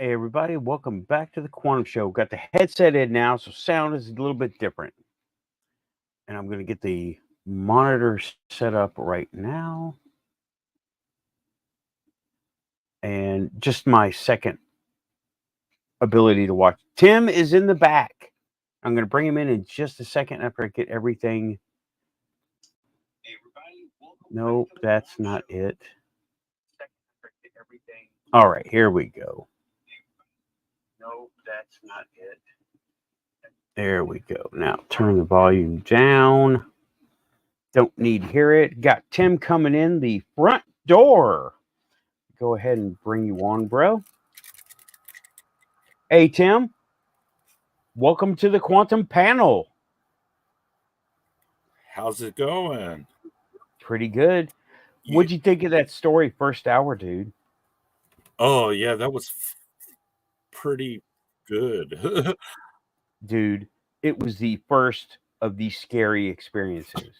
Hey everybody, welcome back to the Quantum Show. Got the headset in now, so sound is a little bit different. And I'm going to get the monitor set up right now. And just my second ability to watch. Tim is in the back. I'm going to bring him in just a second after I get everything. Nope, that's not it. All right, here we go. Nope, that's not it. There we go. Now turn the volume down. Don't need to hear it. Got Tim coming in the front door. Go ahead and bring you on, bro. Hey, Tim. Welcome to the Quantum Panel. How's it going? Pretty good. What'd you think of that story first hour, dude? Oh, yeah, that was pretty good. Dude, it was the first of these scary experiences.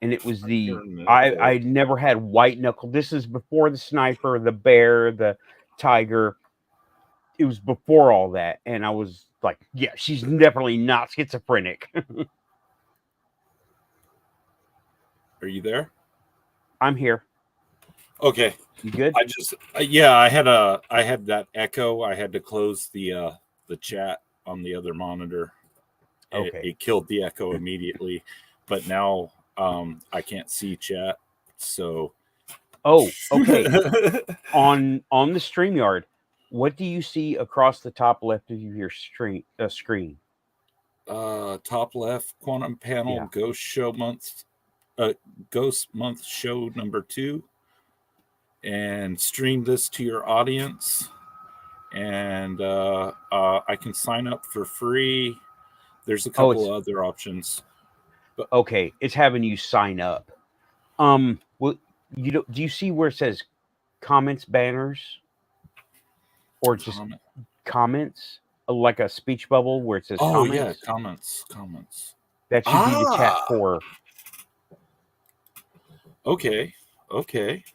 And it was I never had white knuckle. This is before the sniper, the bear, the tiger. It was before all that. And I was like, yeah, she's definitely not schizophrenic. Are you there? I'm here. Okay. You good? I just I had that echo. I had to close the chat on the other monitor. Okay. It killed the echo immediately. But now I can't see chat. So okay. on the StreamYard, what do you see across the top left of your screen? Top left, Quantum Panel, yeah. Ghost Month show number 2, and stream this to your audience. And I can sign up for free. There's a couple other options. But okay, it's having you sign up. Well, do you see where it says comments banners, or just comments, like a speech bubble where it says comments? Yeah, comments. That should be the chat for. Okay.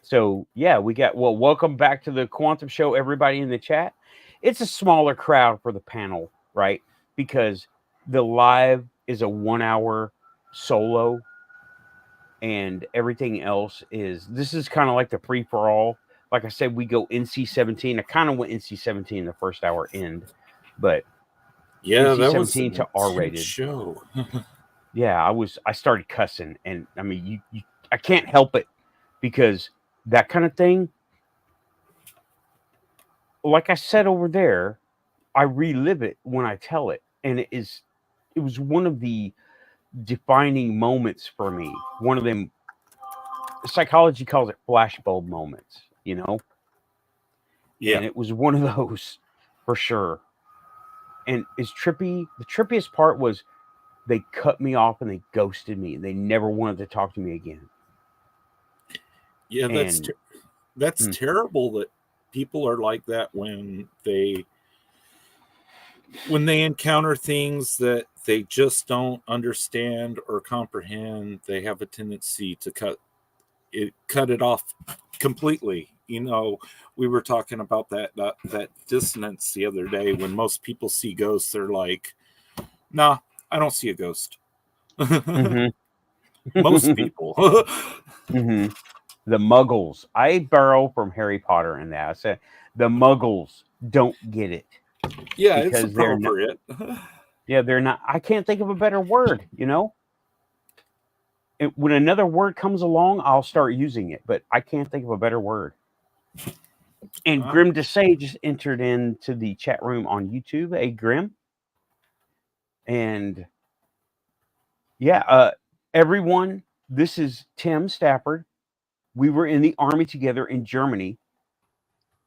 So yeah, we got welcome back to the Quantum Show, everybody in the chat. It's a smaller crowd for the panel, right? Because the live is a 1 hour solo, and everything else this is kind of like the free for all. Like I said, we go NC-17. I kind of went NC-17 the first hour end, but yeah, NC-17 that was to R-rated show. Yeah, I started cussing, and I mean, I can't help it, because that kind of thing, like I said over there, I relive it when I tell it, and it was one of the defining moments for me. One of them, psychology calls it flashbulb moments, Yeah. And it was one of those for sure. And the trippiest part was they cut me off and they ghosted me, and they never wanted to talk to me again. Yeah, that's terrible that people are like that when they encounter things that they just don't understand or comprehend. They have a tendency to cut it off completely. We were talking about that dissonance the other day. When most people see ghosts, they're like, nah, I don't see a ghost. Most people. The muggles. I borrow from Harry Potter in that. I said the muggles don't get it. Yeah, it's appropriate. They're not. I can't think of a better word, when another word comes along, I'll start using it, but I can't think of a better word. And Grim Desay just entered into the chat room on YouTube. Hey, Grim. And everyone, this is Tim Stafford. We were in the army together in Germany,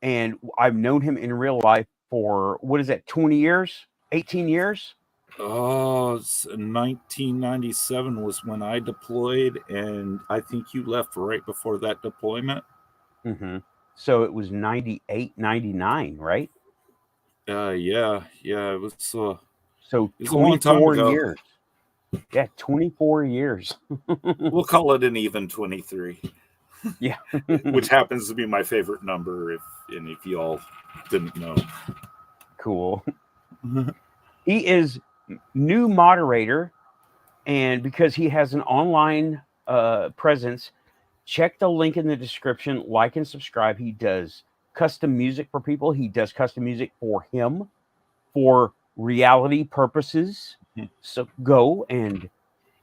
and I've known him in real life for, 20 years? 18 years? 1997 was when I deployed, and I think you left right before that deployment. So it was 98, 99, right? Yeah, it was. So 24 years. Yeah, 24 years. We'll call it an even 23. Yeah. which happens to be my favorite number. If y'all didn't know, Cool. He is new moderator, and because he has an online presence, check the link in the description. Like and subscribe. He does custom music for people. He does custom music for him for reality purposes. So go, and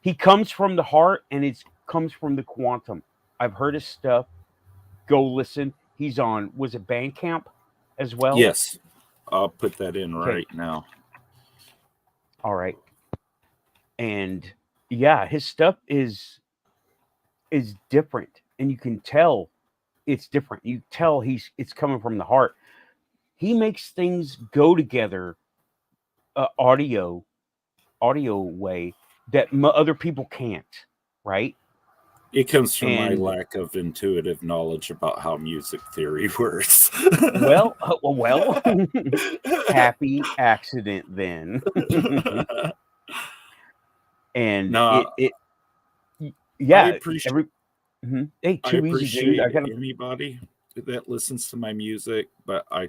he comes from the heart, and it comes from the quantum. I've heard his stuff. Go listen. He's on, was it Bandcamp as well? Yes, I'll put that in Okay. right now. All right. And yeah, his stuff is different, and you can tell it's different. You tell it's coming from the heart. He makes things go together, audio way that other people can't, right? It comes from my And lack of intuitive knowledge about how music theory works. well, happy accident then. And No, yeah, I appreciate hey, too easy, dude. I got anybody that listens to my music, but I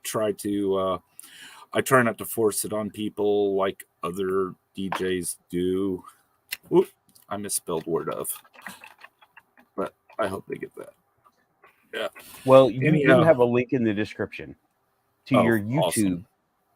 try to I try not to force it on people like other DJs do. Oop, I misspelled Wardove, but I hope they get that. Yeah. Well, you do have a link in the description to your YouTube, awesome.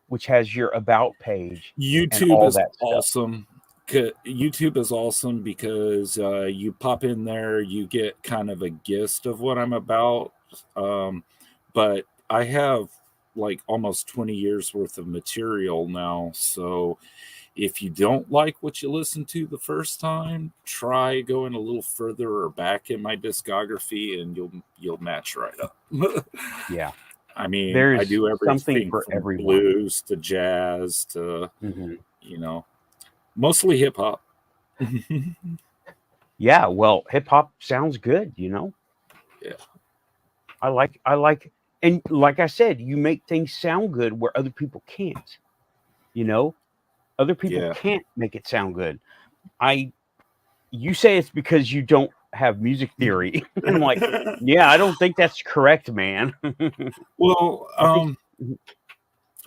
which has your about page. YouTube is awesome. YouTube is awesome because you pop in there, you get kind of a gist of what I'm about. But I have like almost 20 years worth of material now. So if you don't like what you listened to the first time, try going a little further or back in my discography, and you'll match right up. Yeah. I mean, there's I do everything for from everyone. blues to jazz to, mostly hip hop. Yeah, well, hip hop sounds good, Yeah. I like, and like I said, you make things sound good where other people can't. Other people can't make it sound good. You say it's because you don't have music theory. And I'm like, yeah, I don't think that's correct, man. Well,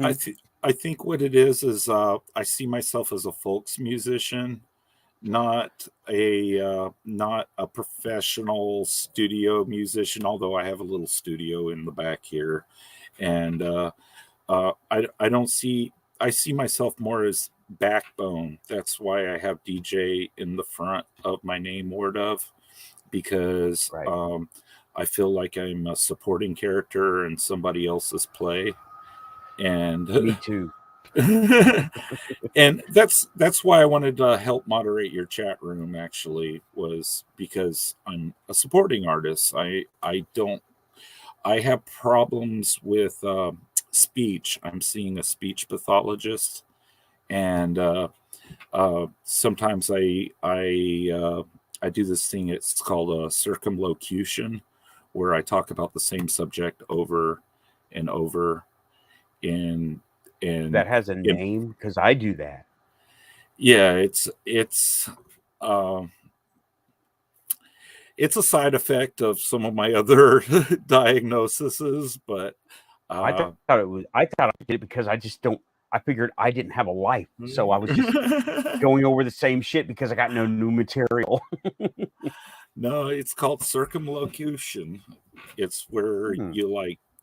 I think what it is I see myself as a folks musician, not a professional studio musician, although I have a little studio in the back here. And I see myself more as backbone. That's why I have DJ in the front of my name, Wardove, because I feel like I'm a supporting character in somebody else's play. And me too. And that's why I wanted to help moderate your chat room, actually, was because I'm a supporting artist. I have problems with speech. I'm seeing a speech pathologist, and sometimes I do this thing. It's called a circumlocution, where I talk about the same subject over and over. And that has a name, because I do that. Yeah, it's a side effect of some of my other diagnoses, but I thought I did it because I figured I didn't have a life, so I was just going over the same shit because I got no new material. No, it's called circumlocution. It's where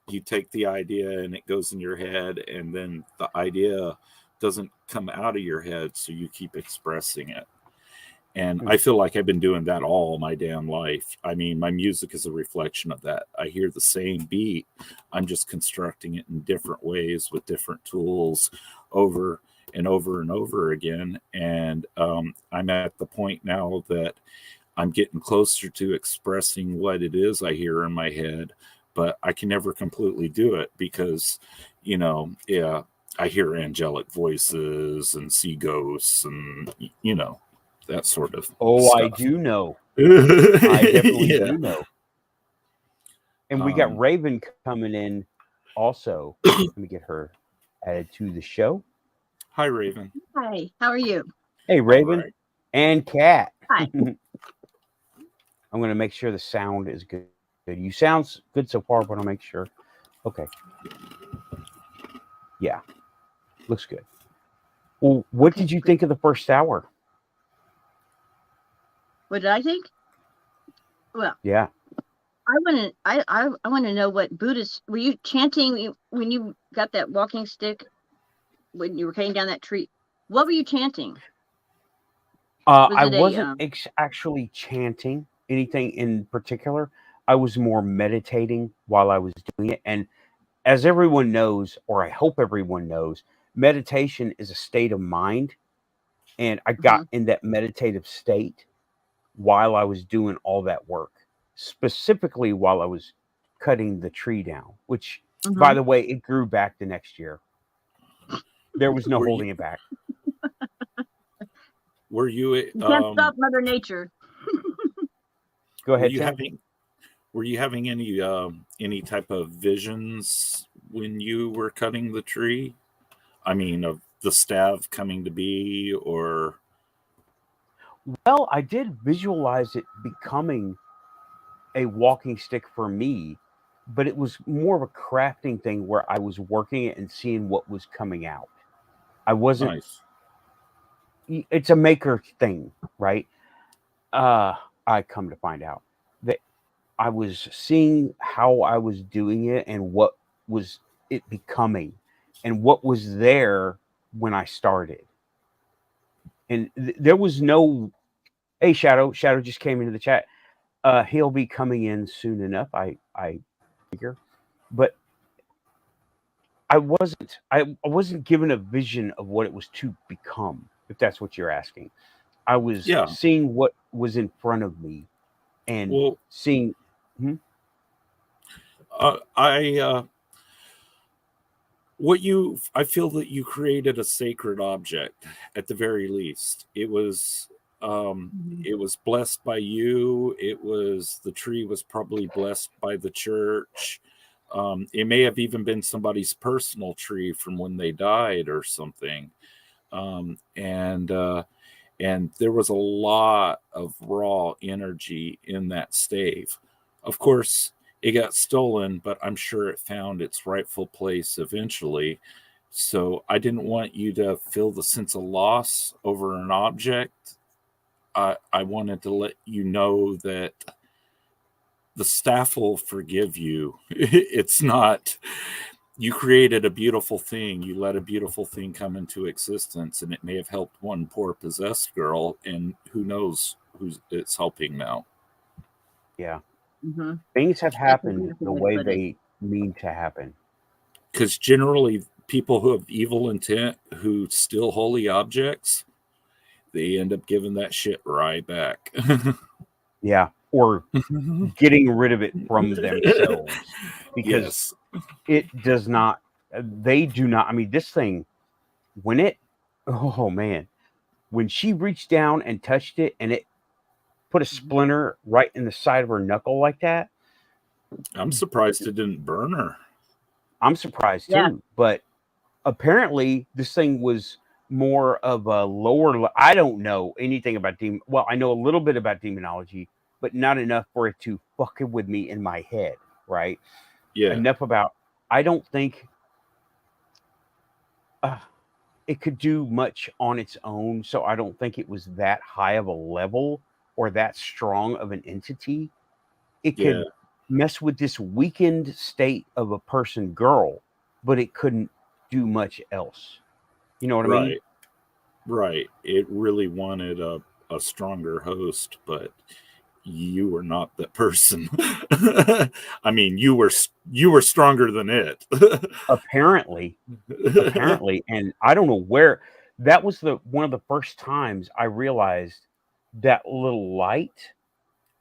you take the idea and it goes in your head, and then the idea doesn't come out of your head, so you keep expressing it. And I feel like I've been doing that all my damn life. I mean, my music is a reflection of that. I hear the same beat. I'm just constructing it in different ways with different tools over and over and over again. And I'm at the point now that I'm getting closer to expressing what it is I hear in my head, but I can never completely do it because, I hear angelic voices and see ghosts and, that sort of stuff. I do know. I definitely do know. And we got Raven coming in also. Let me get her added to the show. Hi, Raven. Hi, how are you? Hey, Raven. Right. And Kat. Hi. I'm going to make sure the sound is good. You sound good so far, but I'll make sure. Okay. Yeah. Looks good. Well, what did you think of the first hour? What did I think? Well, yeah. I want to know what Buddhist were you chanting when you got that walking stick when you were cutting down that tree? What were you chanting? I wasn't actually chanting anything in particular. I was more meditating while I was doing it. And as everyone knows, or I hope everyone knows, meditation is a state of mind. And I got in that meditative state while I was doing all that work, specifically while I was cutting the tree down, which, by the way, it grew back the next year. There was no holding it back. Were you? You can't stop Mother Nature. Go ahead. Were you having any type of visions when you were cutting the tree? I mean, of the staff coming to be, or? Well, I did visualize it becoming a walking stick for me, but it was more of a crafting thing where I was working it and seeing what was coming out. I wasn't. Nice. It's a maker thing, right? I come to find out that I was seeing how I was doing it and what was it becoming and what was there when I started. And there was no, hey, Shadow just came into the chat. He'll be coming in soon enough, I figure. But I wasn't given a vision of what it was to become, if that's what you're asking. I was seeing what was in front of me and seeing. I feel that you created a sacred object at the very least. It was blessed by you. The tree was probably blessed by the church. It may have even been somebody's personal tree from when they died or something. And there was a lot of raw energy in that stave. Of course, it got stolen, but I'm sure it found its rightful place eventually. So I didn't want you to feel the sense of loss over an object. I wanted to let you know that the staff will forgive you. It's not, you created a beautiful thing. You let a beautiful thing come into existence, and it may have helped one poor possessed girl, and who knows who it's helping now. Yeah. Things have happened the way they mean to happen. Because generally, people who have evil intent, who steal holy objects, they end up giving that shit right back. Yeah. Or getting rid of it from themselves. Because it does not, they do not, I mean, this thing, when she reached down and touched it and it put a splinter right in the side of her knuckle like that. I'm surprised it didn't burn her. I'm surprised too, but apparently this thing was more of a lower. I don't know anything about well, I know a little bit about demonology, but not enough for it to fuck with me in my head, right? Yeah. Enough about. I don't think it could do much on its own, so I don't think it was that high of a level or that strong of an entity. It could mess with this weakened state of a girl, but it couldn't do much else. You know what I mean? Right. It really wanted a stronger host, but you were not that person. I mean, you were stronger than it. Apparently, and I don't know where. That was one of the first times I realized that little light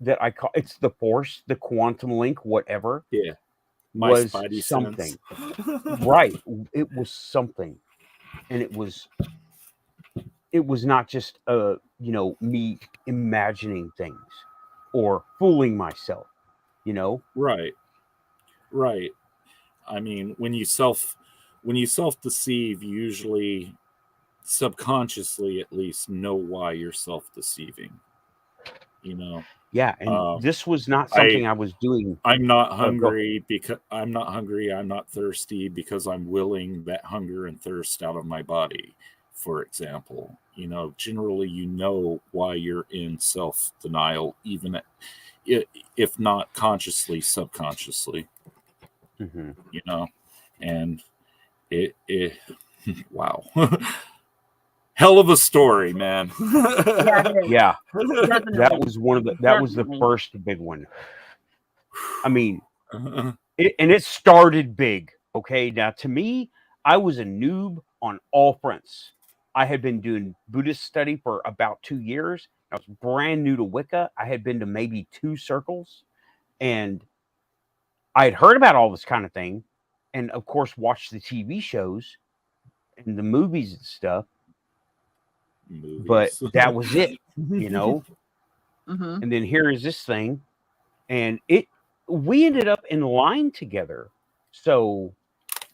that I call it's the force, the quantum link, whatever. Yeah, was something. Right, it was something, and it was not just me imagining things or fooling myself, Right. I mean, when you self-deceive, you usually subconsciously at least know why you're self-deceiving. Yeah, and Um, this was not I something I was doing. I'm not Go. hungry because I'm not hungry. I'm not thirsty because I'm willing that hunger and thirst out of my body. For example, generally, why you're in self denial, even if not consciously, subconsciously. Hmm. And it wow, hell of a story, man. Yeah, it is. Yeah, that Definitely. was that was the Definitely. first big one. I mean, it started big. Okay, now to me, I was a noob on all fronts. I had been doing Buddhist study for about 2 years. I was brand new to Wicca. I had been to maybe 2 circles, and I had heard about all this kind of thing, and of course, watched the TV shows and the movies and stuff. But Movies. that was it, you know. Mm-hmm. And then here is this thing, and we ended up in line together, so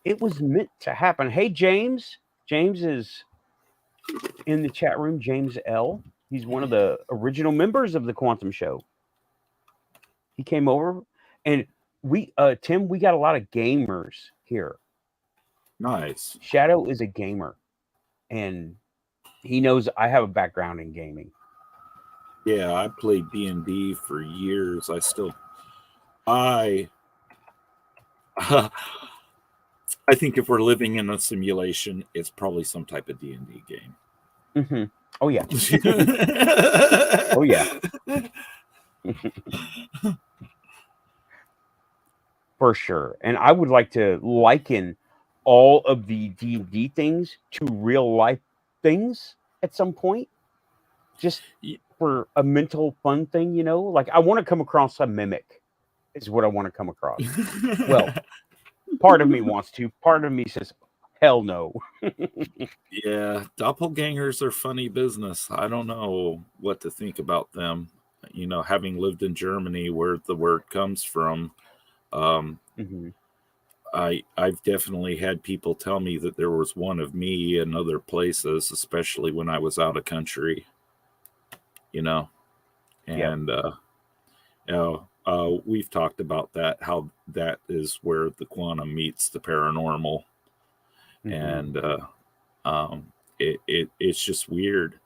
it was meant to happen. Hey, James is in the chat room. James L. He's one of the original members of the Quantum Show. He came over, and Tim, we got a lot of gamers here. Nice. Shadow is a gamer, and he knows I have a background in gaming. Yeah, I played D&D for years. I I think if we're living in a simulation, it's probably some type of D&D game. Mm-hmm. Oh yeah. Oh yeah. For sure. And I would like to liken all of the D&D things to real life things at some point, just for a mental fun thing, Like I want to come across a mimic is what I want to come across. Well, part of me wants to. Part of me says, hell no. Yeah, doppelgangers are funny business. I don't know what to think about them. Having lived in Germany, where the word comes from, Mm-hmm. I've definitely had people tell me that there was one of me in other places, especially when I was out of country. Yep. And we've talked about that, how that is where the quantum meets the paranormal. Mm-hmm. And it's just weird.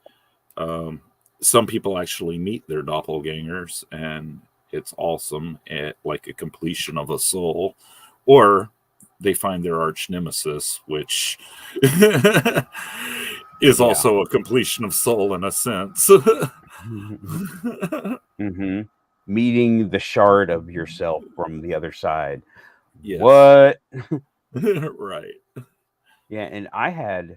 Some people actually meet their doppelgangers, and it's awesome, like a completion of a soul, or they find their arch nemesis, which is also a completion of soul in a sense. Mm-hmm. Meeting the shard of yourself from the other side. Yes. What? Right. Yeah, and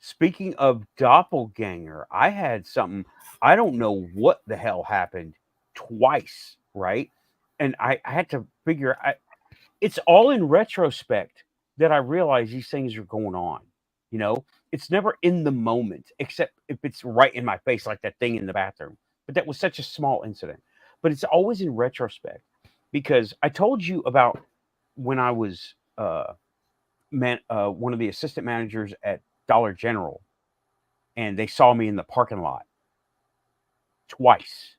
speaking of doppelganger, I had something, I don't know what the hell happened twice, right? And I had to figure, it's all in retrospect that I realize these things are going on. It's never in the moment, except if it's right in my face, like that thing in the bathroom. But that was such a small incident. But it's always in retrospect, because I told you about when I was one of the assistant managers at Dollar General, and they saw me in the parking lot twice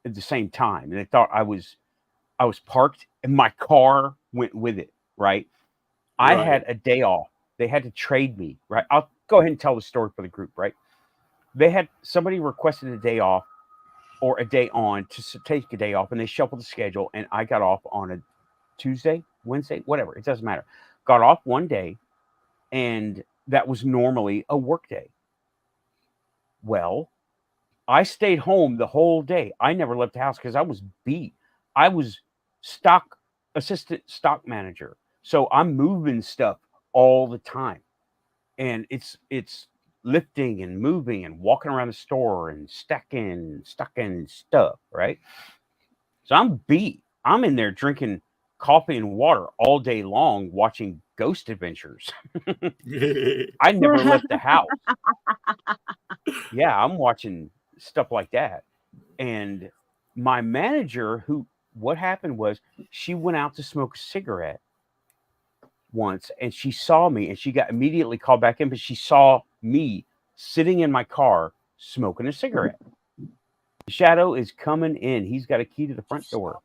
at the same time, and they thought I was parked, and my car went with it. Right? I had a day off. They had to trade me. Right? I'll go ahead and tell the story for the group. Right? Somebody requested a day off or a day on to take a day off, and they shuffled the schedule, and I got off on a Tuesday, Wednesday, whatever. It doesn't matter. Got off one day, and that was normally a work day. Well, I stayed home the whole day. I never left the house because I was beat. I was assistant stock manager. So I'm moving stuff all the time. And it's lifting and moving and walking around the store and stacking stuff, right? So I'm beat. I'm in there drinking coffee and water all day long, watching Ghost Adventures. I never left the house. Yeah, I'm watching stuff like that. And my manager, what happened was, she went out to smoke a cigarette once, and she saw me, and she got immediately called back in, but she saw me sitting in my car smoking a cigarette. Shadow is coming in. He's got a key to the front door.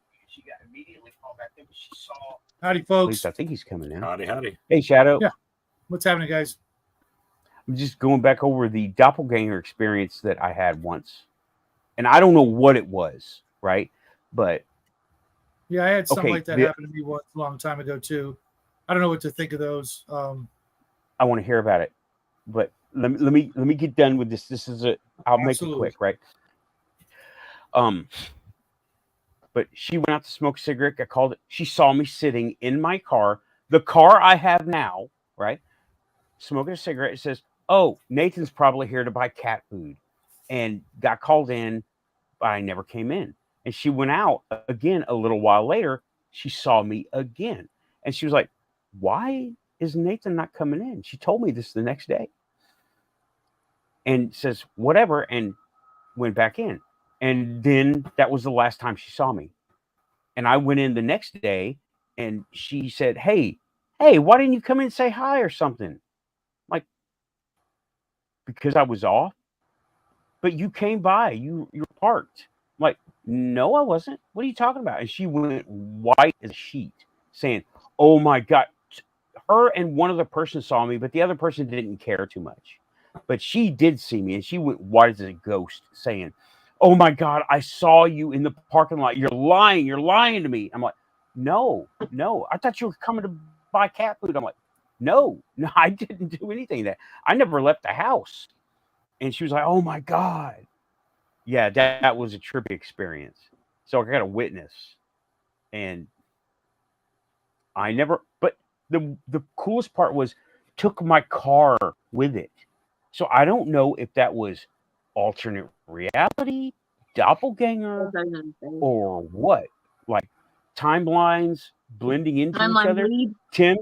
Howdy, At folks. least I think he's coming in. Howdy. Hey, Shadow. Yeah. What's happening, guys? I'm just going back over the doppelganger experience that I had once. And I don't know what it was, right? But Yeah, I had something Okay, like that happen to me once a long time ago too. I don't know what to think of those. I want to hear about it. But let me get done with this. This is I'll make it quick, right? But she went out to smoke a cigarette. I called it. She saw me sitting in my car, the car I have now, right? Smoking a cigarette. It says, "Oh, Nathan's probably here to buy cat food," and got called in, but I never came in. And she went out again a little while later. She saw me again, and she was like, "Why is Nathan not coming in?" She told me this the next day, and says, "Whatever," and went back in. And then that was the last time she saw me. And I went in the next day, and she said, hey, why didn't you come in and say hi or something? Like, because I was off. But you came by, you were parked. I'm like, no, I wasn't. What are you talking about? And she went white as a sheet, saying, oh my God. Her and one other person saw me, but the other person didn't care too much. But she did see me, and she went white as a ghost, saying, oh my God, I saw you in the parking lot. You're lying to me. I'm like, no, I thought you were coming to buy cat food. I'm like, no, I didn't do anything that. I never left the house. And she was like, oh my God. Yeah, that was a trippy experience. So I got a witness. And I never, but the coolest part was took my car with it. So I don't know if that was alternate reality, doppelganger, or what. Like timelines blending into each other. Bleed. Tim,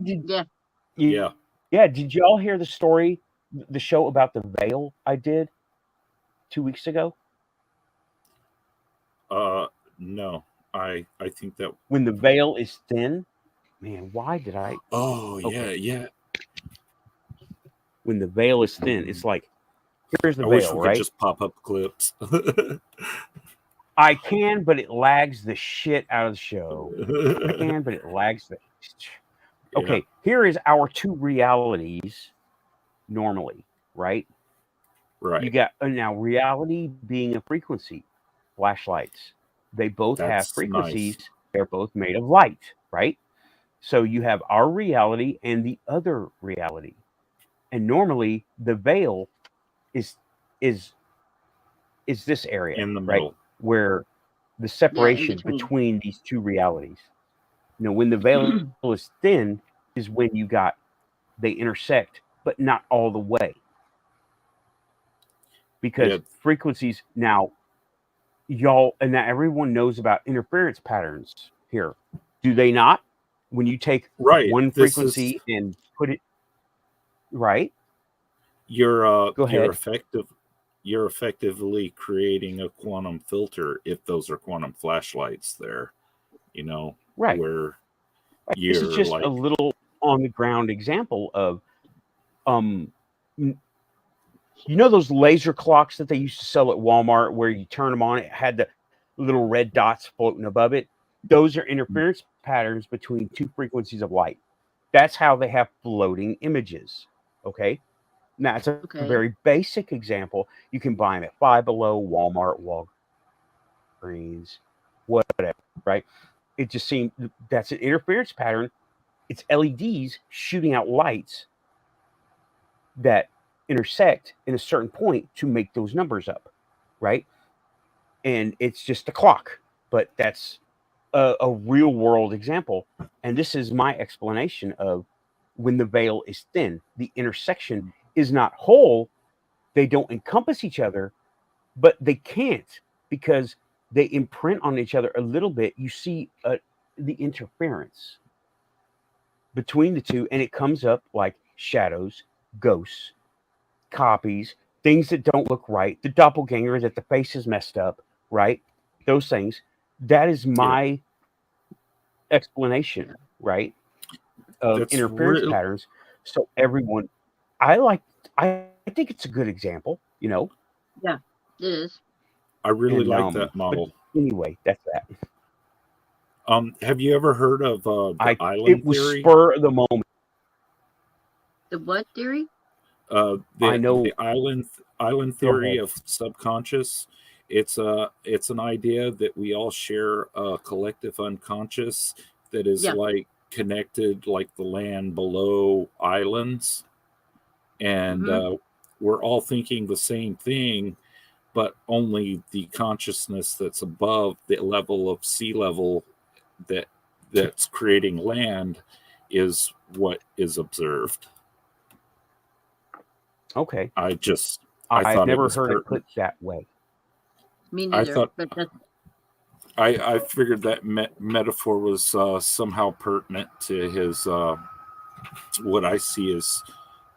Yeah. Did y'all hear the story, the show about the veil I did 2 weeks ago? No. I think that When the veil is thin. Man, why did I? Oh, yeah. When the veil is thin, it's like, here's the I veil, wish we right? could just pop up clips. I can, but it lags the shit out of the show. I can, but it lags the. Okay, here is our two realities normally, right? Right. You got now reality being a frequency. Flashlights, they both have frequencies. Nice. They're both made of light, right? So you have our reality and the other reality, and normally the veil is this area in the right middle, where the separation between these two realities. You know, when the veil is thin is when they intersect, but not all the way. Because frequencies now, y'all, and now everyone knows about interference patterns here. Do they not? When you take one frequency and put it right, you're effectively creating a quantum filter if those are quantum flashlights there, you know, right? Where this is just a little on the ground example of you know those laser clocks that they used to sell at Walmart where you turn them on, it had the little red dots floating above it? Those are interference patterns between two frequencies of light. That's how they have floating images. Okay. Now it's a very basic example. You can buy them at Five Below, Walmart, Walgreens, whatever, right? It just seemed that's an interference pattern. It's LEDs shooting out lights that intersect in a certain point to make those numbers up, right? And it's just a clock, but that's a real world example. And this is my explanation of when the veil is thin, the intersection is not whole. They don't encompass each other, but they can't because they imprint on each other a little bit. You see the interference between the two, and it comes up like shadows, ghosts, copies, things that don't look right, the doppelganger that the face is messed up, right? Those things. That is my explanation, right? Of interference patterns. So everyone, I think it's a good example, you know? Yeah, it is. I really And, like that model. Anyway, that's that. Have you ever heard of the island It was theory? spur of the moment. The what theory? I know. The island theory of subconscious. It's an idea that we all share a collective unconscious that is like connected, like the land below islands, and we're all thinking the same thing, but only the consciousness that's above the level of sea level that's creating land is what is observed. Okay. I've thought never heard it put that way. Me neither. I figured that metaphor was somehow pertinent to his what I see as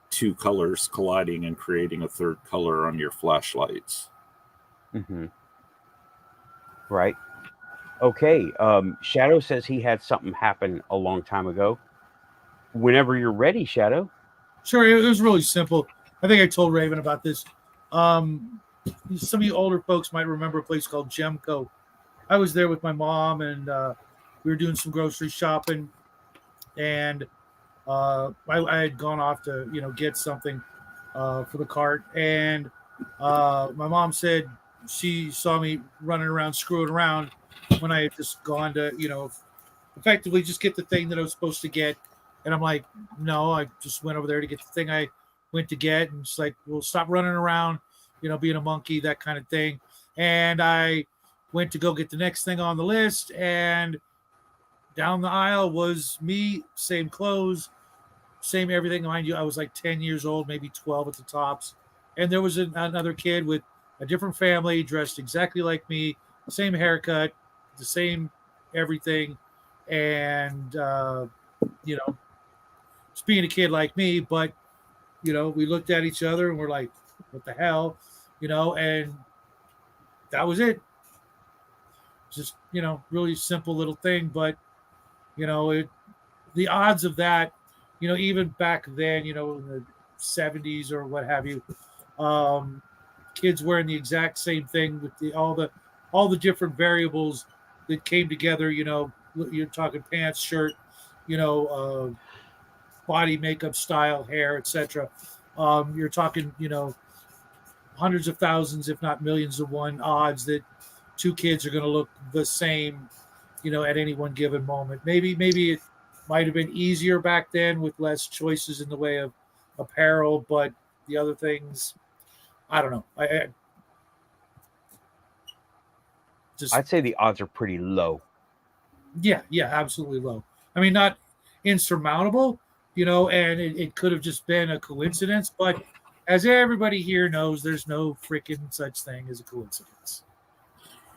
two colors colliding and creating a third color on your flashlights. Mm-hmm. Right. Okay. Shadow says he had something happen a long time ago. Whenever you're ready, Shadow. Sure. It was really simple. I think I told Raven about this. Some of you older folks might remember a place called Gemco. I was there with my mom, and we were doing some grocery shopping, and I had gone off to get something for the cart, and my mom said she saw me running around screwing around when I had just gone to effectively just get the thing that I was supposed to get, and I'm like, no, I just went over there to get the thing I went to get, and it's like, well, stop running around, being a monkey, that kind of thing. And I went to go get the next thing on the list, and down the aisle was me, same clothes, same everything. Mind you, I was like 10 years old, maybe 12 at the tops. And there was another kid with a different family, dressed exactly like me, same haircut, the same everything. And, just being a kid like me, but, we looked at each other and we're like, what the hell? And that was it. Just, really simple little thing. But, the odds of that, even back then, in the 70s or what have you, kids wearing the exact same thing with all the different variables that came together, you're talking pants, shirt, body makeup, style, hair, etc. You're talking, hundreds of thousands, if not millions of one odds that two kids are going to look the same, at any one given moment. Maybe it might have been easier back then with less choices in the way of apparel, but the other things, I don't know. I'd say the odds are pretty low. Yeah, absolutely low. I mean, not insurmountable, and it could have just been a coincidence, but as everybody here knows, there's no freaking such thing as a coincidence.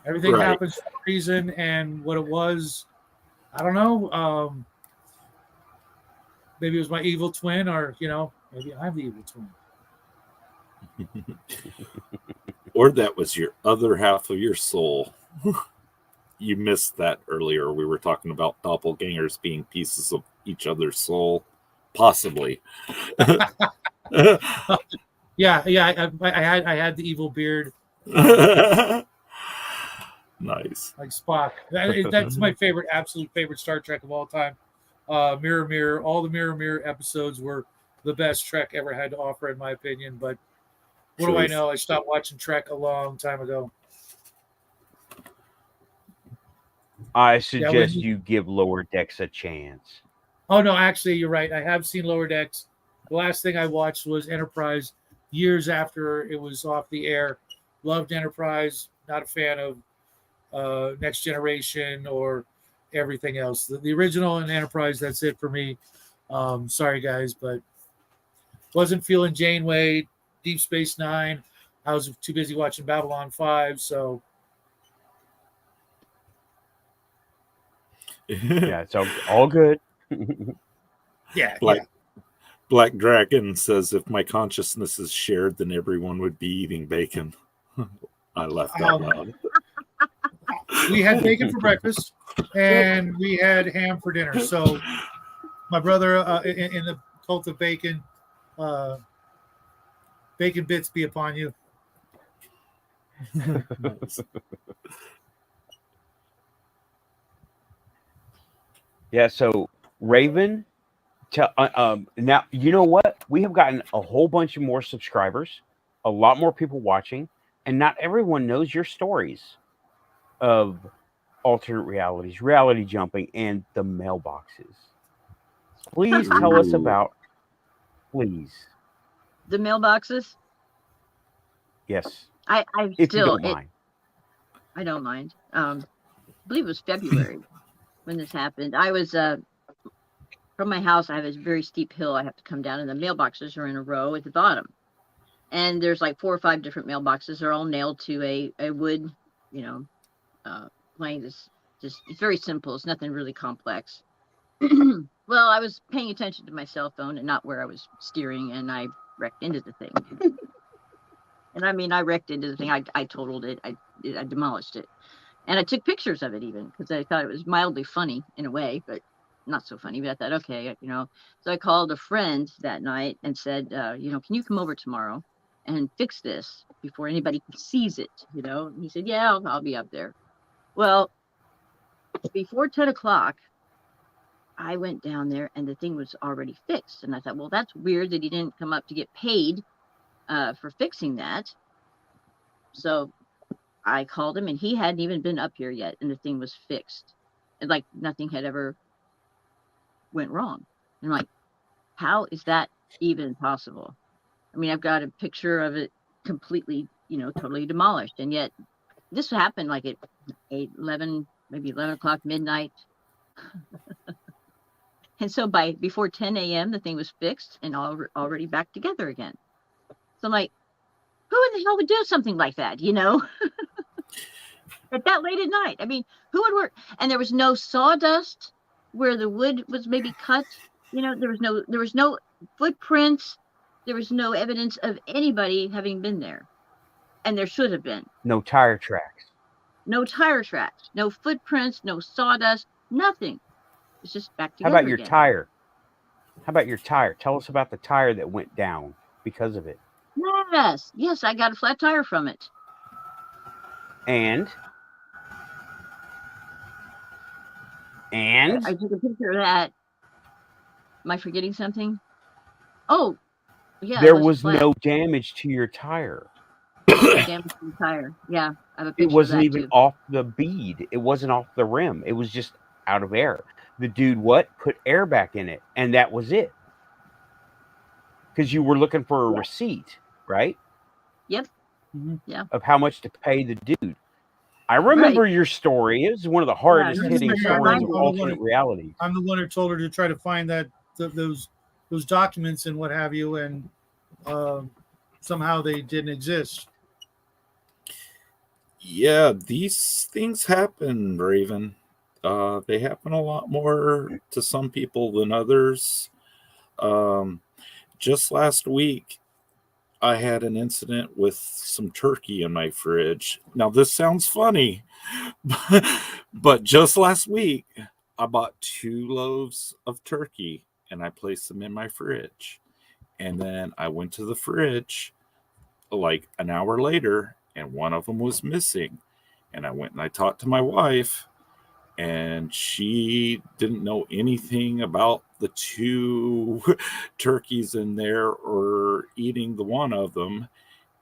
Everything happens for a reason, and what it was, I don't know. Maybe it was my evil twin, or maybe I'm the evil twin. Or that was your other half of your soul. You missed that earlier. We were talking about doppelgangers being pieces of each other's soul, possibly. Yeah. I had the evil beard. Nice. Like Spock. That's my absolute favorite Star Trek of all time. Mirror Mirror. All the Mirror Mirror episodes were the best Trek ever had to offer, in my opinion. But what do I know? I stopped watching Trek a long time ago. I suggest you give Lower Decks a chance. Oh, no, actually, you're right. I have seen Lower Decks. The last thing I watched was Enterprise years after it was off the air. Loved Enterprise. Not a fan of Next Generation or everything else. The original and Enterprise, that's it for me. Sorry, guys, but wasn't feeling Janeway, Deep Space Nine. I was too busy watching Babylon 5, so... Yeah, it's all good. Yeah. Black Dragon says, if my consciousness is shared, then everyone would be eating bacon. I laughed out loud. We had bacon for breakfast, and we had ham for dinner. So my brother, in the cult of bacon, bacon bits be upon you. Nice. Yeah. So Raven, now you know what? We have gotten a whole bunch of more subscribers, a lot more people watching, and not everyone knows your stories of alternate realities, reality jumping, and the mailboxes. Please tell us about. Please, The mailboxes. yes, I if you still don't mind. I don't mind. I believe it was February when this happened. I was from my house. I have this very steep hill I have to come down, and the mailboxes are in a row at the bottom. And there's like 4 or 5 different mailboxes. They're all nailed to a wood, plank. It's very simple. It's nothing really complex. Well, I was paying attention to my cell phone and not where I was steering, and I wrecked into the thing. And I mean, I wrecked into the thing. I totaled it. I demolished it. And I took pictures of it even because I thought it was mildly funny in a way, but not so funny. But I thought, okay, So I called a friend that night and said, can you come over tomorrow and fix this before anybody sees it? And he said, yeah, I'll be up there. Well, before 10 o'clock, I went down there and the thing was already fixed. And I thought, well, that's weird that he didn't come up to get paid for fixing that. So I called him and he hadn't even been up here yet and the thing was fixed. And like nothing had ever went wrong. And I'm like, how is that even possible? I mean, I've got a picture of it completely, totally demolished. And yet this happened like at 11 o'clock midnight. And so before 10 a.m., the thing was fixed and already back together again. So I'm like, who in the hell would do something like that, At that late at night? I mean, who would work? And there was no sawdust where the wood was maybe cut. There was no footprints. There was no evidence of anybody having been there. And there should have been. No tire tracks. No tire tracks, no footprints, no sawdust, nothing. It's just back How together about your again. tire? How about your tire? Tell us about the tire that went down because of it. Yes, I got a flat tire from it. And I took a picture of that. Am I forgetting something? Oh, yeah. There was no damage to your tire. Damage to the tire. Yeah, I have a picture It wasn't of that even too. off the bead. It wasn't off the rim. It was just out of air. The dude put air back in it, and that was it. Because you were looking for a receipt, right? Yep. Mm-hmm. Yeah. Of how much to pay the dude. I remember your story. It was one of the hardest hitting stories of alternate reality. I'm the one who told her to try to find those documents and what have you, and somehow they didn't exist. Yeah, these things happen, Raven. They happen a lot more to some people than others. Just last week, I had an incident with some turkey in my fridge. Now, this sounds funny, but just last week, I bought 2 loaves of turkey and I placed them in my fridge. And then I went to the fridge like an hour later and one of them was missing. And I went and I talked to my wife and she didn't know anything about the 2 turkeys in there or eating the one of them.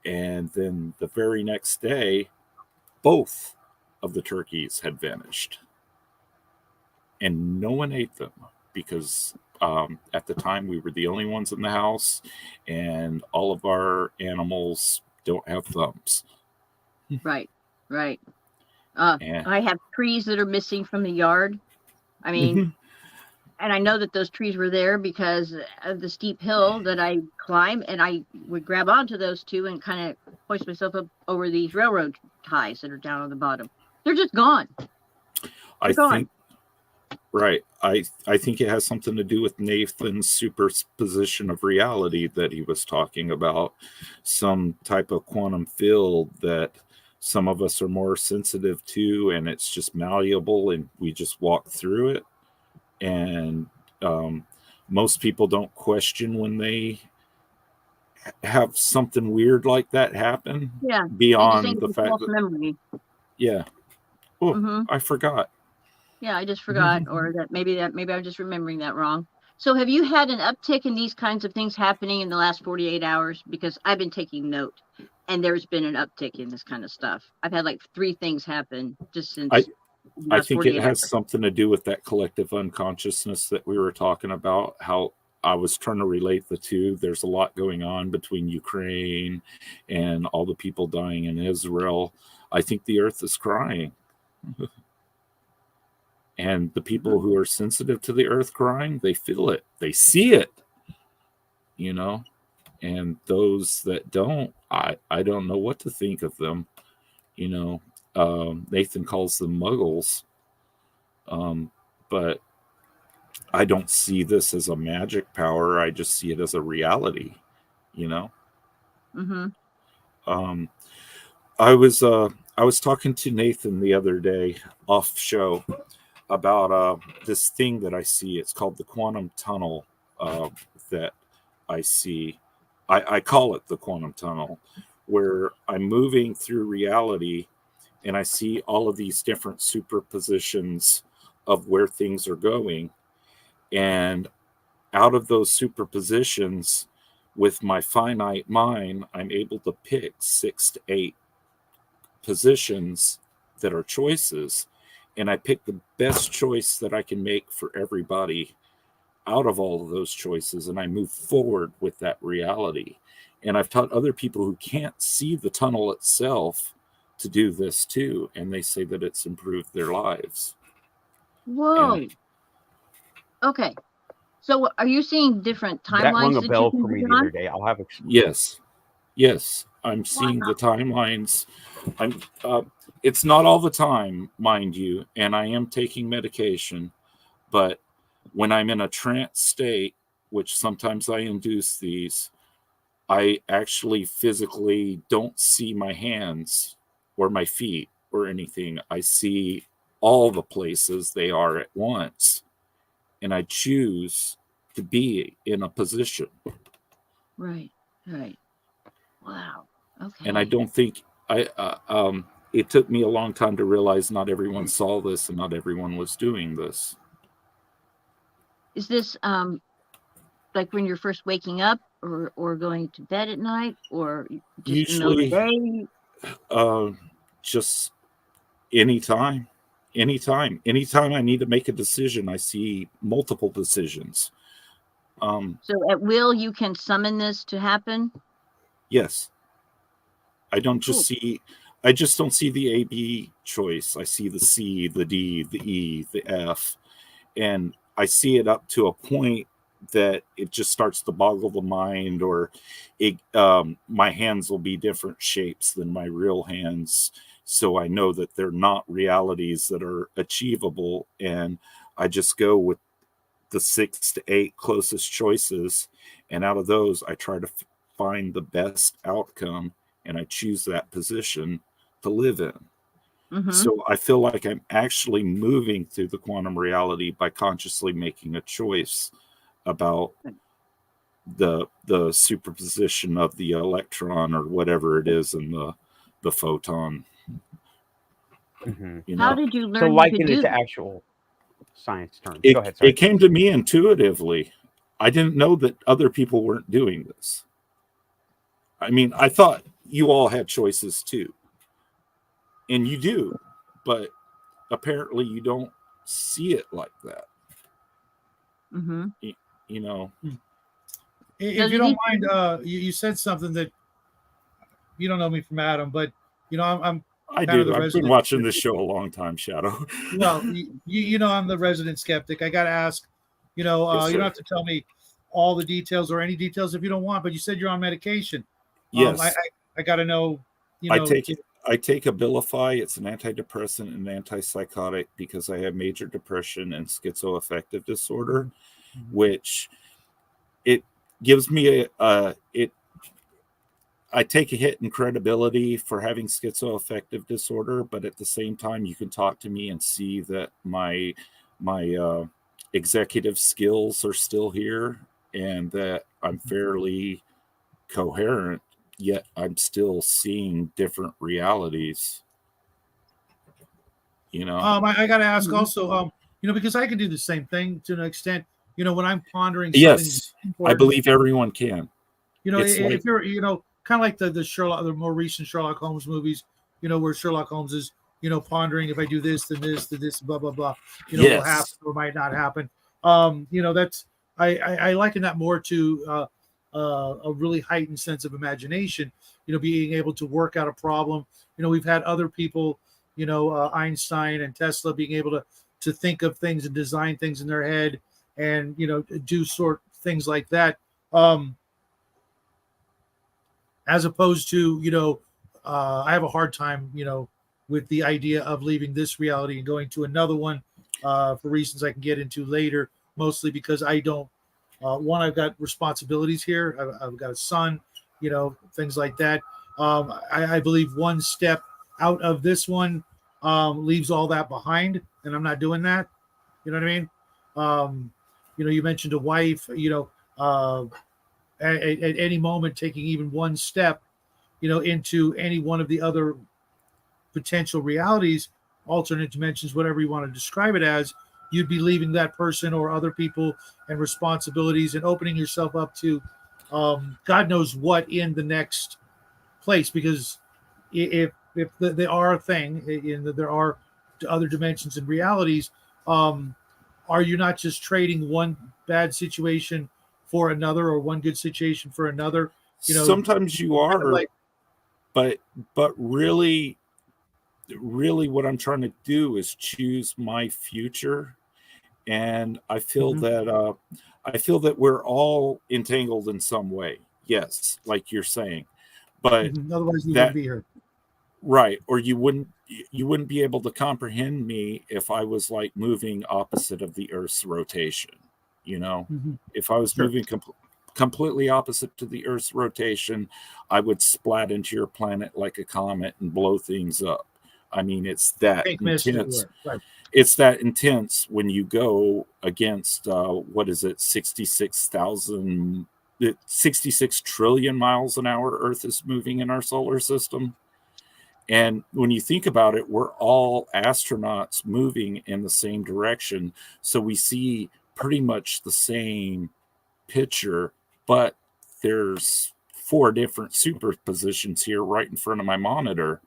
And then the very next day, both of the turkeys had vanished. And no one ate them because at the time we were the only ones in the house and all of our animals don't have thumbs. Right. I have trees that are missing from the yard. I mean, and I know that those trees were there because of the steep hill that I climb, and I would grab onto those 2 and kind of hoist myself up over these railroad ties that are down on the bottom. They're just gone. I think it has something to do with Nathan's superposition of reality that he was talking about, some type of quantum field that some of us are more sensitive to, and it's just malleable and we just walk through it. And most people don't question when they have something weird like that happen. Yeah. Beyond the fact that, memory. yeah. Oh, Mhm. I forgot. Yeah, I just forgot, or maybe I'm just remembering that wrong. So have you had an uptick in these kinds of things happening in the last 48 hours? Because I've been taking note, and there's been an uptick in this kind of stuff. I've had like 3 things happen just since I the last think it 48 has hours. something to do with that collective unconsciousness that we were talking about, how I was trying to relate the two. There's a lot going on between Ukraine and all the people dying in Israel. I think the earth is crying. And the people who are sensitive to the earth crying, they feel it, they see it, you know. And those that don't, I don't know what to think of them, you know. Nathan calls them muggles, but I don't see this as a magic power. I just see it as a reality, you know. Mm-hmm. I was talking to Nathan the other day off show about this thing that I see. It's called the quantum tunnel that I see. I call it the quantum tunnel, where I'm moving through reality and I see all of these different superpositions of where things are going. And out of those superpositions, with my finite mind, I'm able to pick 6 to 8 positions that are choices. And I pick the best choice that I can make for everybody out of all of those choices. And I move forward with that reality. And I've taught other people who can't see the tunnel itself to do this too. And they say that it's improved their lives. Whoa. And okay. So are you seeing different That rung timelines a that you bell can for me be the other on? day. I'll have yes, I'm seeing the timelines. It's not all the time, mind you, and I am taking medication, but when I'm in a trance state, which sometimes I induce these, I actually physically don't see my hands or my feet or anything. I see all the places they are at once, and I choose to be in a position. Right. Wow. Okay. And I don't think it took me a long time to realize not everyone saw this and not everyone was doing this. Is this like when you're first waking up or going to bed at night or just in the middle of the day? Just anytime I need to make a decision, I see multiple decisions. So at will you can summon this to happen? Yes. I don't Cool. just see, I just don't see the A, B choice. I see the C, the D, the E, the F, and I see it up to a point that it just starts to boggle the mind, or it, my hands will be different shapes than my real hands. So I know that they're not realities that are achievable. And I just go with the 6 to 8 closest choices. And out of those, I try to find the best outcome, and I choose that position to live in. Mm-hmm. So I feel like I'm actually moving through the quantum reality by consciously making a choice about the superposition of the electron or whatever it is in the photon. Mm-hmm. You know? How did you learn So to liken do it to that? actual science terms. Go ahead. It Sorry. came to me intuitively. I didn't know that other people weren't doing this. I mean, I thought you all had choices too. And you do, but apparently you don't see it like that. Mm-hmm. You know. If you don't mind, you said something that you don't know me from Adam, but you know I'm I kind of do. the I've resident. been watching this show a long time, Shadow. Well, you know I'm the resident skeptic. I got to ask. You know, Yes, you don't have to tell me all the details or any details if you don't want. But you said you're on medication. Yes. I got to know. You know, I take Abilify. It's an antidepressant and antipsychotic because I have major depression and schizoaffective disorder, which it gives me I take a hit in credibility for having schizoaffective disorder, but at the same time, you can talk to me and see that my executive skills are still here, and that I'm fairly coherent, yet I'm still seeing different realities. You know, I got to ask also, because I can do the same thing to an extent. When I'm pondering something, yes, I important, believe everyone can. if like, you're, kind of like the Sherlock, the more recent Sherlock Holmes movies, where Sherlock Holmes is, pondering, if I do this, then this, blah blah blah, will happen yes, or might not happen. That's I liken that more to a really heightened sense of imagination. Being able to work out a problem. We've had other people, Einstein and Tesla, being able to think of things and design things in their head, and do things like that. As opposed to, I have a hard time, with the idea of leaving this reality and going to another one, for reasons I can get into later, mostly because I don't, one, I've got responsibilities here. I've got a son, things like that. I believe one step out of this one leaves all that behind, and I'm not doing that. You know what I mean? You mentioned a wife, at any moment taking even one step, into any one of the other potential realities, alternate dimensions, whatever you want to describe it as, you'd be leaving that person or other people and responsibilities and opening yourself up to God knows what in the next place. Because if they are a thing, there are other dimensions and realities, are you not just trading one bad situation for another, or one good situation for another? Sometimes you are, but really what I'm trying to do is choose my future. And I feel that we're all entangled in some way. Yes, like you're saying, but otherwise you wouldn't be here. Right. Or you wouldn't be able to comprehend me if I was like moving opposite of the Earth's rotation. If I was moving completely opposite to the Earth's rotation, I would splat into your planet like a comet and blow things up. I mean, it's that intense. Right. It's that intense when you go against, 66 trillion miles an hour Earth is moving in our solar system. And when you think about it, we're all astronauts moving in the same direction. So we see pretty much the same picture, but there's 4 different superpositions here right in front of my monitor.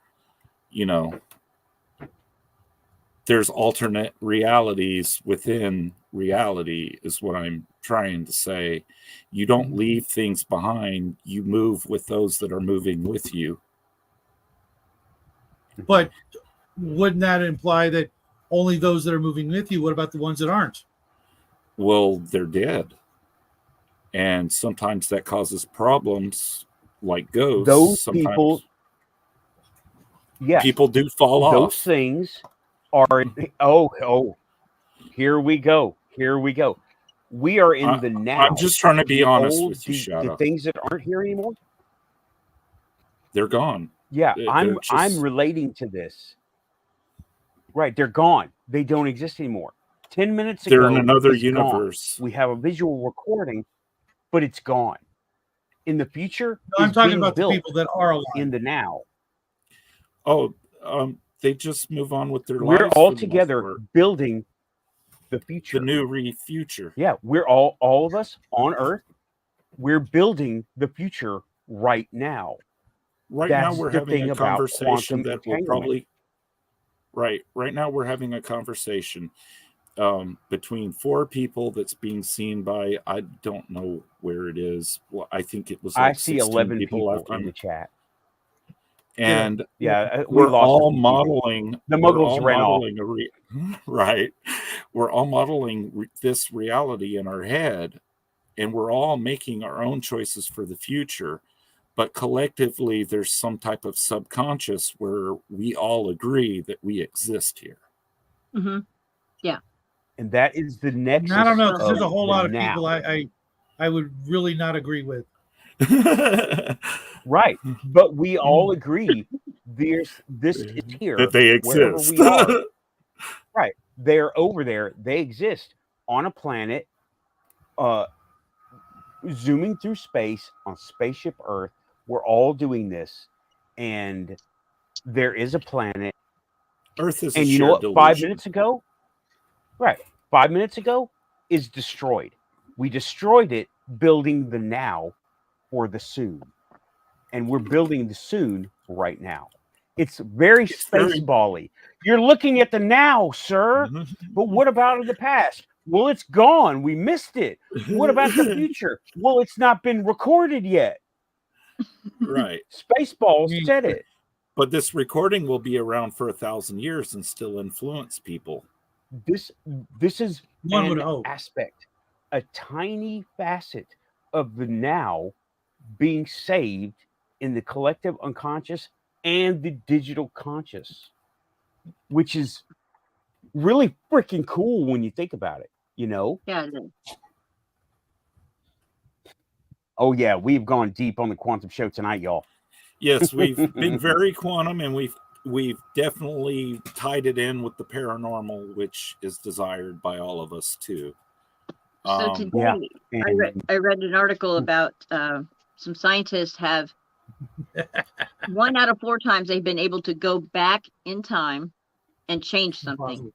There's alternate realities within reality, is what I'm trying to say. You don't leave things behind. You move with those that are moving with you. But wouldn't that imply that only those that are moving with you? What about the ones that aren't? Well, they're dead. And sometimes that causes problems, like ghosts. Those sometimes people, yes, people do fall off. Those things are, here we go. We are in the now. I'm just trying to be honest with you, the things that aren't here anymore, they're gone. Yeah, I'm relating to this. Right, they're gone. They don't exist anymore. 10 minutes ago, they're in another universe. Gone. We have a visual recording, but it's gone. In the future, I'm talking about the people that are alive. In the now. Oh, they just move on with their lives. We're all together building the future. The new future. Yeah, we're all of us on Earth. We're building the future right now. Right now we're having a conversation that will probably... Right now we're having a conversation between 4 people that's being seen by, I don't know where it is. Well, I think it was like I see 11 people left in the chat. And we're all modeling the Muggles ran off. Right. We're all modeling this reality in our head, and we're all making our own choices for the future. But collectively, there's some type of subconscious where we all agree that we exist here. Mm-hmm. Yeah. And that is the next. I don't know. There's a whole lot of people I would really not agree with. Right. But we all agree this is here. That they exist. We are. Right. They're over there. They exist on a planet zooming through space on Spaceship Earth. We're all doing this, and there is a planet. Earth is a And you know shared what? delusion. 5 minutes ago, right? 5 minutes ago is destroyed. We destroyed it building the now for the soon, and we're building the soon right now. It's very It's very- spaceball-y. You're looking at the now, sir. But what about the past? Well, it's gone. We missed it. What about the future? Well, it's not been recorded yet. Right. Spaceballs said it. But this recording will be around for 1,000 years and still influence people. This is One would an hope. aspect, a tiny facet of the now being saved in the collective unconscious and the digital conscious, which is really freaking cool when you think about it, you know? Yeah, it is. Oh yeah, we've gone deep on the quantum show tonight, y'all. Yes, we've been very quantum, and we've definitely tied it in with the paranormal, which is desired by all of us too. So today, yeah, I read an article about some scientists have 1 out of 4 times they've been able to go back in time and change something.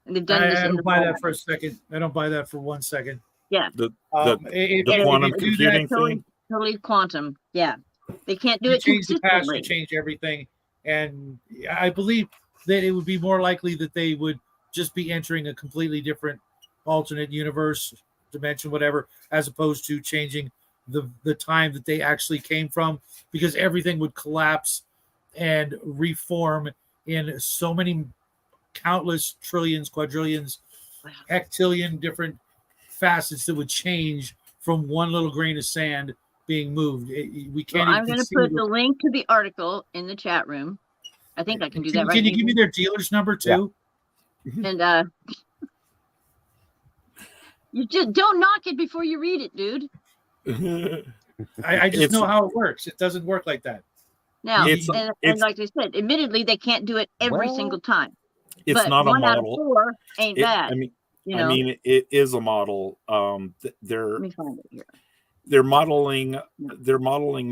And they've done this. I in don't the buy that past. for a second. I don't buy that for 1 second. Yeah. The If quantum you do that, computing thing. Totally quantum. Yeah. They can't do you it change the past, you consistently. change everything. And I believe that it would be more likely that they would just be entering a completely different alternate universe, dimension, whatever, as opposed to changing the time that they actually came from, because everything would collapse and reform in so many countless trillions, quadrillions, hectillion different facets that would change from one little grain of sand being moved. We can't. Well, I'm going to put the link to the article in the chat room. I think I can do that right. Can you give me their dealer's number too? Yeah. And you just don't knock it before you read it, dude. I just know how it works. It doesn't work like that. Now, and like I said, admittedly, they can't do it every single time. It's but not a 1 out of model. 4 ain't bad. I mean, you know? it is a model. Let me find it here. They're modeling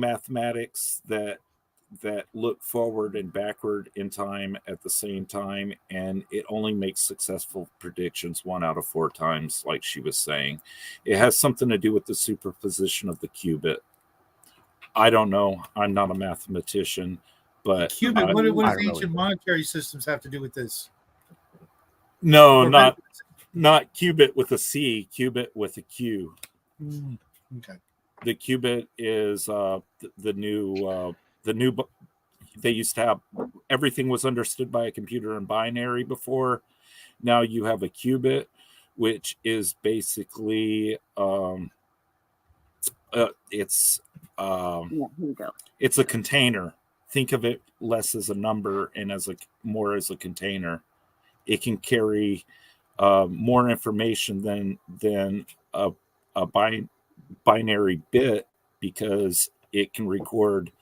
mathematics that look forward and backward in time at the same time, and it only makes successful predictions 1 out of 4 times, like she was saying. It has something to do with the superposition of the qubit. I don't know. I'm not a mathematician, but qubit. What does ancient monetary systems have to do with this? No, not qubit with a C. Qubit with a Q. Okay. The qubit is the new. They used to have everything was understood by a computer in binary before. Now you have a qubit, which is basically it's here we go. It's a container. Think of it less as a number and more as a container. It can carry more information than a binary bit, because it can record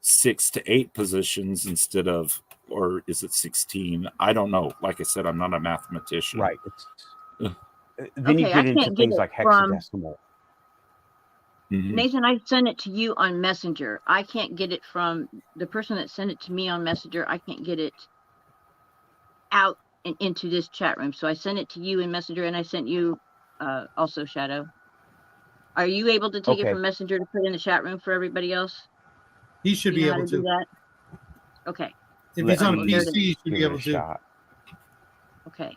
6 to 8 positions instead of, or is it 16? I don't know. Like I said, I'm not a mathematician. Right. Then you get into things like hexadecimal. Nathan, I sent it to you on Messenger. I can't get it from the person that sent it to me on Messenger. I can't get it out and into this chat room. So I sent it to you in Messenger, and I sent you also Shadow. Are you able to take it from Messenger to put in the chat room for everybody else? He should be able to do that. Okay. If he's on a PC, he should be able to. Okay.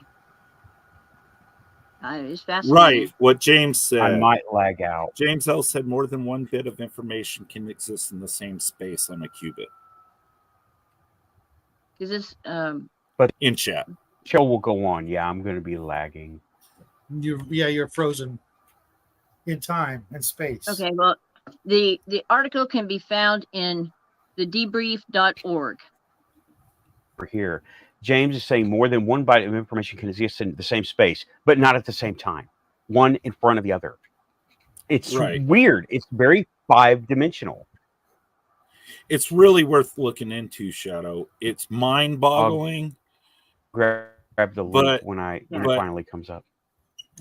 It's fascinating. Right. What James said. I might lag out. James L. said more than one bit of information can exist in the same space on a qubit. Is this but in chat? Show will go on. Yeah, I'm going to be lagging. You're frozen in time and space. Okay, well, the article can be found in the debrief.org. We're here. James is saying more than one byte of information can exist in the same space, but not at the same time. One in front of the other. It's weird. It's very 5-dimensional. It's really worth looking into, Shadow. It's mind-boggling. Grab the link when it finally comes up.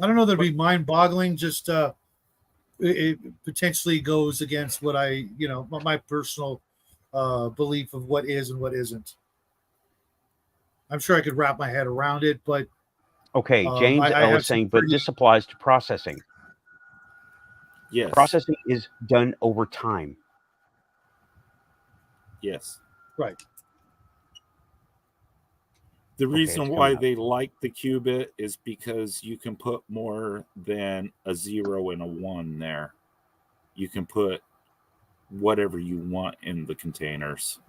I don't know that it'd be mind-boggling. Just it potentially goes against what my personal belief of what is and what isn't. I'm sure I could wrap my head around it, but Okay, James I L have is some saying, but pretty- this applies to processing. Yes. Processing is done over time. Yes. right. The Okay, reason it's why coming up. they like the qubit is because you can put more than a 0 and a 1 there. You can put whatever you want in the containers.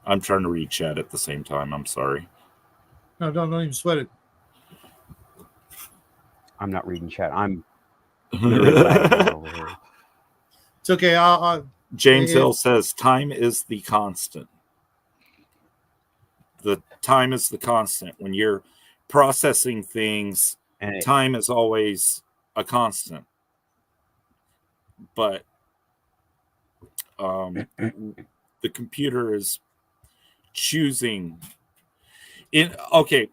I'm trying to read chat at the same time. I'm sorry. No, don't even sweat it. I'm not reading chat. I'm literally lagging out over here. It's okay. James It- Hill says time is the constant. The time is the constant. When you're processing things, And time is always a constant. But the computer is choosing. Okay,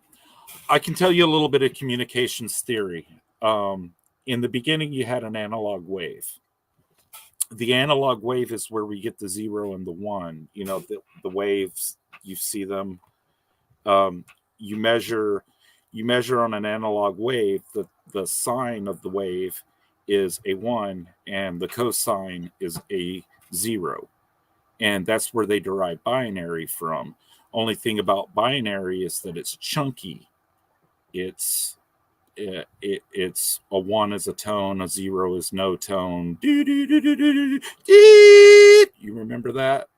I can tell you a little bit of communications theory. In the beginning, you had an analog wave. The analog wave is where we get the 0 and the 1. You know, the waves, you see them. You measure on an analog wave, the sine of the wave is a 1 and the cosine is a 0. And that's where they derive binary from. Only thing about binary is that it's chunky. It's a 1 is a tone, a 0 is no tone. You remember that?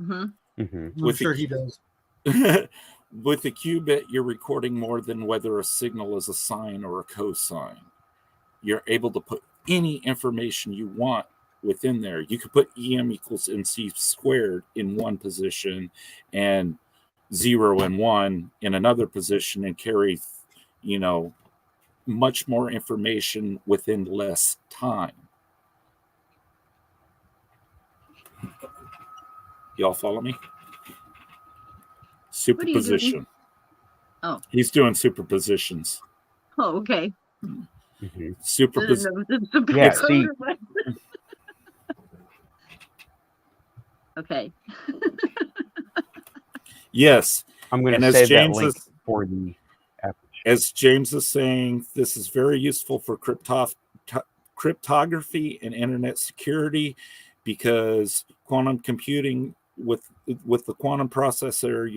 Mm-hmm. mm-hmm. I'm sure he does. With the qubit, you're recording more than whether a signal is a sine or a cosine. You're able to put any information you want within there. You could put EM equals MC squared in one position and 0 and 1 in another position and carry, much more information within less time. Y'all follow me? Superposition. Oh. He's doing superpositions. Oh, okay. Mm-hmm. Superposition. Yeah, see. Okay. Yes. I'm going And to as save that James link is, for the app. as James is saying, this is very useful for cryptography and internet security, because quantum computing with the quantum processor,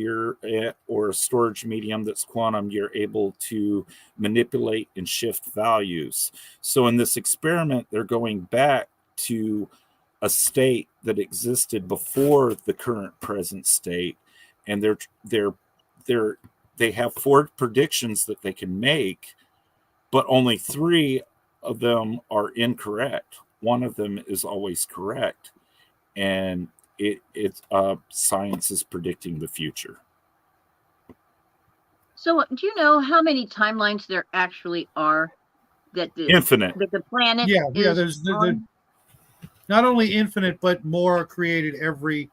or a storage medium that's quantum, you're able to manipulate and shift values. So in this experiment, they're going back to a state that existed before the current present state, and they have 4 predictions that they can make, but only 3 of them are incorrect. One of them is always correct, and it's science is predicting the future. So, do you know how many timelines there actually are? Infinite. That the planet. Yeah. Is There's on? not only infinite, but more created every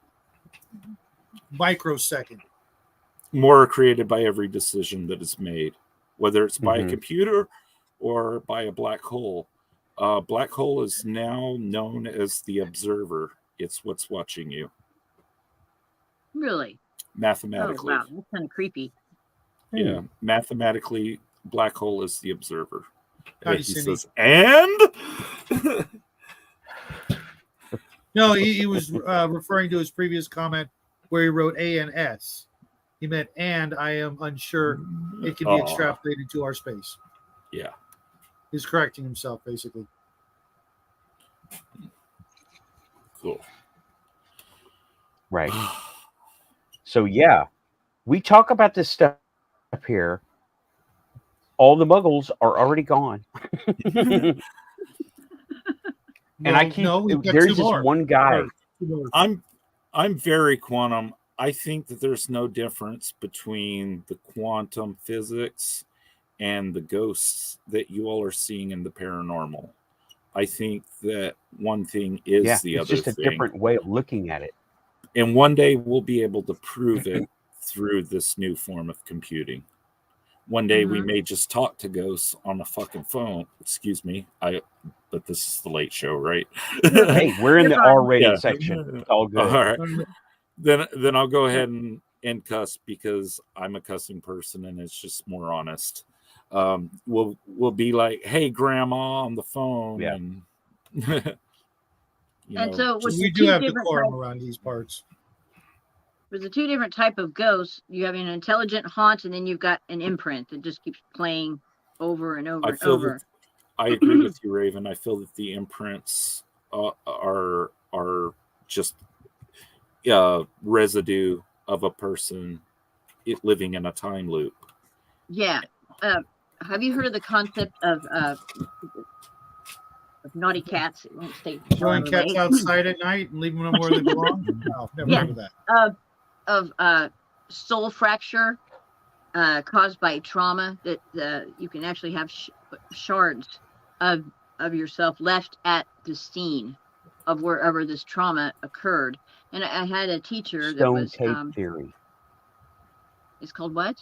microsecond. More are created by every decision that is made, whether it's by a Mhm. computer or by a black hole. Black hole is now known as the observer. It's what's watching you. Really? Mathematically. Oh, wow. That's kind of creepy. Yeah. Mathematically, black hole is the observer. Howdy, He Cindy. says, and? No, he was referring to his previous comment where he wrote A and S. He meant, and I am unsure it can be extrapolated to our space. Yeah. He's correcting himself, basically. Cool. Right. So, yeah, we talk about this stuff up here. All the muggles are already gone. And I keep, we've got there's 2 this more. one guy. Or 2 more. I'm very quantum. I think that there's no difference between the quantum physics and the ghosts that you all are seeing in the paranormal. I think that one thing is the it's other just a thing. different way of looking at it. And one day we'll be able to prove it through this new form of computing. one day we may just talk to ghosts on the fucking phone. Excuse me. But this is the late show, right? Hey, we're in the R-rated Yeah. section. It's all good. All right. Then I'll go ahead and cuss because I'm a cussing person and it's just more honest. We'll be like, hey, grandma, on the phone. Yeah. And And so with we the do two have different decorum types, around these parts. with the two different type of ghosts, you have an intelligent haunt, and then you've got an imprint that just keeps playing over and over and over. I agree with you, Raven. I feel that the imprints are just residue of a person living in a time loop. Yeah. Have you heard of the concept of naughty cats? It won't stay Throwing cats outside at night and leaving them where they belong? No, never heard of that. Of soul fracture caused by trauma, that you can actually have shards of yourself left at the scene of wherever this trauma occurred. And I had a teacher that was Tape theory. It's called what?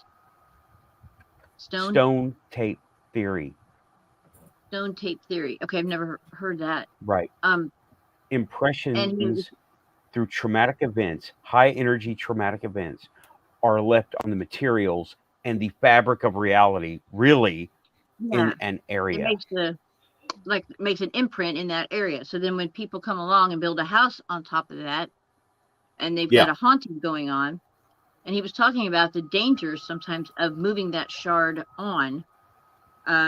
Stone tape theory. Stone tape theory. Okay, I've never heard that. Right. Impressions through traumatic events, high energy traumatic events, are left on the materials and the fabric of reality, really, in an area. It makes an imprint in that area. So then when people come along and build a house on top of that, and they've got a haunting going on, and he was talking about the dangers sometimes of moving that shard on,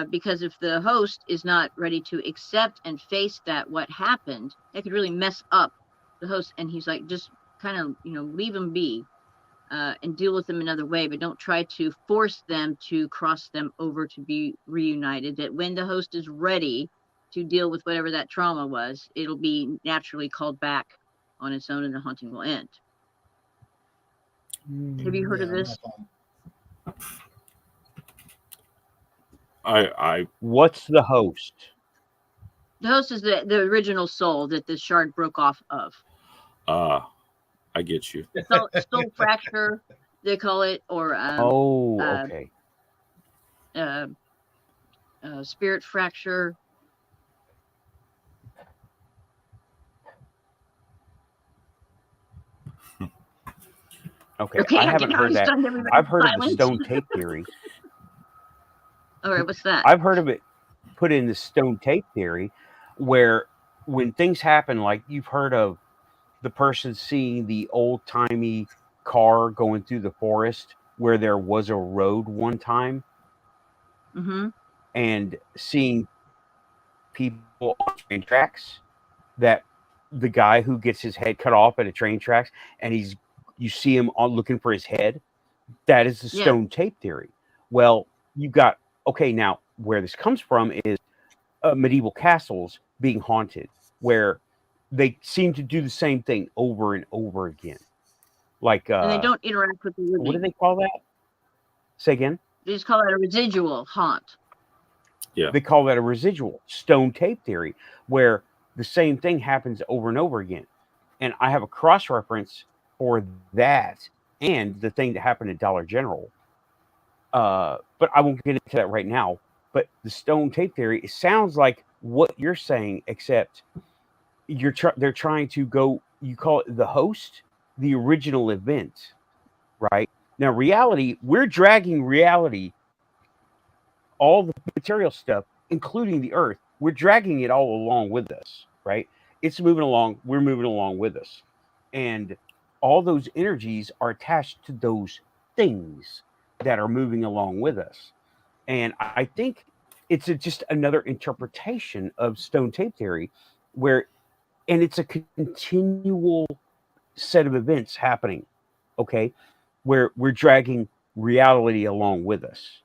because if the host is not ready to accept and face that what happened, that could really mess up the host. And he's like, just kind of, leave them be, and deal with them another way, but don't try to force them to cross them over to be reunited. That when the host is ready to deal with whatever that trauma was, it'll be naturally called back on its own and the haunting will end. Have you heard of this? What's the host? The host is the original soul that the shard broke off of. I get you. Soul fracture, they call it, or okay. Spirit fracture. Okay, I haven't heard that. I've heard of the stone tape theory. All right, what's that? I've heard of it put in the stone tape theory, where when things happen, like you've heard of the person seeing the old-timey car going through the forest where there was a road one time, and seeing people on train tracks, that the guy who gets his head cut off at a train tracks, and you see him on looking for his head. That is the stone tape theory. Well, you've got, now where this comes from is medieval castles being haunted, where they seem to do the same thing over and over again. Like, and they don't interact with the living. What do they call that? Say again? They just call it a residual haunt. Yeah. They call that a residual stone tape theory, where the same thing happens over and over again. And I have a cross-reference for that and the thing that happened at Dollar General. But I won't get into that right now. But the stone tape theory, it sounds like what you're saying, except they're trying to go, you call it the host, the original event, right? Now, reality, we're dragging reality, all the material stuff, including the earth, we're dragging it all along with us, right? It's moving along, we're moving along with us. And all those energies are attached to those things that are moving along with us. And I think it's just another interpretation of stone tape theory, and it's a continual set of events happening, where we're dragging reality along with us.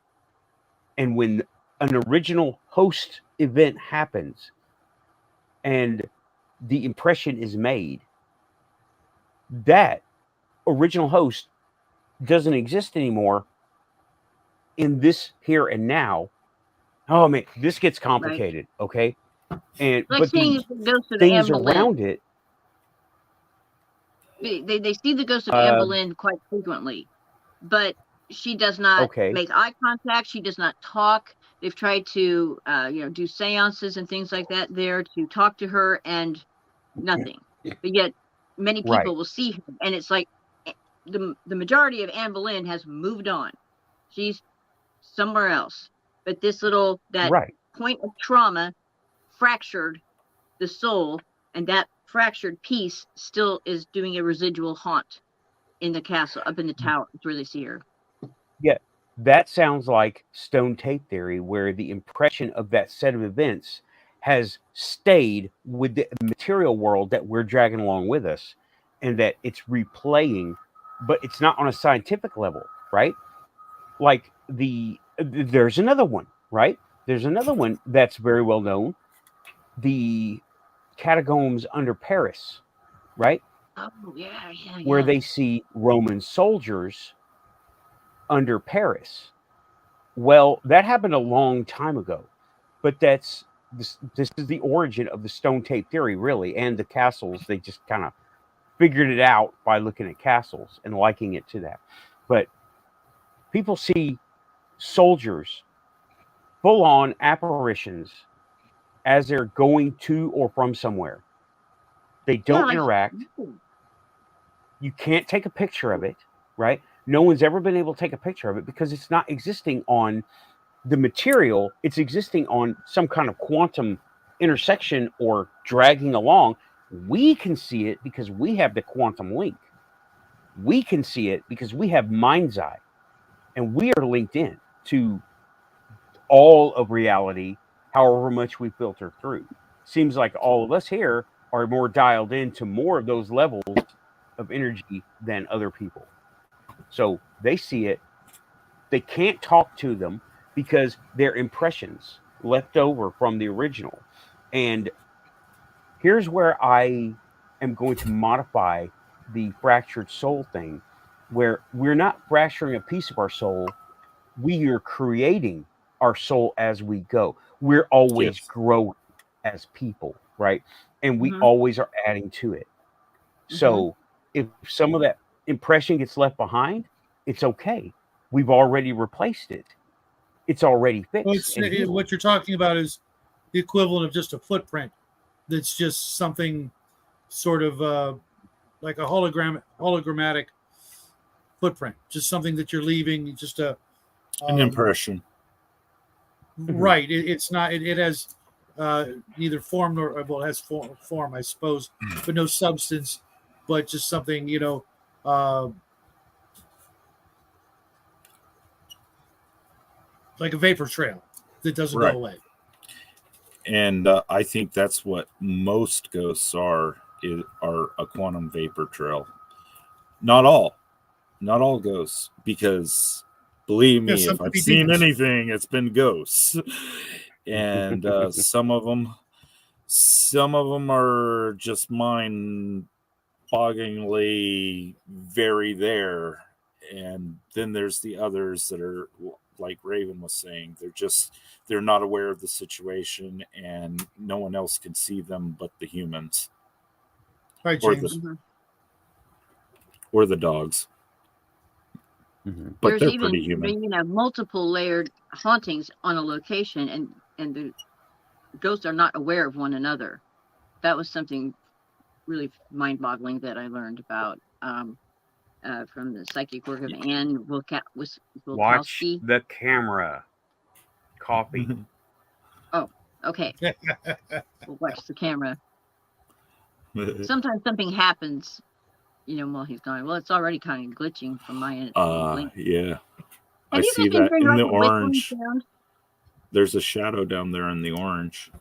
And when an original host event happens and the impression is made, that original host doesn't exist anymore in this here and now. Oh man, this gets complicated, okay? And like but seeing the the ghost of things Anne around Boleyn. it. They see the ghost of Anne Boleyn quite frequently, but She does not Okay. make eye contact. She does not talk. They've tried to, do seances and things like that there to talk to her, and nothing. But yet, many people Right. will see her, and it's like the majority of Anne Boleyn has moved on. She's somewhere else. But this that Right. point of trauma fractured the soul, and that fractured piece still is doing a residual haunt in the castle, up in the tower. It's where they see her. Yeah. That sounds like stone tape theory, where the impression of that set of events has stayed with the material world that we're dragging along with us, and that it's replaying, but it's not on a scientific level, right? Like there's another one, right? There's another one that's very well known, the catacombs under Paris, right? Oh, yeah, Where they see Roman soldiers under Paris. Well, that happened a long time ago, but this is the origin of the stone tape theory, really, and the castles. They just kind of figured it out by looking at castles and liking it to that. But people see soldiers, full on apparitions, as they're going to or from somewhere. They don't interact. You can't take a picture of it, right? No one's ever been able to take a picture of it because it's not existing on the material. It's existing on some kind of quantum intersection or dragging along. We can see it because we have the quantum link. We can see it because we have mind's eye, and we are linked in to all of reality, however much we filter through. Seems like all of us here are more dialed into more of those levels of energy than other people. So they see it. They can't talk to them because they're impressions left over from the original. And here's where I am going to modify the fractured soul thing, where we're not fracturing a piece of our soul. We are creating our soul as we go. We're always growing as people, right? And we always are adding to it. So if some of that impression gets left behind, it's okay. We've already replaced it. It's already fixed. What you're talking about is the equivalent of just a footprint. That's just something sort of like a hologrammatic footprint. Just something that you're leaving. Just an impression. Right. It's not. It has neither form nor it has form, I suppose, but no substance. But just something, like a vapor trail that doesn't go away. And I think that's what most ghosts are a quantum vapor trail. Not all ghosts, because believe me, if I've seen anything, it's been ghosts. And some of them are just mind-bogglingly very there, and then there's the others that are like Raven was saying, they're not aware of the situation, and no one else can see them but the humans. Right, James. Or the dogs. But there's they're even, pretty human. Multiple layered hauntings on a location, and the ghosts are not aware of one another. That was something really mind-boggling that I learned about from the psychic work of Anne Wilkowski. Watch the camera. Coffee. Oh, okay. We'll watch the camera. Sometimes something happens, while he's gone. Well, it's already kind of glitching from my end. Yeah. I see that in the orange. There's a shadow down there in the orange.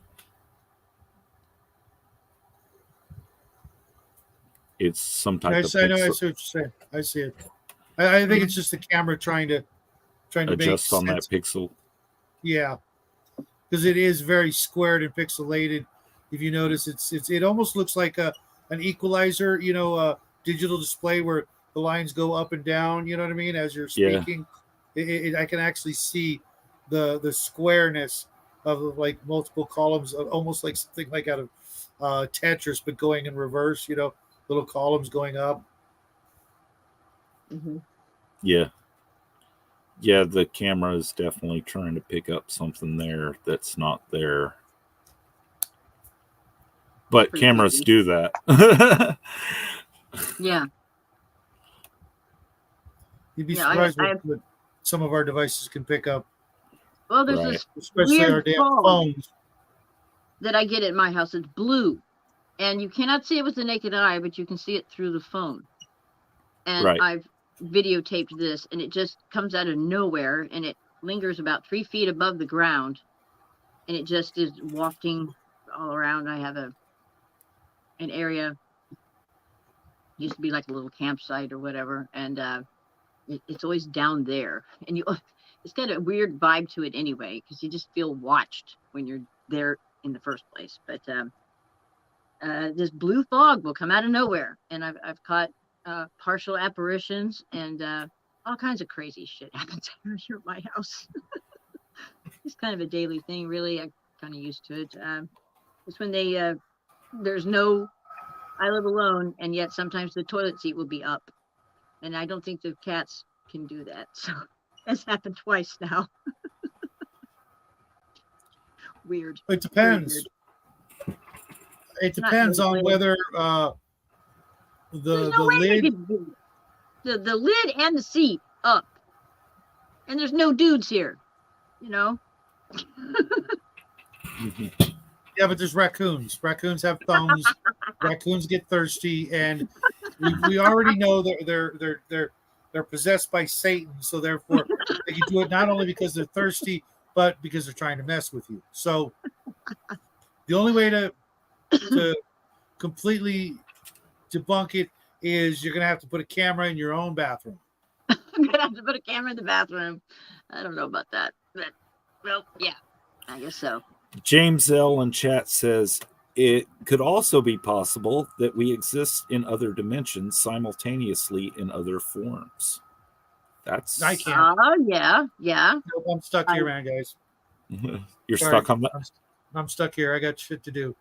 It's some type of I know. I see what you're saying. I see it. I think it's just the camera trying to adjust on that pixel. Yeah, because it is very squared and pixelated. If you notice, it almost looks like an equalizer, a digital display where the lines go up and down. You know what I mean? As you're speaking, I can actually see the squareness of like multiple columns, almost like something like out of Tetris, but going in reverse. Little columns going up. Yeah. Yeah, the camera is definitely trying to pick up something there that's not there. But Pretty cameras creepy. do that. Yeah. You'd be Yeah, surprised what some of our devices can pick up, well, there's Right. this especially weird our damn fog phones. that I get at my house. It's blue, and you cannot see it with the naked eye, but you can see it through the phone. And Right. I've videotaped this, and it just comes out of nowhere, and it lingers about 3 feet above the ground, and it just is wafting all around. I have an area, used to be like a little campsite or whatever, and it's always down there, and it's got a weird vibe to it anyway, because you just feel watched when you're there in the first place. But this blue fog will come out of nowhere, and I've caught partial apparitions, and all kinds of crazy shit happens here at my house. It's kind of a daily thing, really. I'm kind of used to it. It's when there's no, I live alone, and yet sometimes the toilet seat will be up, and I don't think the cats can do that. So that's happened twice now. Weird. It depends. It Not depends really on weird. whether There's the no way they lid. could do it. The lid and the seat up, and there's no dudes here, you know. Yeah, but there's raccoons. Raccoons have thumbs. Raccoons get thirsty, and we already know that they're possessed by Satan. So therefore, they can do it not only because they're thirsty, but because they're trying to mess with you. So the only way to completely debunk it is you're gonna have to put a camera in your own bathroom. I'm gonna have to put a camera in the bathroom. I don't know about that, but well, yeah, I guess so. James L. in chat says it could also be possible that we exist in other dimensions simultaneously in other forms. That's I can't. Yeah. Nope, I'm stuck here, man, guys. You're Sorry. stuck on that. I'm stuck here. I got shit to do.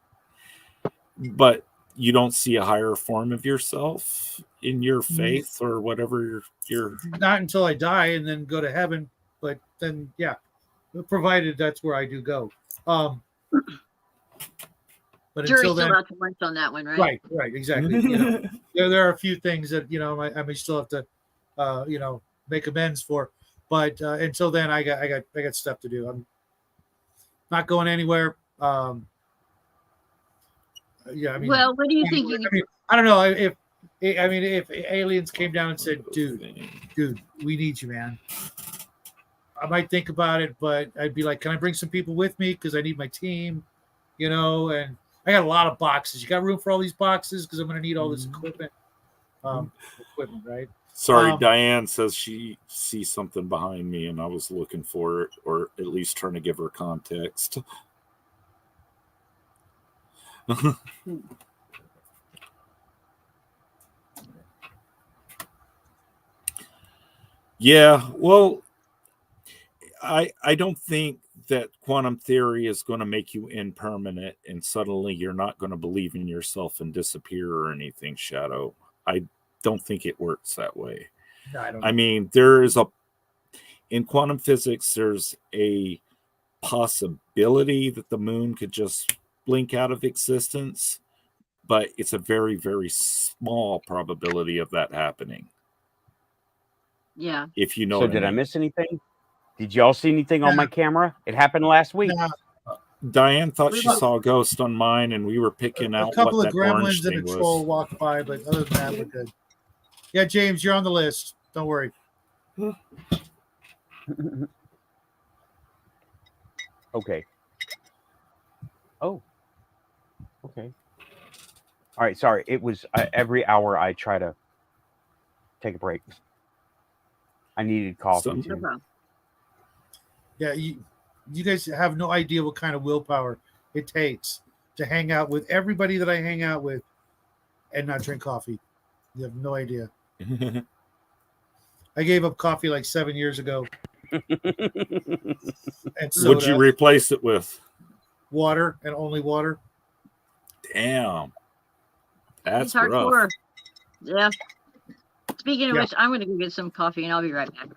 But you don't see a higher form of yourself in your faith or whatever you're Not until I die and then go to heaven. But then, yeah, provided that's where I do go. But Jury's until still then, out to lunch on that one, right? right, exactly. You know, there are a few things that I may still have to make amends for. But until then, I got stuff to do. I'm not going anywhere. Yeah, I mean, Well, what do you think? I don't know if aliens came down and said, dude, we need you, man. I might think about it, but I'd be like, can I bring some people with me? Because I need my team, and I got a lot of boxes. You got room for all these boxes? Because I'm going to need all this equipment. Right? Sorry, Diane says she sees something behind me, and I was looking for it, or at least trying to give her context. Yeah, well, I don't think that quantum theory is going to make you impermanent and suddenly you're not going to believe in yourself and disappear or anything, Shadow. I don't think it works that way. No, I don't know. I mean, in quantum physics, there's a possibility that the moon could just blink out of existence, but it's a very, very small probability of that happening. Yeah. If you know. So did I miss anything? Did y'all see anything on my camera? It happened last week. Diane thought she saw a ghost on mine, and we were picking out a couple what of that orange gremlins and a thing troll was. walked by, but other than that, we're good. Yeah, James, you're on the list. Don't worry. Okay. Oh. Okay. All right. Sorry. It was every hour I try to take a break. I needed coffee So- too. Yeah, you guys have no idea what kind of willpower it takes to hang out with everybody that I hang out with and not drink coffee. You have no idea. I gave up coffee like 7 years ago. And soda, What'd you replace it with? water and only water. Damn. That's It's hardcore. rough. Yeah. Speaking of Yeah. which, I'm going to go get some coffee and I'll be right back.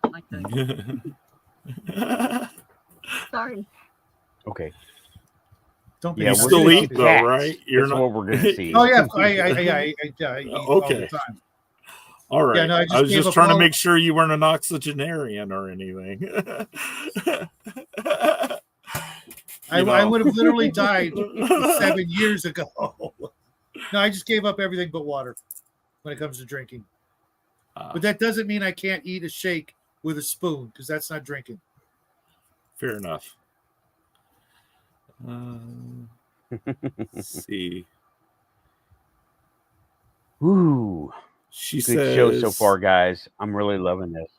Sorry. Okay. Don't Yeah, think we're still gonna eat see though, cats. right? You're That's not. what we're gonna see. Oh yeah, I eat all the Okay. time. All right. Yeah, no, I I just was gave just up trying to all- make sure you weren't an octogenarian or anything. I would have literally died 7 years ago. No, I just gave up everything but water when it comes to drinking. But that doesn't mean I can't eat a shake with a spoon because that's not drinking. Fair enough. Let's see. Ooh, She good show so says far, guys. I'm really loving this.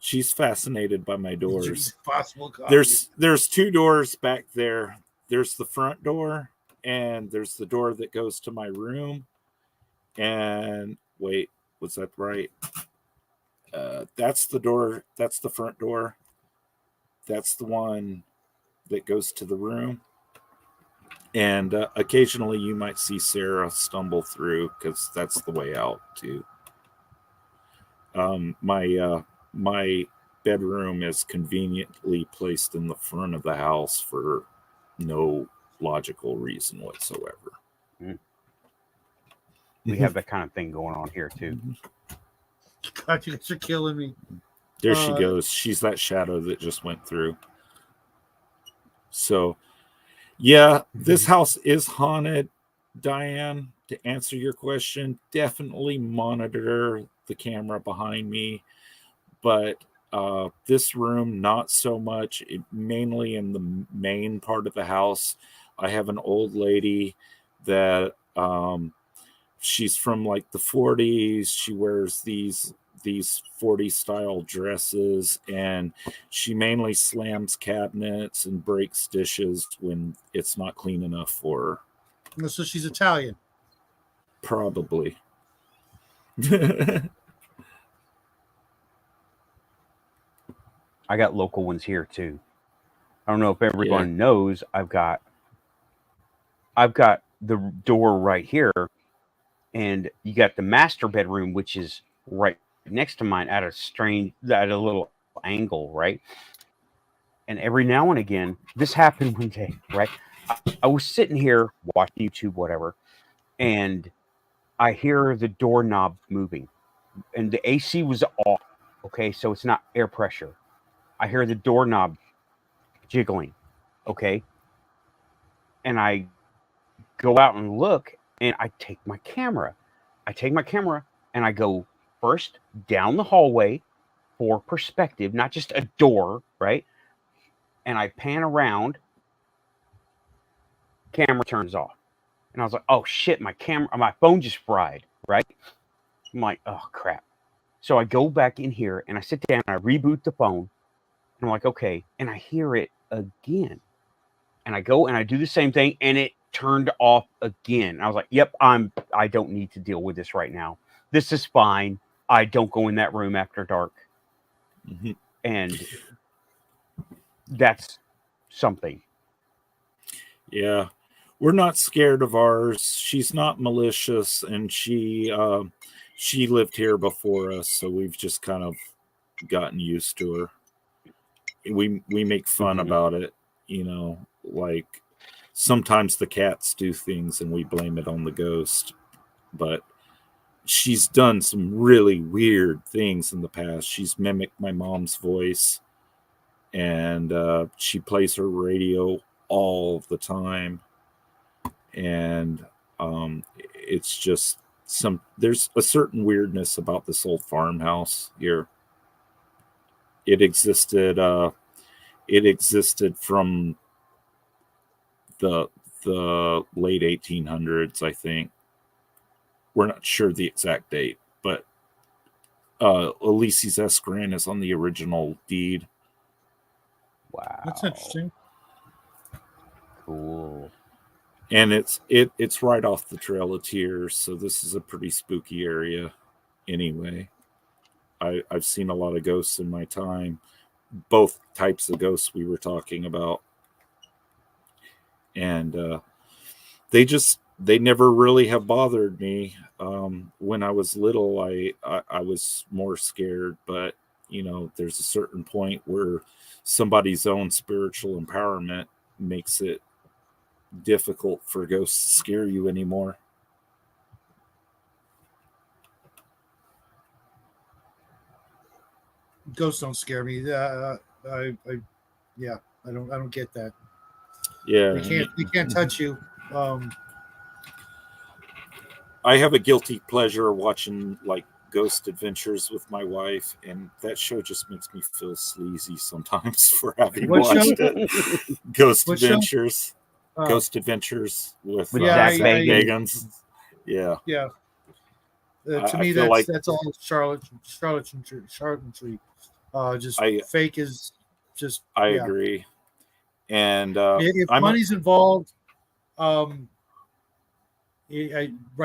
she's fascinated by my doors. Possible coffee. There's two doors back there. There's the front door and there's the door that goes to my room. And wait, was that right? That's the door. That's the front door. That's the one that goes to the room. And occasionally you might see Sarah stumble through because that's the way out too. My bedroom is conveniently placed in the front of the house for no logical reason whatsoever. We have that kind of thing going on here too. God, you guys are killing me. There she goes. She's that shadow that just went through. So, yeah, this house is haunted, Diane. To answer your question, definitely monitor the camera behind me. But this room, not so much. Mainly in the main part of the house, I have an old lady that she's from like the 40s. She wears these 40s style dresses, and she mainly slams cabinets and breaks dishes when it's not clean enough for her. So she's Italian. Probably. I got local ones here too. I don't know if everyone knows. I've got the door right here, and you got the master bedroom, which is right next to mine at a little angle, right? And every now and again, this happened one day, right? I was sitting here watching YouTube, whatever, and I hear the doorknob moving, and the AC was off. Okay, so it's not air pressure. I hear the doorknob jiggling. Okay, and I go out and look, and I take my camera. And I go first down the hallway for perspective, not just a door, right? And I pan around, camera turns off. And I was like, oh shit, my phone just fried, right? I'm like, oh crap. So I go back in here and I sit down and I reboot the phone. And I'm like, okay. And I hear it again. And I go and I do the same thing and it turned off again. I was like, yep, I don't need to deal with this right now. This is fine. I don't go in that room after dark. Mm-hmm. And that's something. Yeah. We're not scared of ours. She's not malicious, and she lived here before us, so we've just kind of gotten used to her. We make fun about it, you know, like sometimes the cats do things and we blame it on the ghost, but she's done some really weird things in the past. She's mimicked my mom's voice, and she plays her radio all the time. And it's just there's a certain weirdness about this old farmhouse here. It existed from the late 1800s, I think. We're not sure the exact date, but Ulysses S. Grant is on the original deed. Wow. That's interesting. Cool. And it's right off the Trail of Tears, so this is a pretty spooky area anyway. I've seen a lot of ghosts in my time, both types of ghosts we were talking about. And they just they never really have bothered me. When I was little, I was more scared, but there's a certain point where somebody's own spiritual empowerment makes it difficult for ghosts to scare you anymore. Ghosts don't scare me. I don't get that. Yeah, They can't touch you. I have a guilty pleasure watching like Ghost Adventures with my wife, and that show just makes me feel sleazy sometimes for having watched it. Ghost Adventures. Ghost Adventures with Zach Bagans. Yeah. To me, that's all charlatanry. Fake is just. I agree. And if money's involved, right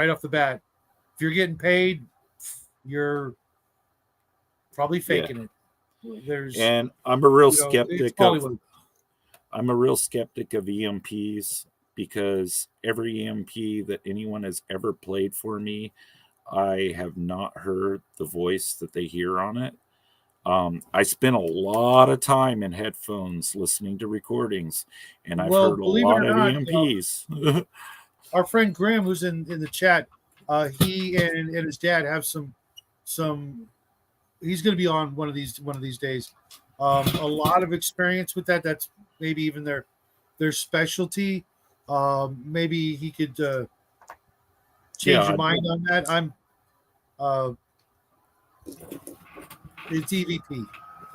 off the bat, if you're getting paid, you're probably faking it. And I'm a real skeptic of. I'm a real skeptic of EMPs because every EMP that anyone has ever played for me, I have not heard the voice that they hear on it. I spent a lot of time in headphones listening to recordings, and I've heard a lot of EMPs. Our friend Graham, who's in the chat, he and his dad have some. He's going to be on one of these days. A lot of experience with that. That's maybe even their specialty. Maybe he could change your mind on that. It's EVP.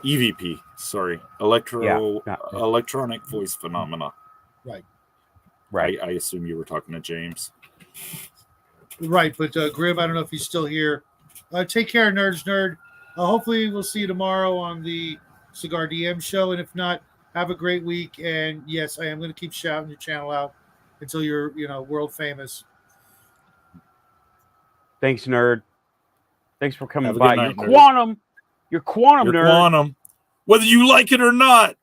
EVP, sorry, electronic voice phenomena. Right. I assume you were talking to James. Right, but Grim, I don't know if he's still here. Take care, Nerds Nerd. Hopefully we'll see you tomorrow on the Cigar DM show, and if not, have a great week. And yes, I am going to keep shouting your channel out until you're world famous. Thanks, nerd. Thanks for coming Have a by. good night, You're nerd. quantum. You're quantum, You're nerd. quantum. Whether you like it or not,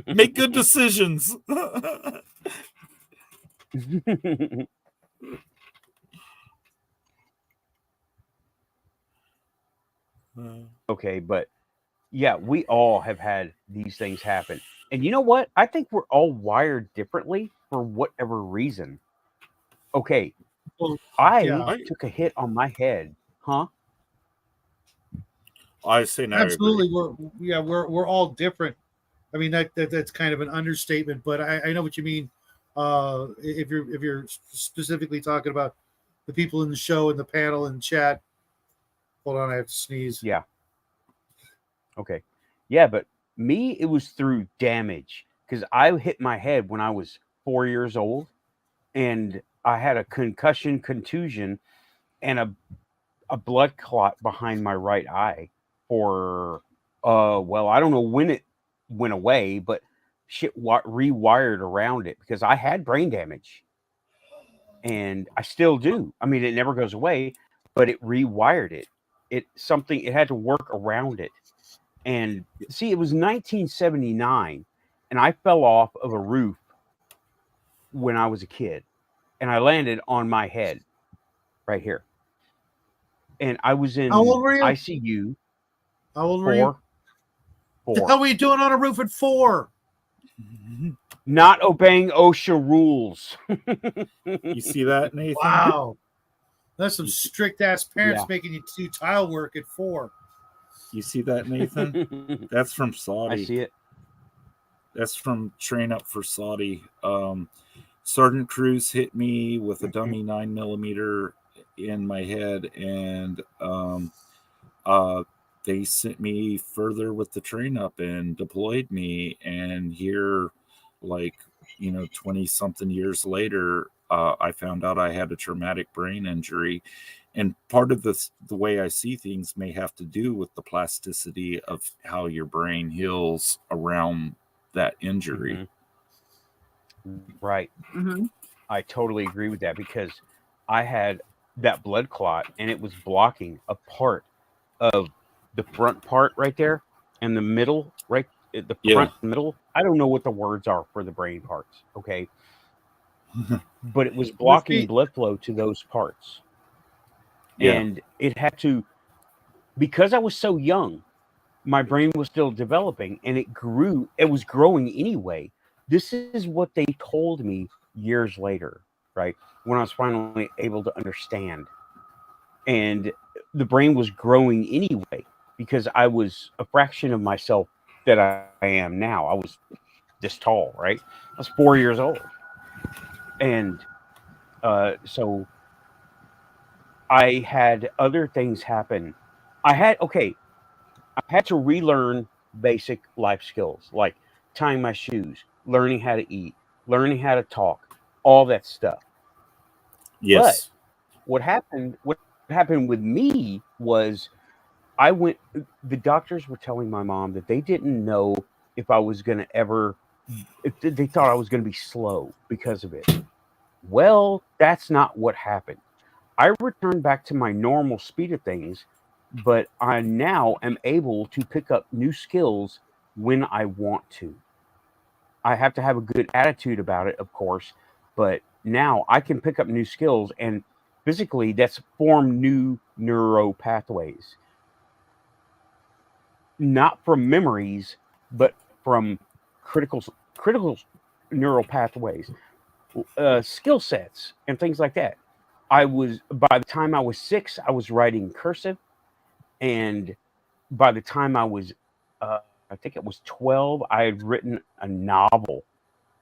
make good decisions. Okay, but yeah, we all have had these things happen. And you know what? I think we're all wired differently for whatever reason. Okay, Well, I took a hit on my head. Huh? I say no. Absolutely. We're all different. I mean, that's kind of an understatement, but I know what you mean. If you're specifically talking about the people in the show and the panel and chat. Hold on, I have to sneeze. Yeah. Okay. Yeah, but me, it was through damage because I hit my head when I was 4 years old, and I had a contusion, and a blood clot behind my right eye for I don't know when it went away, but shit rewired around it because I had brain damage, and I still do. I mean, it never goes away, but it rewired it. It had to work around it. And see, it was 1979, and I fell off of a roof when I was a kid, and I landed on my head right here. And I was in How old were you? ICU. How old were you? 4. What the hell were you doing on a roof at 4? Not obeying OSHA rules. You see that, Nathan? Wow. That's some strict ass parents making you do tile work at 4. You see that, Nathan? That's from Saudi. I see it. That's from Train Up for Saudi. Sergeant Cruz hit me with a dummy 9mm in my head, and they sent me further with the Train Up and deployed me. And here, 20-something years later, I found out I had a traumatic brain injury. And part of the way I see things may have to do with the plasticity of how your brain heals around that injury. Mm-hmm. Right. Mm-hmm. I totally agree with that because I had that blood clot and it was blocking a part of the front part right there and the middle, right? The front middle. I don't know what the words are for the brain parts. Okay. but it was blocking blood flow to those parts. Yeah. And it had to, because I was so young, my brain was still developing and it was growing anyway. This is what they told me years later, right? When I was finally able to understand. And the brain was growing anyway because I was a fraction of myself that I am now. I was this tall, right? I was 4 years old. And so I had other things happen. I had to relearn basic life skills like tying my shoes, learning how to eat, learning how to talk, all that stuff. Yes. But what happened with me was the doctors were telling my mom that they didn't know if I was going to if they thought I was going to be slow because of it. Well, that's not what happened. I returned back to my normal speed of things, but I now am able to pick up new skills when I want to. I have to have a good attitude about it, of course, but now I can pick up new skills and physically that's form new neuro pathways. Not from memories, but from critical neural pathways, skill sets, and things like that. By the time I was 6, I was writing cursive, and by the time I was, I think it was 12, I had written a novel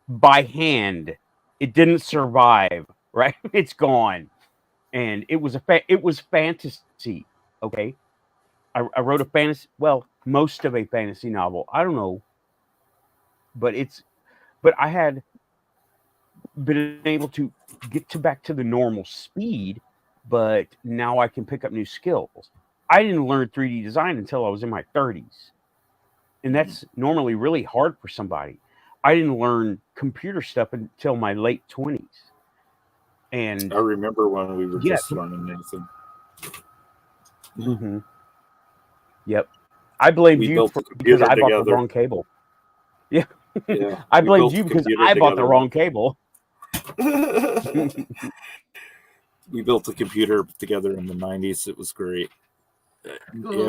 by hand. It didn't survive, right? It's gone, and it was fantasy. Okay, I wrote a fantasy, well, most of a fantasy novel. I don't know, but I had been able to back to the normal speed, but now I can pick up new skills. I didn't learn 3D design until I was in my 30s, and that's normally really hard for somebody. I didn't learn computer stuff until my late 20s, and I remember when we were yeah, just learning anything. mm-hmm. Yep. I blamed We you built the because computer I bought the together. wrong cable. Yeah. Yeah, I we blamed built you the because computer I bought the together. wrong cable. We built the computer together in the 90s. It was great. Cool.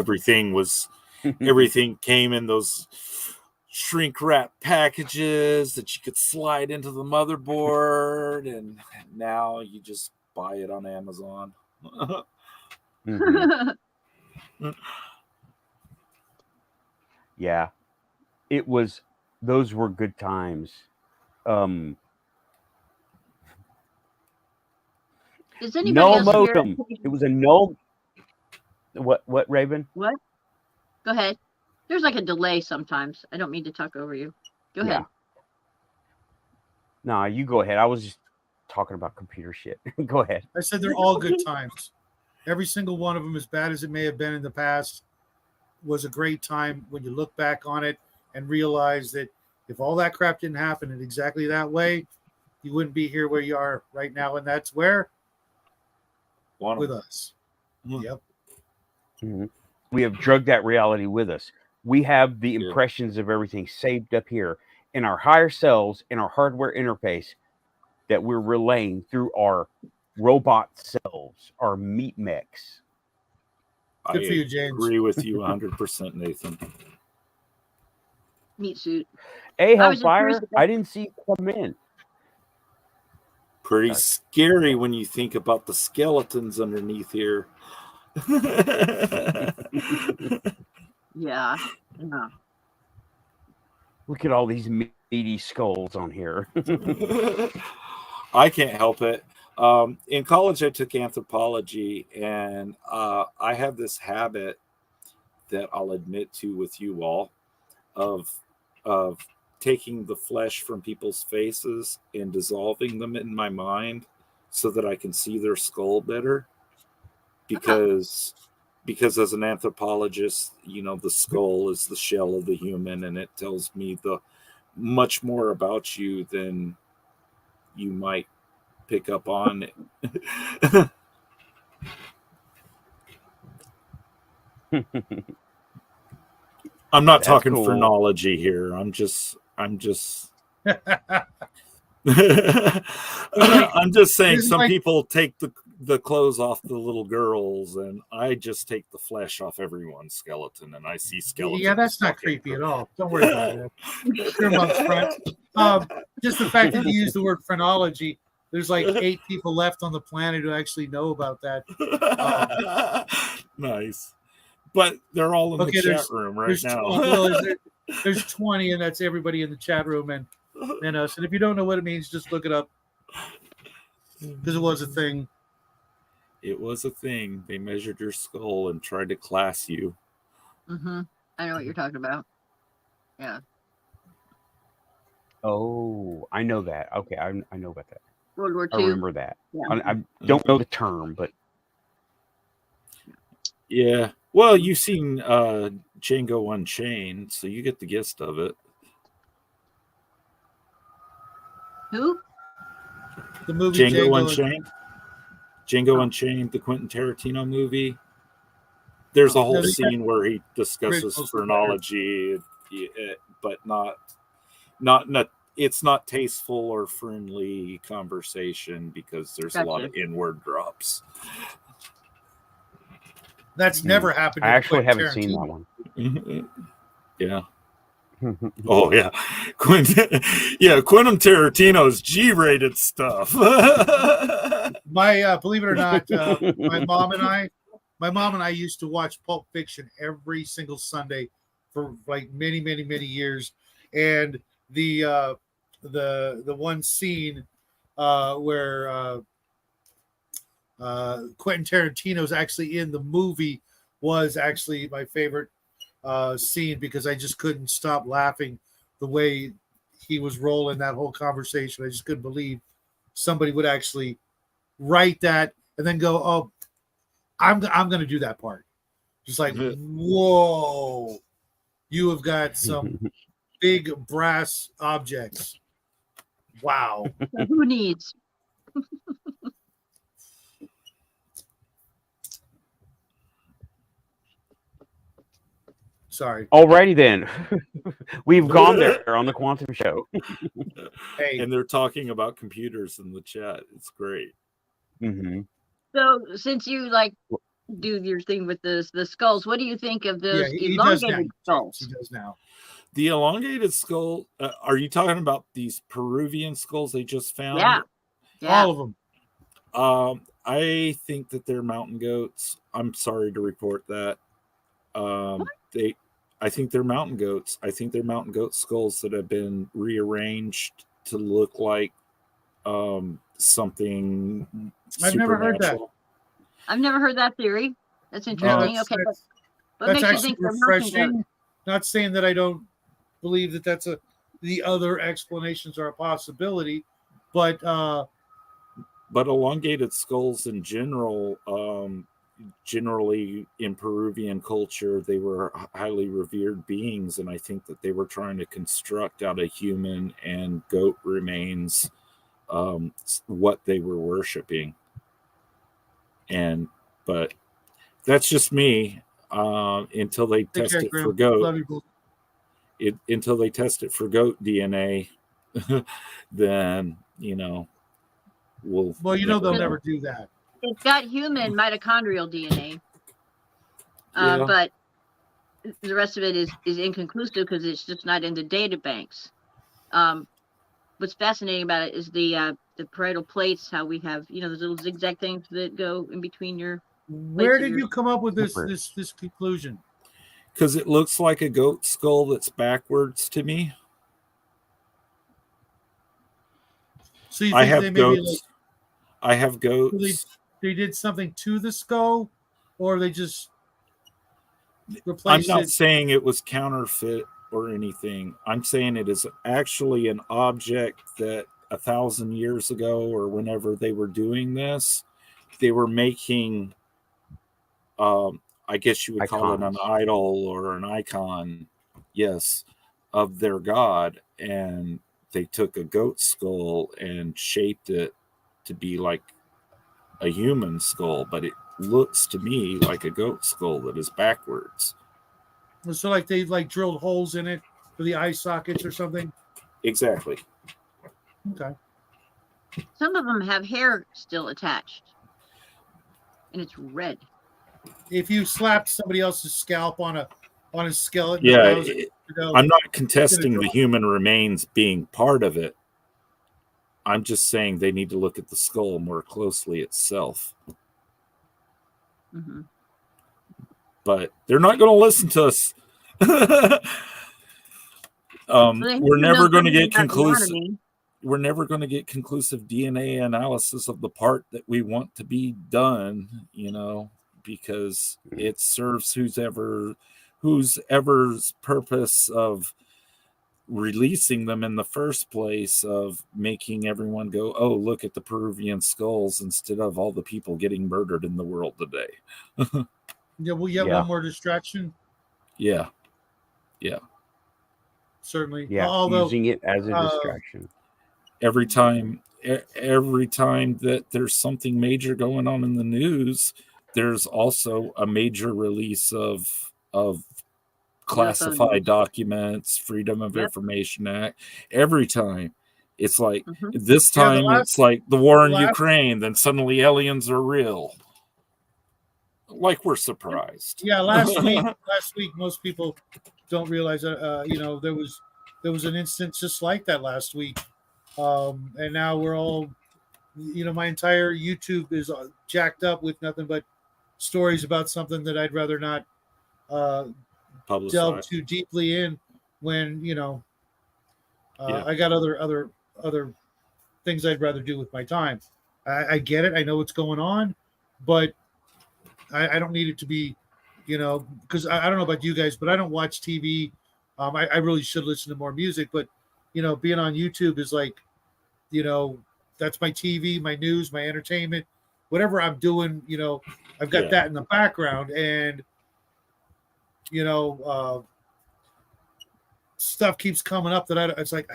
Everything came in those shrink wrap packages that you could slide into the motherboard, and now you just buy it on Amazon. Mhm. Yeah. Those were good times. Does anybody Null else here? modem. It was a null. What, Raven? What? Go ahead. There's like a delay sometimes. I don't mean to talk over you. Go ahead. No, you go ahead. I was just talking about computer shit. Go ahead. I said they're all good times. Every single one of them, as bad as it may have been in the past, was a great time when you look back on it and realize that if all that crap didn't happen in exactly that way, you wouldn't be here where you are right now. And that's where? With us. Yep. Mm-hmm. We have drugged that reality with us. We have the impressions of everything saved up here in our higher selves, in our hardware interface that we're relaying through our robot selves, our meat mechs. Good for you, James. I agree with you 100%, Nathan. Meat suit. Hey, Hellfire, I didn't see you come in. Pretty scary when you think about the skeletons underneath here. Yeah. Look at all these meaty skulls on here. I can't help it. In college, I took anthropology, and I have this habit that I'll admit to with you all of taking the flesh from people's faces and dissolving them in my mind so that I can see their skull better. Because as an anthropologist, the skull is the shell of the human, and it tells me much more about you than you might pick up on. I'm not talking cool. phrenology here. I'm just I'm just saying, it's some like- people take the clothes off the little girls, and I just take the flesh off everyone's skeleton, and I see skeletons. Yeah, that's not walking creepy at all. Don't worry about it. Sure, Mom's front. Just the fact that you use the word phrenology, there's like 8 people left on the planet who actually know about that. Nice. But they're all in the chat there's- room right there's now. 12, well, there's 20, and that's everybody in the chat room and us. And if you don't know what it means, just look it up because it was a thing. It was a thing. They measured your skull and tried to class you. Mm-hmm. I know what you're talking about. Yeah. Oh, I know that. Okay, I know about that. World War I II. remember that. Yeah. I don't know the term, but Yeah. Well, you've seen Django Unchained, so you get the gist of it. Who? The movie Django Unchained. Django Unchained, the Quentin Tarantino movie. There's a whole scene where he discusses phrenology, but it's not tasteful or friendly conversation because there's a lot of inward drops. That's never happened. I actually haven't seen that one. Yeah. Oh yeah, Quentin Tarantino's G-rated stuff. Believe it or not, my mom and I used to watch Pulp Fiction every single Sunday for like many years, and the one scene where Quentin Tarantino's actually in the movie was actually my favorite scene because I just couldn't stop laughing the way he was rolling that whole conversation. I just couldn't believe somebody would actually write that and then go, "Oh, I'm going to do that part." Just like, whoa, you have got some big brass objects. Wow. Who needs? Sorry. Alrighty then. We've gone there on the Quantum Show. Hey. And they're talking about computers in the chat. It's great. Mm-hmm. So since you like do your thing with the skulls, what do you think of those elongated skulls? He does now. The elongated skull, are you talking about these Peruvian skulls they just found? Yeah. All of them. I think that they're mountain goats. I'm sorry to report that. I think they're mountain goats. I think they're mountain goat skulls that have been rearranged to look like something. I've never heard that. I've never heard that theory. That's interesting. Okay, what that's makes you actually think they're mountain refreshing. goats? Not saying that I don't believe that that's the other explanations are a possibility, but elongated skulls in general, generally in Peruvian culture, they were highly revered beings, and I think that they were trying to construct out of human and goat remains what they were worshiping. But that's just me. Until they test it for goat, until they test it for goat DNA, then we'll. Well, they'll never do that. It's got human mitochondrial DNA, but the rest of it is inconclusive because it's just not in the data banks. What's fascinating about it is the parietal plates. How we have those little zigzag things that go in between your. Where did you come up with this conclusion? Because it looks like a goat skull that's backwards to me. So you think I have goats. I have goats. They did something to the skull, or they just replaced it? I'm not saying it was counterfeit or anything. I'm saying it is actually an object that 1,000 years ago, or whenever they were doing this, they were making. I guess you would call it an idol or an icon, yes, of their god, and they took a goat skull and shaped it to be like a human skull, but it looks to me like a goat skull that is backwards. So like they drilled holes in it for the eye sockets or something? Exactly. Okay. Some of them have hair still attached, and it's red. If you slapped somebody else's scalp on a skeleton, Yeah, 1,000 years ago, I'm not it's contesting gonna the drop. human remains being part of it. I'm just saying they need to look at the skull more closely itself. Mm-hmm. But they're not going to listen to us. We're never going to get conclusive. We're never going to get conclusive DNA analysis of the part that we want to be done, because it serves whosever's purpose of releasing them in the first place, of making everyone go, oh, look at the Peruvian skulls, instead of all the people getting murdered in the world today. Yeah, well, you have one more distraction. Yeah. Certainly. Yeah, Although using it as a distraction. Every time that there's something major going on in the news, there's also a major release of classified documents, Freedom of Information Act. Every time. It's like this time it's like the war in Ukraine, then suddenly aliens are real. Like we're surprised. Yeah, last week most people don't realize that there was an instance just like that last week. And now we're all, my entire YouTube is jacked up with nothing but stories about something that I'd rather not delve too deeply in when, I got other things I'd rather do with my time. I get it. I know what's going on, but I don't need it to be, because I don't know about you guys, but I don't watch TV. I really should listen to more music, but, being on YouTube is like, that's my TV, my news, my entertainment, whatever I'm doing, I've got that in the background, and, stuff keeps coming up that it's like,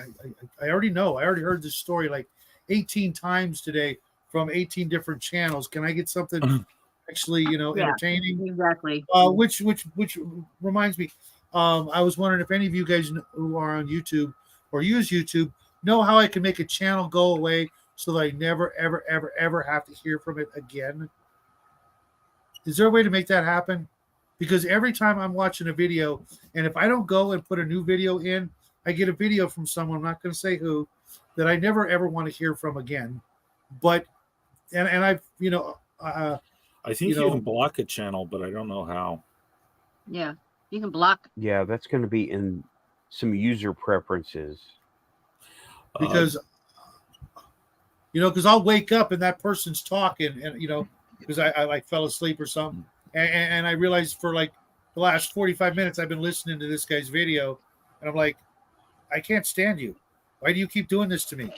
I already know. I already heard this story like 18 times today from 18 different channels. Can I get something actually, entertaining? Exactly. Which reminds me, I was wondering if any of you guys who are on YouTube or use YouTube know how I can make a channel go away so that I never, ever, ever, ever have to hear from it again. Is there a way to make that happen? Because every time I'm watching a video, and if I don't go and put a new video in, I get a video from someone, I'm not going to say who, that I never, ever want to hear from again. But, and I've, I think you can block a channel, but I don't know how. Yeah, you can block. Yeah, that's going to be in some user preferences. Because, because I'll wake up and that person's talking, and, because I like fell asleep or something. And I realized for like the last 45 minutes, I've been listening to this guy's video, and I'm like, I can't stand you. Why do you keep doing this to me?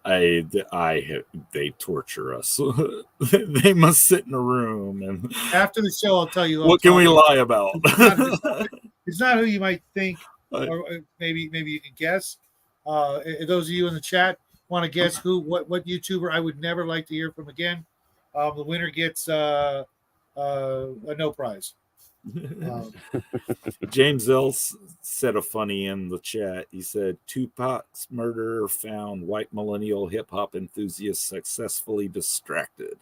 They torture us. They must sit in a room, and after the show, I'll tell you what can we lie about. It's not who you might think, or maybe you can guess. Those of you in the chat want to guess what YouTuber I would never like to hear from again. The winner gets a no prize. James Ells said a funny in the chat. He said, Tupac's murderer found white millennial hip-hop enthusiasts successfully distracted.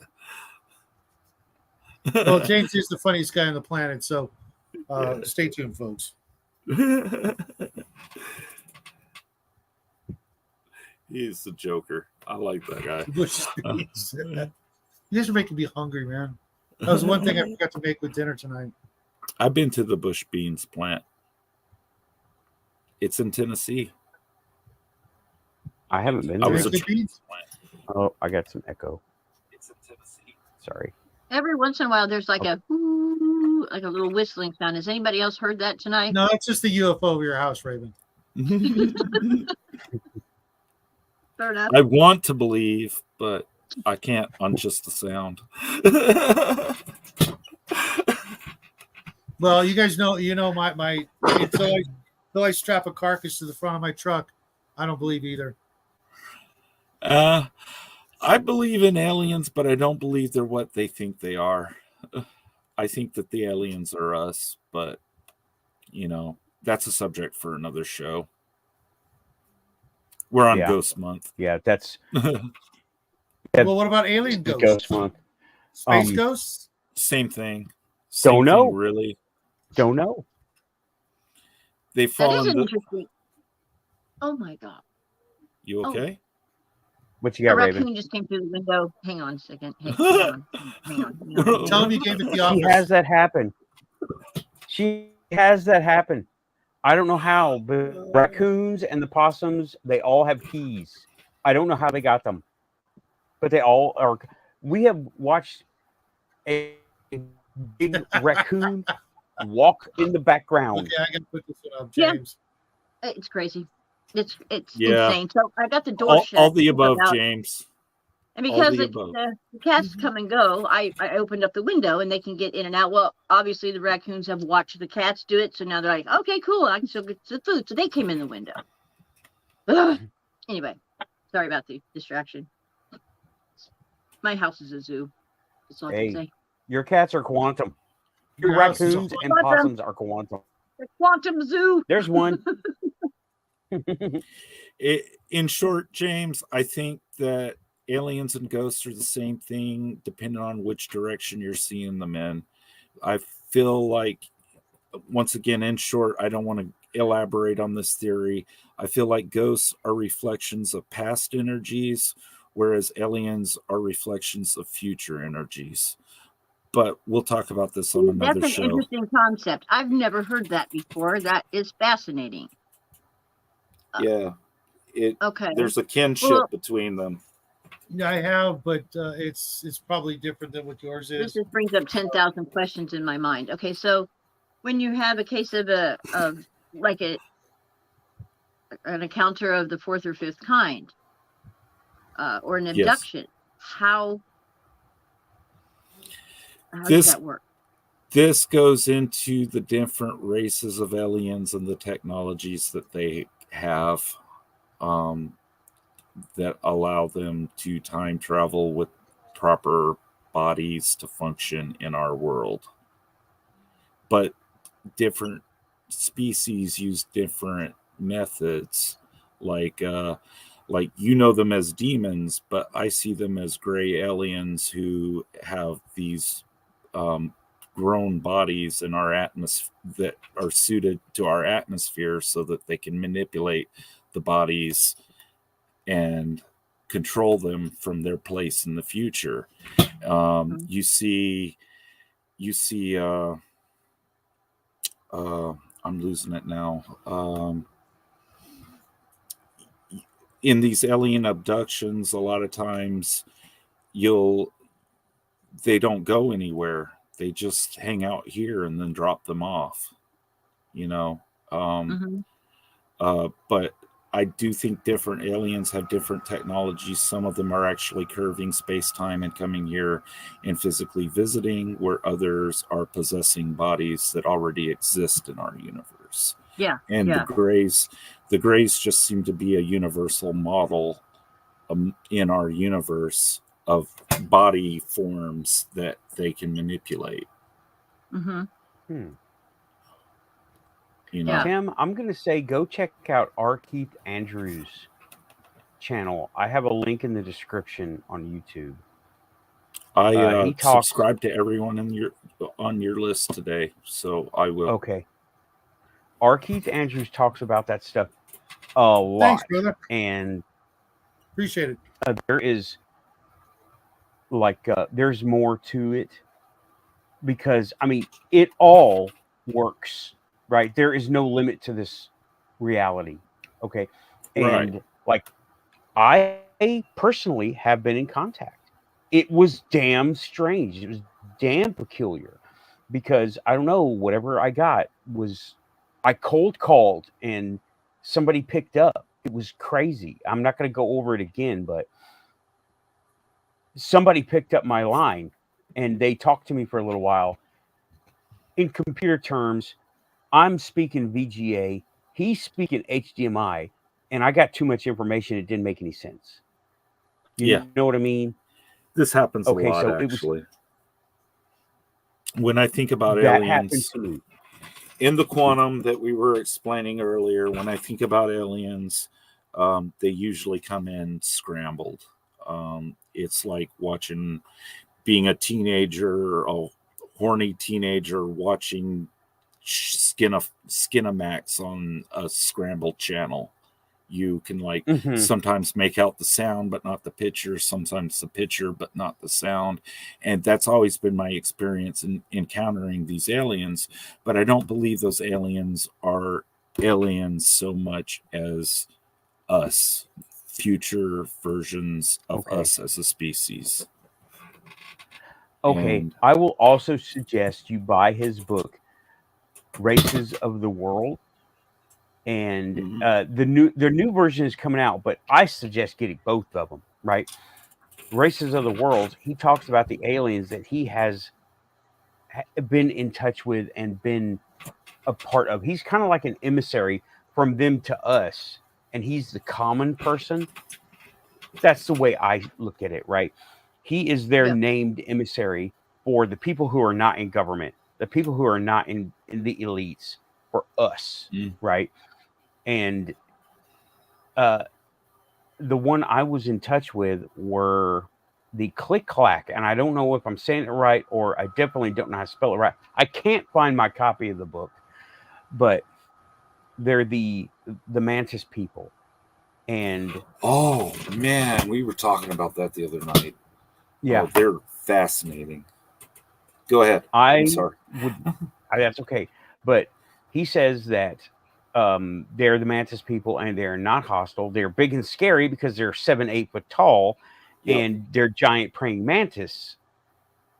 Well, James is the funniest guy on the planet, so stay tuned, folks. He's the Joker. I like that guy. You guys are making me hungry, man. That was one thing I forgot to make with dinner tonight. I've been to the Bush Beans plant. It's in Tennessee. I haven't been there. I was a beans plant. Oh, I got some echo. It's in Tennessee. Sorry. Every once in a while, there's like a little whistling sound. Has anybody else heard that tonight? No, it's just the UFO over your house, Raven. Fair enough. I want to believe, but I can't on just the sound. Well, you guys know, my until I strap a carcass to the front of my truck, I don't believe either. I believe in aliens, but I don't believe they're what they think they are. I think that the aliens are us, but that's a subject for another show. We're on Yeah. Ghost Month. Yeah, that's Well, what about alien the ghosts? Ghost Month. Space Um, ghosts? Same thing. Don't Same know. thing, really. Don't know. They That fall is an into. interesting. Oh my God. You okay? What you A got, Raven? raccoon just came through the window. Hang on a second. Hey, hang on. Tell him you gave it the She office. has that happen. She has that happen. I don't know how, but raccoons and the possums, they all have keys. I don't know how they got them, but they all are. We have watched a big raccoon walk in the background. Okay, I gotta put this one up, Yeah. James. It's crazy. It's Yeah. insane. So I got the door shut. All the above, about- James. And all because the the above. cats come and go, I opened up the window and they can get in and out. Well, obviously the raccoons have watched the cats do it, so now they're like, okay, cool, I can still get the food. So they came in the window. Ugh. Anyway, sorry about the distraction. My house is a zoo. That's all I Hey. can say. Your cats are quantum. Your Your house is a raccoons and quantum. possums are quantum. The quantum zoo. There's one. In short, James, I think that aliens and ghosts are the same thing, depending on which direction you're seeing them in. I feel like, once again, in short, I don't want to elaborate on this theory. I feel like ghosts are reflections of past energies, whereas aliens are reflections of future energies. But we'll talk about this on another That's an show. interesting concept. I've never heard that before. That is fascinating. Yeah, Okay. there's a kinship Well- between them. Yeah, I have, but it's probably different than what yours This is. just brings up 10,000 questions in my mind. Okay, so when you have a case of an encounter of the fourth or fifth kind, or an Yes. abduction, how does This- that work? This goes into the different races of aliens and the technologies that they have, that allow them to time travel with proper bodies to function in our world. But different species use different methods, like you know them as demons, but I see them as gray aliens who have these grown bodies in our atmosphere that are suited to our atmosphere, so that they can manipulate the bodies and control them from their place in the future. You see I'm losing it now. In these alien abductions, a lot of times they don't go anywhere. They just hang out here and then drop them off, but I do think different aliens have different technologies. Some of them are actually curving space-time and coming here and physically visiting, where others are possessing bodies that already exist in our universe. Yeah. And yeah. the grays just seem to be a universal model in our universe of body forms that they can manipulate. Yeah. Tim, I'm going to say go check out R. Keith Andrews' channel. I have a link in the description on YouTube. I he talks- subscribe to everyone on your list today, so I will. Okay. R. Keith Andrews talks about that stuff a lot. Thanks, brother. And Appreciate it. there is there's more to it, because I mean it all works, right? There is no limit to this reality. Okay. And I personally have been in contact. It was damn strange. It was damn peculiar, because I don't know, whatever I got was, I cold called and somebody picked up. It was crazy. I'm not going to go over it again, but somebody picked up my line and they talked to me for a little while. In computer terms, I'm speaking VGA, he's speaking HDMI, and I got too much information. It didn't make any sense. You know what I mean? This happens a lot, so actually. When I think about that happened aliens to me. in the quantum that we were explaining earlier, when I think about aliens, they usually come in scrambled. It's like being a teenager, a horny teenager watching Skinamax on a scrambled channel. You can sometimes make out the sound but not the picture, sometimes the picture but not the sound. And that's always been my experience in encountering these aliens. But I don't believe those aliens are aliens so much as us, future versions of us as a species. Okay, And I will also suggest you buy his book, Races of the World, and their new version is coming out. But I suggest getting both of them. Right, Races of the World. He talks about the aliens that he has been in touch with and been a part of. He's kind of like an emissary from them to us, and he's the common person. That's the way I look at it, right? He is their Yep. named emissary for the people who are not in government, the people who are not in the elites, for us, right? And the one I was in touch with were the Click Clack, and I don't know if I'm saying it right, or I definitely don't know how to spell it right. I can't find my copy of the book, but they're the Mantis people. And oh man, we were talking about that the other night. yeah, they're fascinating. Go ahead. I'm sorry. That's okay. But he says that they're the Mantis people and they're not hostile. They're big and scary because they're 7-8 foot tall, and they're giant praying mantis.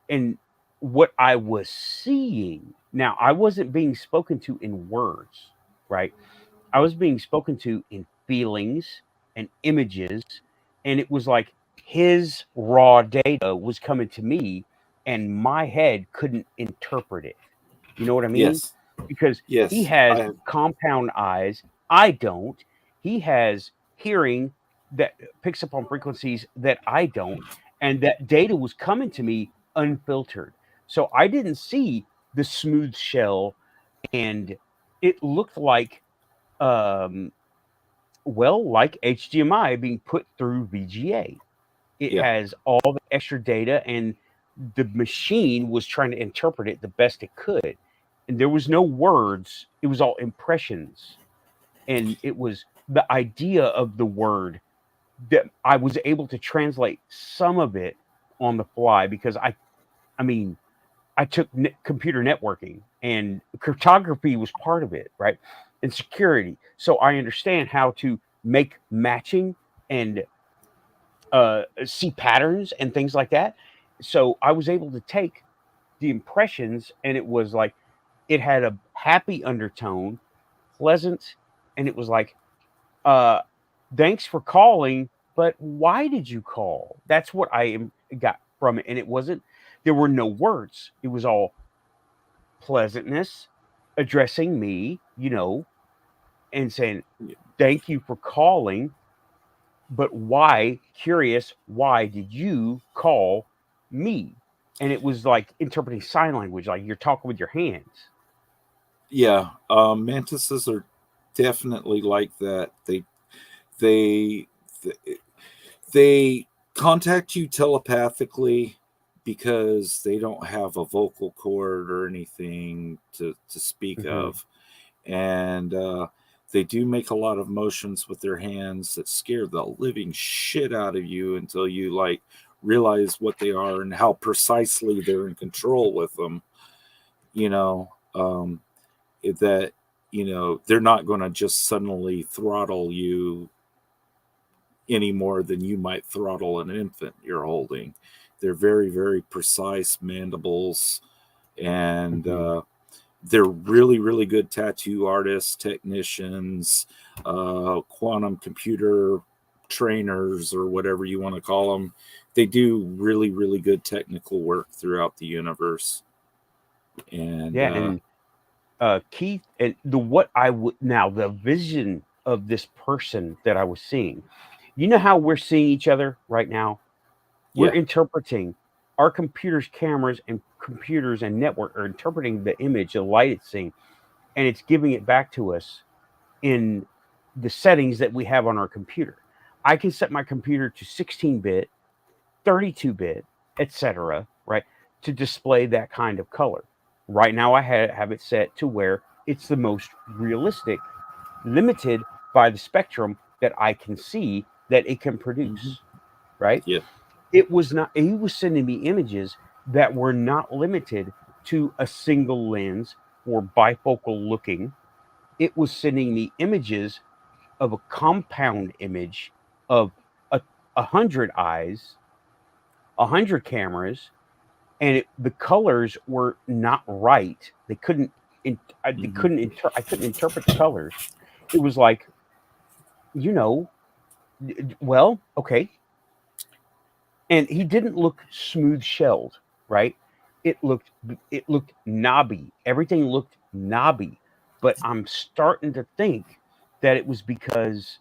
And what I was seeing, now I wasn't being spoken to in words, right? I was being spoken to in feelings and images, and it was like his raw data was coming to me, and my head couldn't interpret it. You know what I mean? Yes. Because he has compound eyes. I don't. He has hearing that picks up on frequencies that I don't, and that data was coming to me unfiltered. So I didn't see the smooth shell, and it looked like like HDMI being put through VGA. It has all the extra data, and the machine was trying to interpret it the best it could. And there was no words, it was all impressions. And it was the idea of the word that I was able to translate some of it on the fly, because I took computer networking, and cryptography was part of it, right? And security. So I understand how to make matching and see patterns and things like that. So I was able to take the impressions, and it was like it had a happy undertone, pleasant, and it was like, thanks for calling, but why did you call? That's what I got from it. And it wasn't, there were no words. It was all pleasantness, addressing me, and saying, thank you for calling, but why, curious, why did you call me? And it was like interpreting sign language, like you're talking with your hands. Yeah, mantises are definitely like that. They contact you telepathically because they don't have a vocal cord or anything to speak of, and they do make a lot of motions with their hands that scare the living shit out of you until you realize what they are and how precisely they're in control with them. That they're not going to just suddenly throttle you any more than you might throttle an infant you're holding. They're very, very precise mandibles, and they're really, really good tattoo artists, technicians, quantum computer trainers, or whatever you want to call them. They do really, really good technical work throughout the universe. And Keith, and the vision of this person that I was seeing, how we're seeing each other right now? We're interpreting our campers and network are interpreting the image, the light it's seeing, and it's giving it back to us in the settings that we have on our computer. I can set my computer to 16-bit, 32-bit, etc., right, to display that kind of color. Right now, I have it set to where it's the most realistic, limited by the spectrum that I can see that it can produce, right? Yeah. It was not, he was sending me images that were not limited to a single lens or bifocal looking. It was sending me images of a compound image of a 100 eyes, 100 cameras, and the colors were not right. They couldn't. I couldn't interpret the colors. It was like, well, okay. And he didn't look smooth shelled, right? It looked knobby. Everything looked knobby. But I'm starting to think that it was because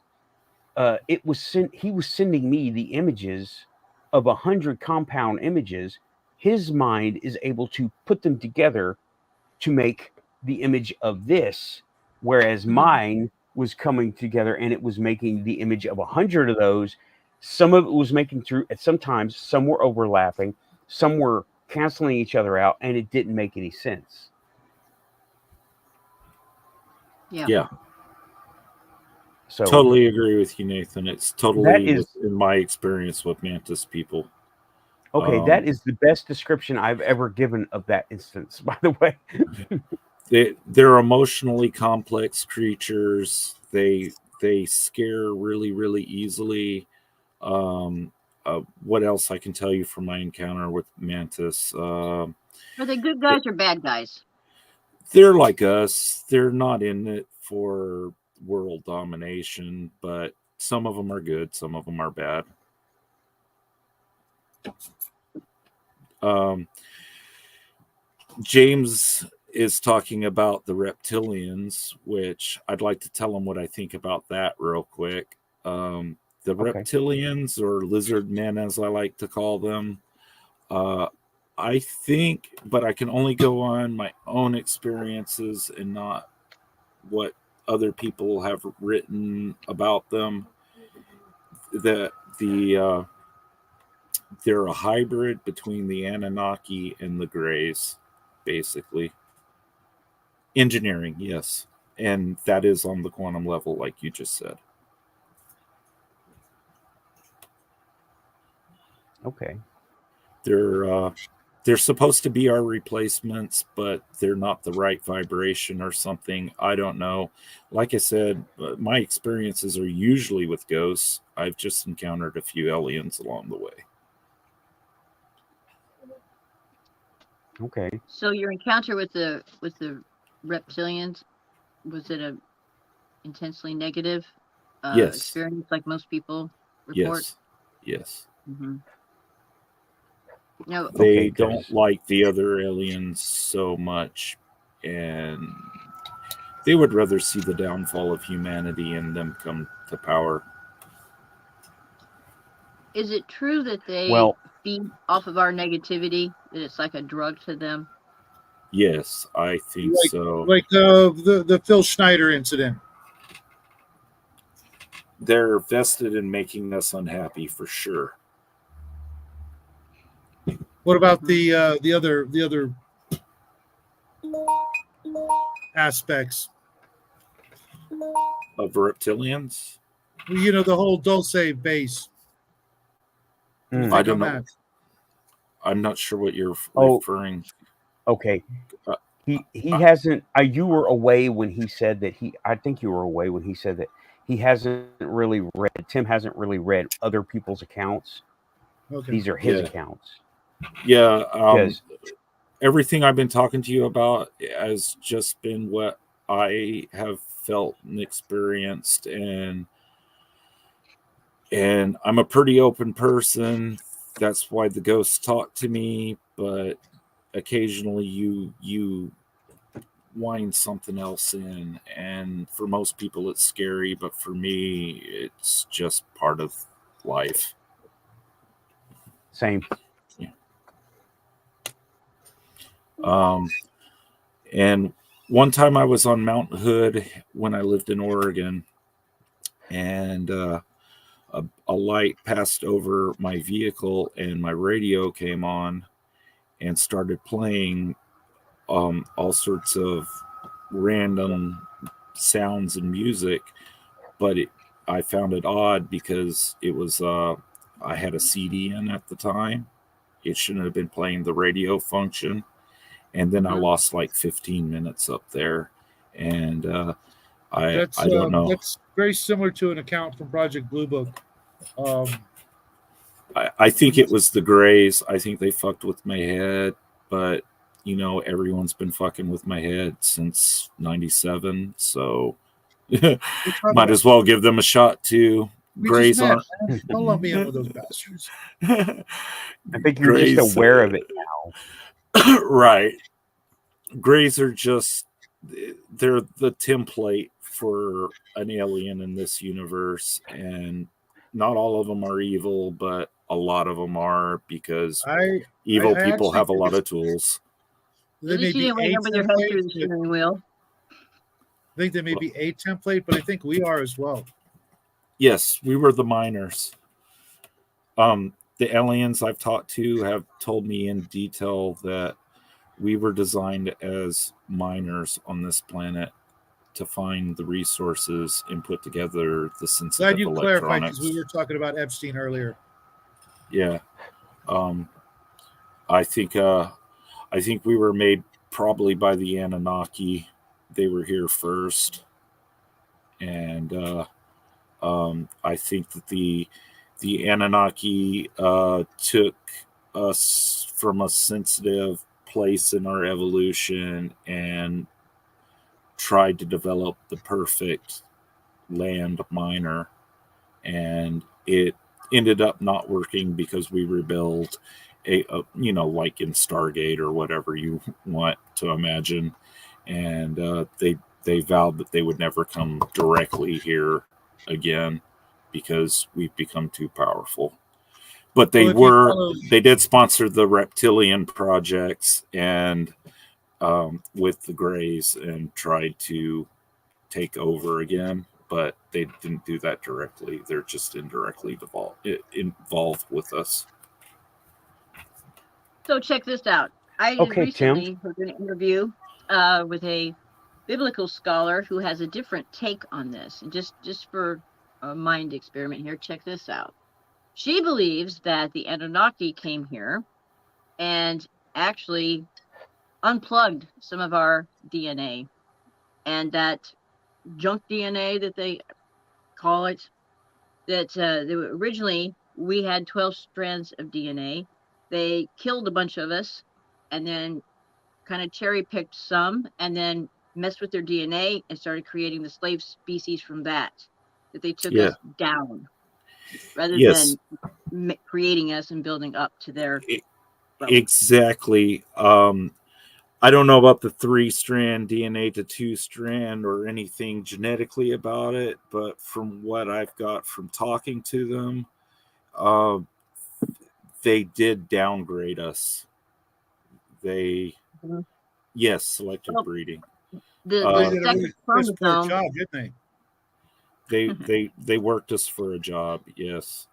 he was sending me the images of 100 compound images. His mind is able to put them together to make the image of this, whereas mine was coming together and it was making the image of 100 of those. Some of it was making through, at sometimes some were overlapping, some were canceling each other out, and it didn't make any sense. Yeah. So Totally agree with you, Nathan. It's totally is- in my experience with Mantis people. okay, that is the best description I've ever given of that instance, by the way. They're emotionally complex creatures. They scare really, really easily. What else I can tell you from my encounter with Mantis? Are they good guys or bad guys? They're like us. They're not in it for world domination, but some of them are good, some of them are bad. James is talking about the reptilians, which I'd like to tell him what I think about that real quick. The reptilians, or lizard men as I like to call them, I think, but I can only go on my own experiences and not what other people have written about them, that they're a hybrid between the Anunnaki and the Greys, basically. Engineering, yes. And that is on the quantum level, like you just said. Okay. They're supposed to be our replacements, but they're not the right vibration or something. I don't know. Like I said, my experiences are usually with ghosts. I've just encountered a few aliens along the way. Okay. So your encounter with the reptilians, was it a intensely negative Yes. experience, like most people report? Yes. Mm-hmm. No, They don't like the other aliens so much, and they would rather see the downfall of humanity and them come to power. is it true that they feed off of our negativity? That it's like a drug to them? Yes, I think so. Like the Phil Schneider incident. They're vested in making us unhappy for sure. What about the other aspects of reptilians? You know, the whole Dulce base. I don't know. I'm not sure what you're referring. Okay. He hasn't. You were away when he said that I think you were away when he said that he hasn't really read. Tim hasn't really read other people's accounts. Okay. These are his accounts. Yeah. Everything I've been talking to you about has just been what I have felt and experienced, and I'm a pretty open person. That's why the ghosts talk to me, but occasionally you wind something else in, and for most people it's scary, but for me it's just part of life. Same. Yeah. And one time I was on Mount Hood when I lived in Oregon, and a light passed over my vehicle, and my radio came on and started playing all sorts of random sounds and music. But I found it odd because it was I had a CD in at the time. It shouldn't have been playing the radio function, and then I lost like 15 minutes up there, and I don't know. That's very similar to an account from Project Blue Book. I think it was the Greys. I think they fucked with my head, but you know, everyone's been fucking with my head since '97, so might as well give them a shot too. Greys aren't. Don't lump me in with those bastards. I think you're just aware of it now. Right. Greys are just, they're the template for an alien in this universe, and not all of them are evil, but a lot of them are, because evil people have a lot of tools. At least you didn't wake up with your head through the steering wheel. I think there may be a template, but I think we are as well. Yes, we were the miners. The aliens I've talked to have told me in detail that we were designed as miners on this planet to find the resources and put together the sensitive Glad you electronics. clarified, because we were talking about Epstein earlier. Yeah. I think we were made probably by the Anunnaki. They were here first. And I think that the Anunnaki took us from a sensitive place in our evolution and tried to develop the perfect land miner, and it ended up not working because we rebelled, like in Stargate or whatever you want to imagine, and they vowed that they would never come directly here again because we've become too powerful. But they did sponsor the reptilian projects and with the Greys, and tried to take over again, but they didn't do that directly. They're just indirectly involved with us. So check this out. I recently heard an interview with a biblical scholar who has a different take on this. And just for a mind experiment here, check this out. She believes that the Anunnaki came here and actually unplugged some of our DNA, and that junk DNA that they call it, that originally we had 12 strands of DNA. They killed a bunch of us and then kind of cherry picked some and then messed with their DNA and started creating the slave species from that they took us down rather than creating us and building up to their level. Exactly. I don't know about the 3-strand DNA to 2-strand or anything genetically about it, but from what I've got from talking to them, they did downgrade us. They, selective breeding. The second chromosome, job, didn't they? They worked us for a job. Yes.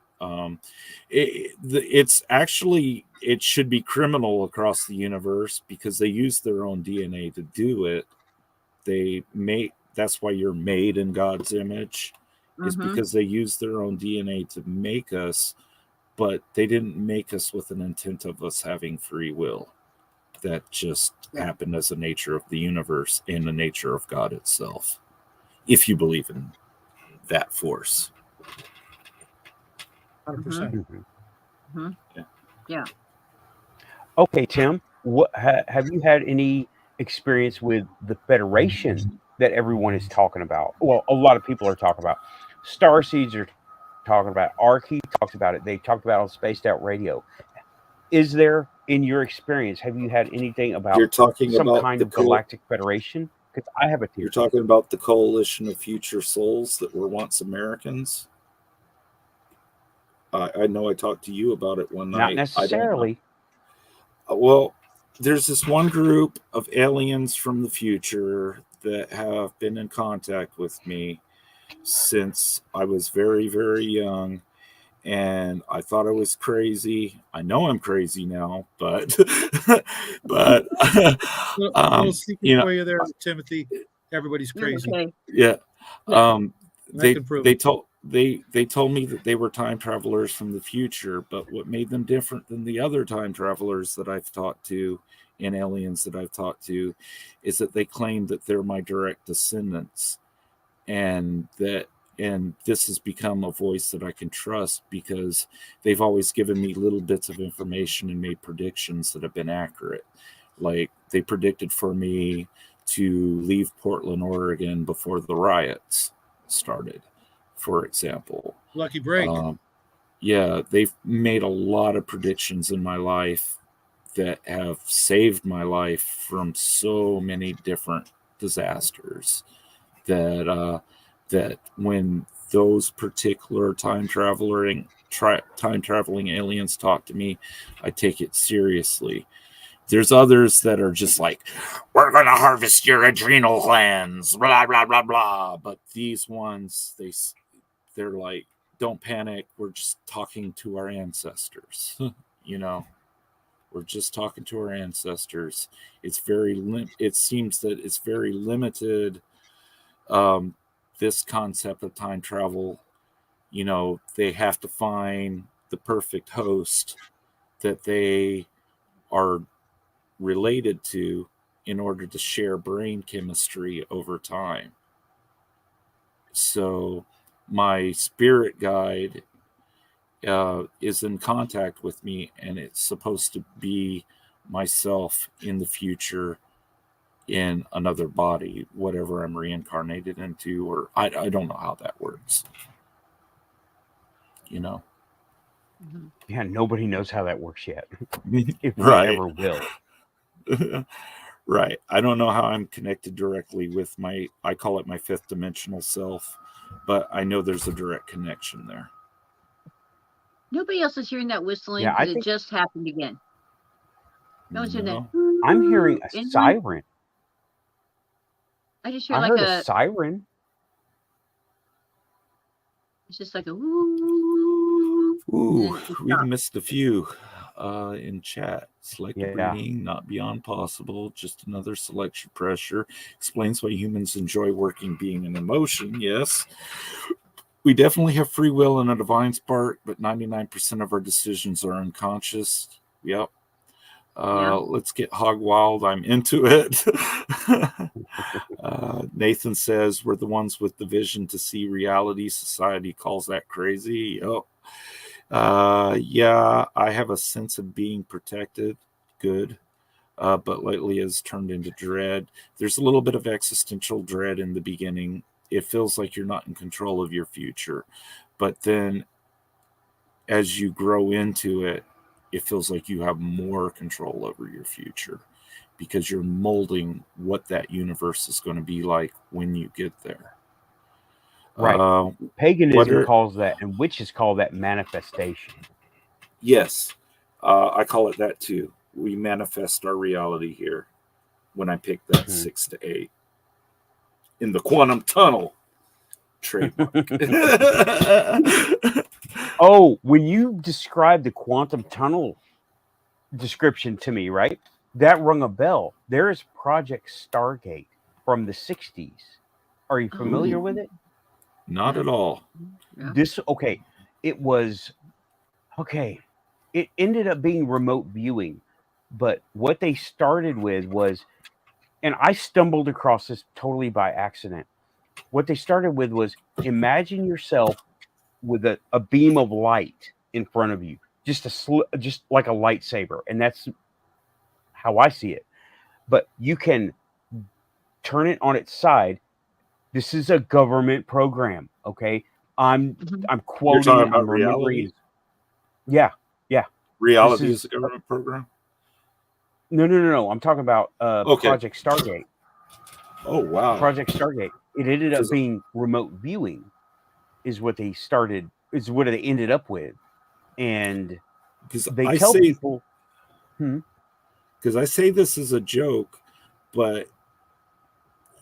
It's actually, it should be criminal across the universe because they use their own DNA to do it. That's why you're made in God's image, is because they use their own DNA to make us, but they didn't make us with an intent of us having free will. That just happened as a nature of the universe and the nature of God itself, if you believe in that force. 100%. Yeah. Okay, Tim, what have you had any experience with the Federation that everyone is talking about? Well, a lot of people are talking about. Starseeds are talking about. Archie talks about it. They talked about it on Spaced Out Radio. Is there, in your experience, have you had anything about some kind of galactic federation? Because I have a theory. You're talking about the coalition of future souls that were once Americans? I know I talked to you about it one night. Not necessarily. Well, there's this one group of aliens from the future that have been in contact with me. since I was very, very young. And I thought I was crazy. I know I'm crazy now, but but Little secret you know, for you there, Timothy. Everybody's You're crazy. okay. yeah. Yeah. They can prove they it. told they told me that they were time travelers from the future, but what made them different than the other time travelers that I've talked to and aliens that I've talked to is that they claim that they're my direct descendants, and this has become a voice that I can trust because they've always given me little bits of information and made predictions that have been accurate. Like they predicted for me to leave Portland, Oregon before the riots started, for example. Lucky break. Yeah, they've made a lot of predictions in my life that have saved my life from so many different disasters that that when those particular time traveling aliens talk to me, I take it seriously. There's others that are just like, we're gonna harvest your adrenal glands, blah blah blah blah. But these ones, they're like, don't panic. We're just talking to our ancestors. you know, we're just talking to our ancestors. It's it seems that it's very limited. This concept of time travel, they have to find the perfect host that they are related to in order to share brain chemistry over time. So my spirit guide is in contact with me, and it's supposed to be myself in the future in another body, whatever I'm reincarnated into, or I don't know how that works. Yeah, nobody knows how that works yet. If we Right. ever will. Right. I don't know how I'm connected directly with I call it my fifth dimensional self, but I know there's a direct connection there. Nobody else is hearing that whistling Yeah, I because it think just happened again. No one's hearing that. I'm hearing a Anyone? siren. I just hear I like heard a siren. It's just like a woo. Ooh, we've missed a few in chat. Selective Yeah. breeding, not beyond possible, just another selection pressure. Explains why humans enjoy working, being an emotion. Yes. We definitely have free will and a divine spark, but 99% of our decisions are unconscious. Yep. Let's get hog wild. I'm into it. Nathan says we're the ones with the vision to see reality. Society calls that crazy. Yep. Yeah, I have a sense of being protected. Good. But lately has turned into dread. There's a little bit of existential dread in the beginning. It feels like you're not in control of your future. But then as you grow into it, it feels like you have more control over your future because you're molding what that universe is going to be like when you get there. Right. Paganism calls that, and witches call that manifestation. Yes. I call it that too. We manifest our reality here when I pick that 6 to 8 in the quantum tunnel. Trademark. Oh, when you described the quantum tunnel description to me, right? That rung a bell. There is Project Stargate from the 60s. Are you familiar with it? Not at all. Yeah. It ended up being remote viewing, but what they started with was, and I stumbled across this totally by accident. What they started with was, imagine yourself with a beam of light in front of you, just like a lightsaber, and that's how I see it. But you can turn it on its side. This is a government program, okay? I'm quoting. You're talking about I'm remembering. reality? Yeah. Reality is a government program? No. I'm talking about Project Stargate. Oh, wow. Project Stargate. It ended up being remote viewing, is what they started. Is what they ended up with, and they tell people. Because I say this is a joke, but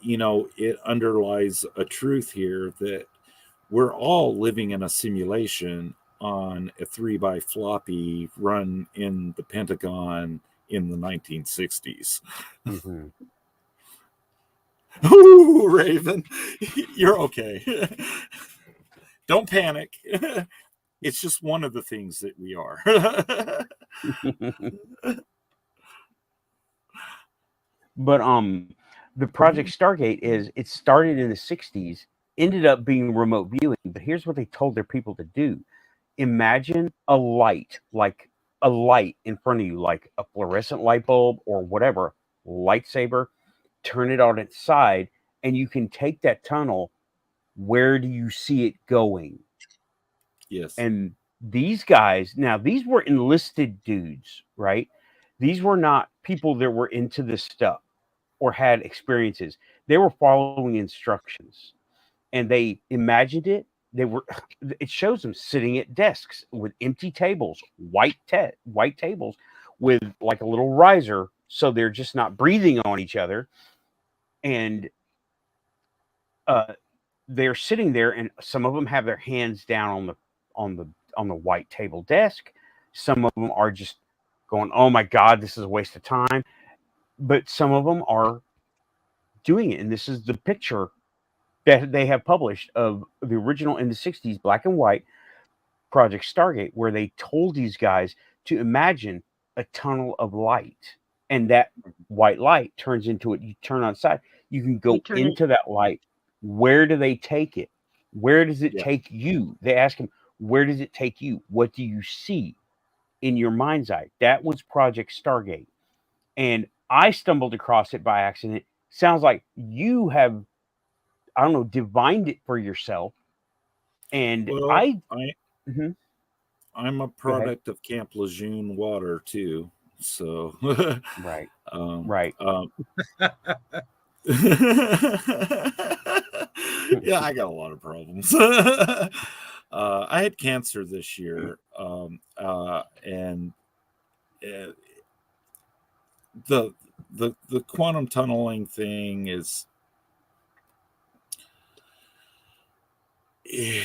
it underlies a truth here that we're all living in a simulation on a 3x floppy run in the Pentagon in the 1960s. Mhm. Ooh, Raven, you're okay. Don't panic. It's just one of the things that we are. But the Project Stargate is it started in the 60s, ended up being remote viewing, but here's what they told their people to do. Imagine a light, like a light in front of you, like a fluorescent light bulb or whatever, lightsaber, turn it on its side, and you can take that tunnel. Where do you see it going? Yes. And these guys, now these were enlisted dudes, right? These were not people that were into this stuff or had experiences. They were following instructions and they imagined it. They were, it shows them sitting at desks with empty tables, white tables with like a little riser. So they're just not breathing on each other. And uh, they're sitting there and some of them have their hands down on the on the white table desk. Some of them are just going, oh my God, this is a waste of time. But some of them are doing it. And this is the picture that they have published of the original in the 60s, black and white Project Stargate, where they told these guys to imagine a tunnel of light. And that white light turns into it. You turn on side, you can go into that light. Where do they take it? Where does it take you? They ask him, where does it take you? What do you see in your mind's eye? That was Project Stargate. And I stumbled across it by accident. Sounds like you have, I don't know, divined it for yourself. And Well, Mhm. I'm a product of Camp Lejeune water too. So Right. right. Yeah, I got a lot of problems. I had cancer this year, and the quantum tunneling thing is. Yeah.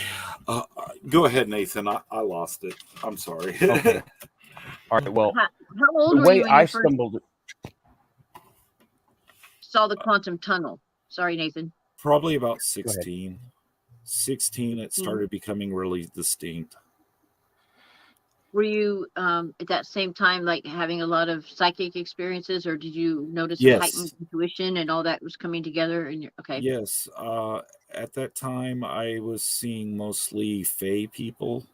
Go ahead, Nathan. I lost it. I'm sorry. Okay. All right. Well, how old the were way you when I you first stumbled, saw the quantum tunnel? Sorry, Nathan. Probably about 16. 16, it 16. started becoming really distinct. Were you at that same time like having a lot of psychic experiences, or did you notice Yes. heightened intuition and all that was coming together in your okay? Yes. At that time, I was seeing mostly Fey people.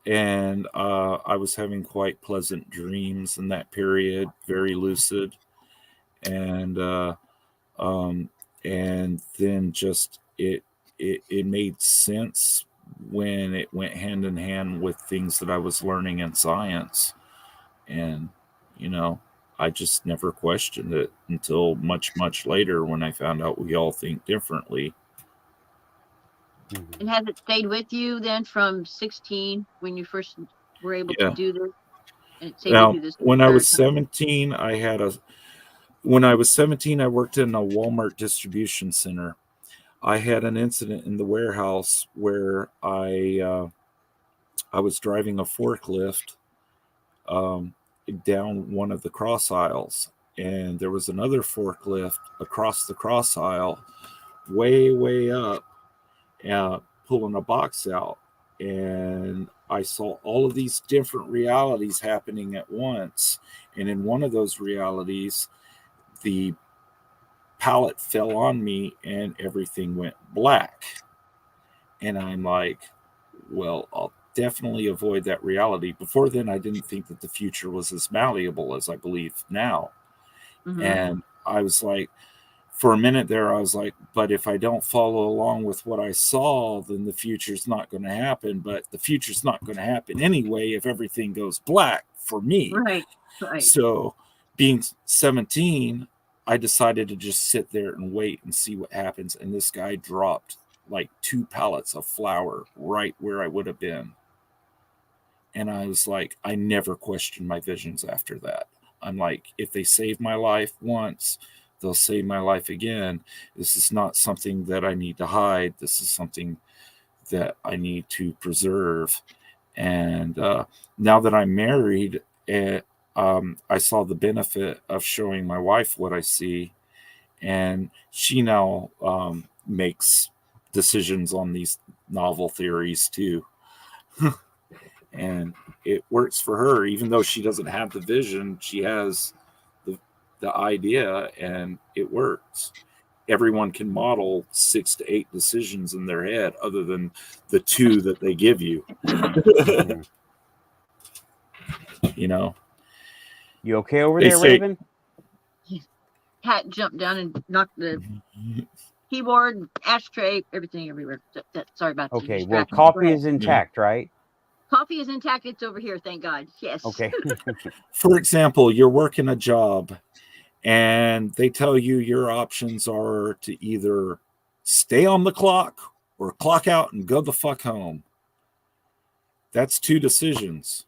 And I was having quite pleasant dreams in that period, very lucid. And then just it made sense when it went hand in hand with things that I was learning in science. And, I just never questioned it until much, much later when I found out we all think differently. And has it stayed with you then from 16 when you first were able to do this? And it stayed with you this when I was time? 17, when I was 17, I worked in a Walmart distribution center. I had an incident in the warehouse where I was driving a forklift down one of the cross aisles, and there was another forklift across the cross aisle, way up, pulling a box out. And I saw all of these different realities happening at once. And in one of those realities, the pallet fell on me and everything went black. And I'm like, well, I'll definitely avoid that reality. Before then, I didn't think that the future was as malleable as I believe now. And I was like, for a minute there, I was like, but if I don't follow along with what I saw, then the future's not going to happen. But the future's not going to happen anyway if everything goes black for me. Right. So being 17, I decided to just sit there and wait and see what happens. And this guy dropped like 2 pallets of flour right where I would have been. And I was like, I never questioned my visions after that. I'm like, if they saved my life once, they'll save my life again. This is not something that I need to hide. This is something that I need to preserve. And now that I'm married, I saw the benefit of showing my wife what I see, and she now makes decisions on these novel theories too. And it works for her, even though she doesn't have the vision. She has the idea, and it works. Everyone can model 6 to 8 decisions in their head, other than the 2 that they give you. You know. You okay over They there, say- Raven? Cat jumped down and knocked the keyboard, ashtray, everything everywhere. Sorry about the Okay, well, distraction. coffee is intact, right? Coffee is intact. It's over here, thank God. Yes. Okay. For example, you're working a job, and they tell you your options are to either stay on the clock or clock out and go the fuck home. That's 2 decisions.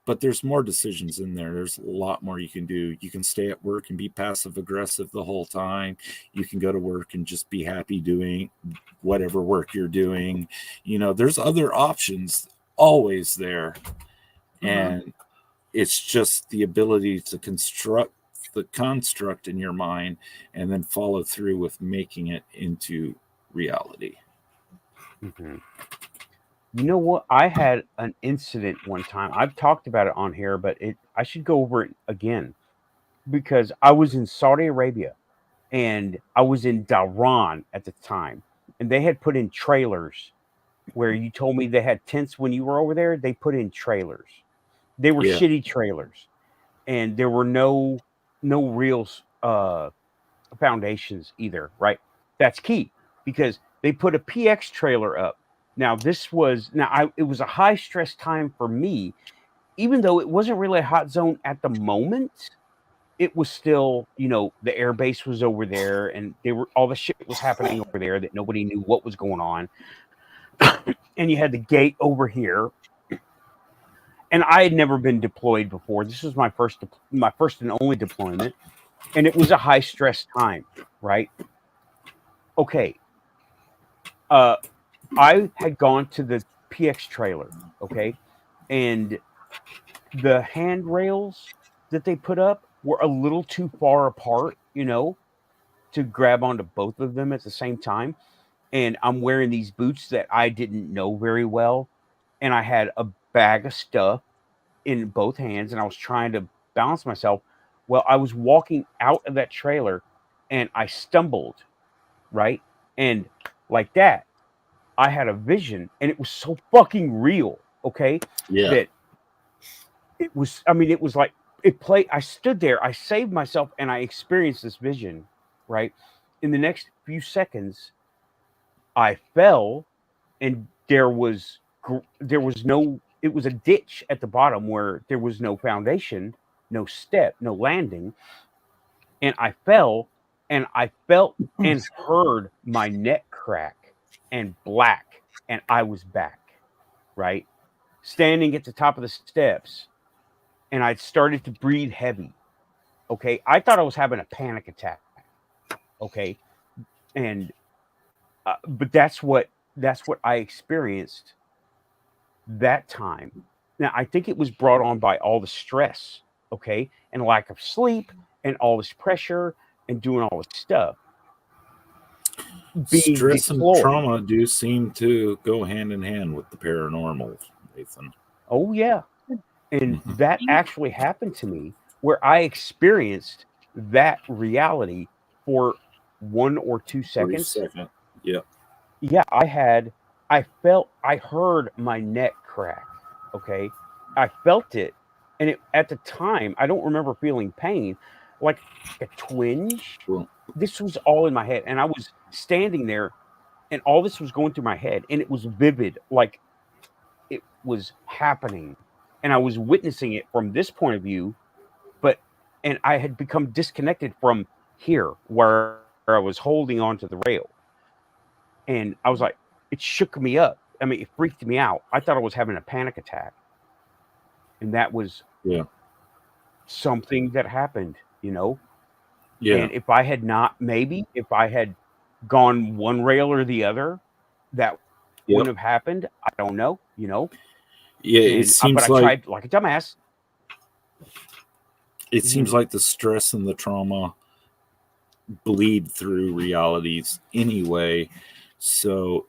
But there's more decisions in there. There's a lot more you can do. You can stay at work and be passive aggressive the whole time. You can go to work and just be happy doing whatever work you're doing. You know, there's other options always there. And it's just the ability to construct the construct in your mind and then follow through with making it into reality. You know what? I had an incident one time. I've talked about it on here, but I should go over it again, because I was in Saudi Arabia, and I was in Dhahran at the time, and they had put in trailers where you told me they had tents when you were over there. They put in trailers. They were shitty trailers, and there were no real foundations either, right? That's key, because they put a PX trailer up. Now, it was a high stress time for me, even though it wasn't really a hot zone at the moment. It was still, the air base was over there, and all the shit was happening over there that nobody knew what was going on. And you had the gate over here, and I had never been deployed before. This was my first and only deployment, and it was a high stress time, right? Okay. I had gone to the PX trailer, okay, and the handrails that they put up were a little too far apart, to grab onto both of them at the same time. And I'm wearing these boots that I didn't know very well, and I had a bag of stuff in both hands, and I was trying to balance myself. Well, I was walking out of that trailer, and I stumbled, right? And like that, I had a vision, and it was so fucking real, okay? Yeah. That it was like it played. I stood there, I saved myself, and I experienced this vision, right? In the next few seconds, I fell, and it was a ditch at the bottom where there was no foundation, no step, no landing. And I fell, and I felt and heard my neck crack and black, and I was back, right? Standing at the top of the steps, and I'd started to breathe heavy. Okay. I thought I was having a panic attack. Okay. And, but that's what I experienced that time. Now, I think it was brought on by all the stress, okay, and lack of sleep and all this pressure and doing all this stuff. Stress and trauma do seem to go hand in hand with the paranormal, Nathan. Oh, yeah. And that actually happened to me, where I experienced that reality for 1 or 2 seconds. Yeah. Yeah, I heard my neck crack. Okay. I felt it. And at the time, I don't remember feeling pain, like a twinge. Well, this was all in my head. And I was standing there, and all this was going through my head, and it was vivid, like it was happening. And I was witnessing it from this point of view, and I had become disconnected from here, where I was holding onto the rail. And I was like, it shook me up. I mean, it freaked me out. I thought I was having a panic attack. And that was something that happened, Yeah. And if I had not, maybe if I had gone one rail or the other, that Yep. wouldn't have happened. I don't know, Yeah, it but seems I like tried like a dumbass. it seems like the stress and the trauma bleed through realities anyway. So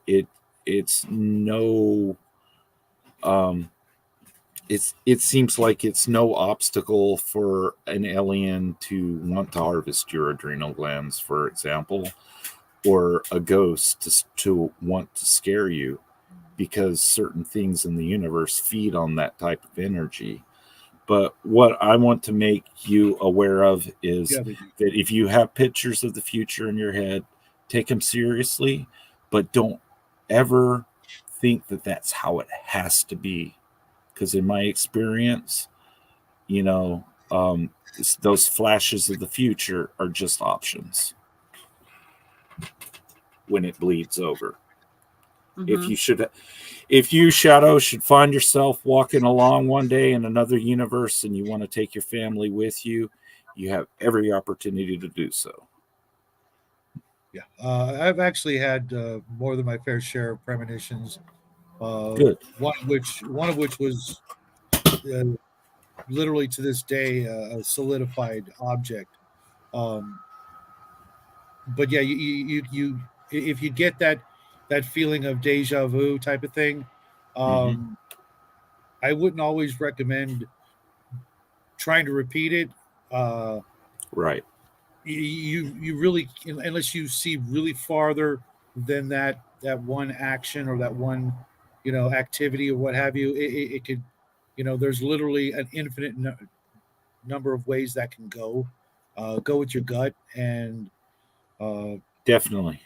it's no it seems like it's no obstacle for an alien to want to harvest your adrenal glands, for example, or a ghost to want to scare you, because certain things in the universe feed on that type of energy. But what I want to make you aware of is Yeah, they do. that if you have pictures of the future in your head, take them seriously, but don't ever think that that's how it has to be. Because in my experience, those flashes of the future are just options when it bleeds over. Mhm. If you, Shadow, should find yourself walking along one day in another universe and you want to take your family with you, you have every opportunity to do so. Yeah, I've actually had more than my fair share of premonitions. Good. One of which was uh, literally to this day a solidified object. Um, but yeah, if you get that feeling of deja vu type of thing, um, I wouldn't always recommend trying to repeat it. Uh, Right. you really, unless you see really farther than that one action or that one activity or what have you, it could, there's literally an infinite number of ways that can go. Go with your gut, and uh, Definitely.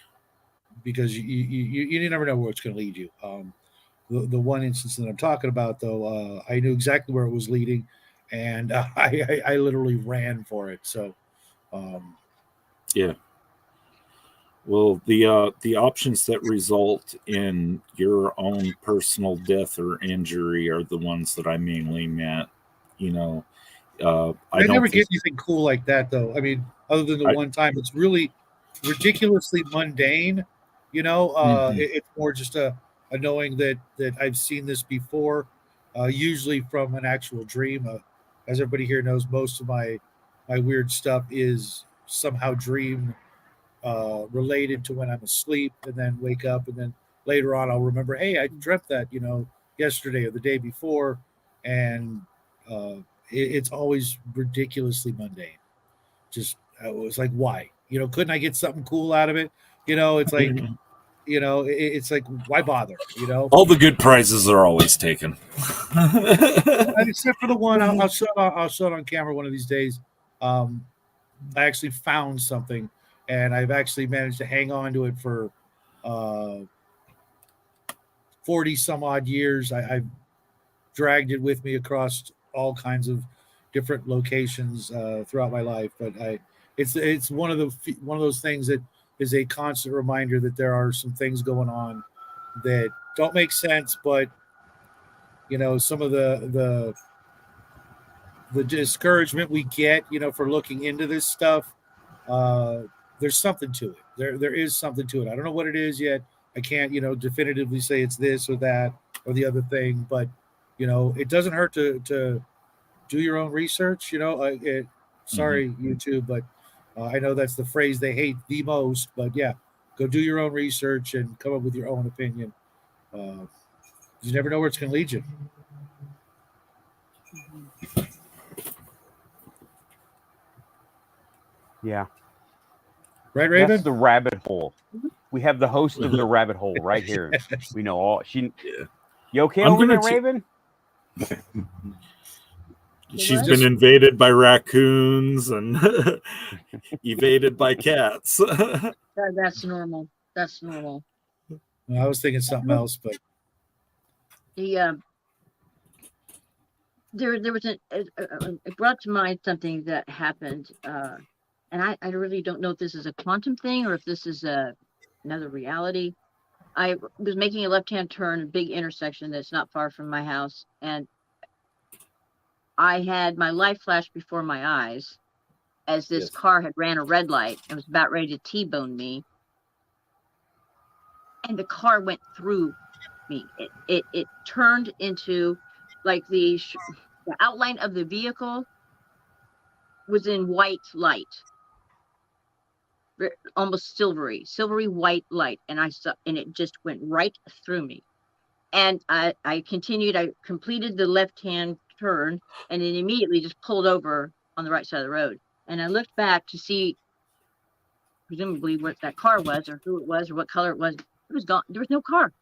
because you never know where it's going to lead you. The one instance that I'm talking about, though, I knew exactly where it was leading, and I literally ran for it. So, um, Yeah. Well, the options that result in your own personal death or injury are the ones that I mainly meant. I I don't never think get anything cool like that, though. I mean, other than the I. one time, it's really ridiculously mundane. Mhm. It's more just a knowing that I've seen this before, usually from an actual dream. As everybody here knows, most of my weird stuff is somehow dream related to when I'm asleep, and then wake up, and then later on I'll remember, hey, I dreamt that yesterday or the day before, and uh, it's always ridiculously mundane. Just I was like, why? Couldn't I get something cool out of it? It's like it's like, why bother? All the good prizes are always taken. Except for the one I'll show it on camera one of these days. I actually found something, and I've actually managed to hang on to it for uh, 40 some odd years. I've dragged it with me across all kinds of different locations throughout my life. But it's one of those things that is a constant reminder that there are some things going on that don't make sense, but some of the discouragement we get, for looking into this stuff, uh, there's something to it. There is something to it. I don't know what it is yet. I can't, definitively say it's this or that or the other thing, but it doesn't hurt to do your own research. Sorry, YouTube, but I know that's the phrase they hate the most. But yeah, go do your own research and come up with your own opinion. You never know where it's going to lead you. Yeah. Right, Raven? That's the rabbit hole. We have the host of the rabbit hole right here. We know all. Yeah. You okay I'm over there, gonna Raven? She's What? been invaded by raccoons and evaded by cats. That's normal. That's normal. I was thinking something else, but The there was it brought to mind something that happened, and I really don't know if this is a quantum thing or if this is another reality. I was making a left-hand turn, a big intersection that's not far from my house, and I had my life flash before my eyes, as this Yes. car had ran a red light and was about ready to T-bone me. And the car went through me. It turned into like the outline of the vehicle was in white light, almost silvery white light, and I saw, and it just went right through me. And I continued. I completed the left-hand turn, and it immediately just pulled over on the right side of the road. And I looked back to see, presumably, what that car was, or who it was, or what color it was. It was gone. There was no car.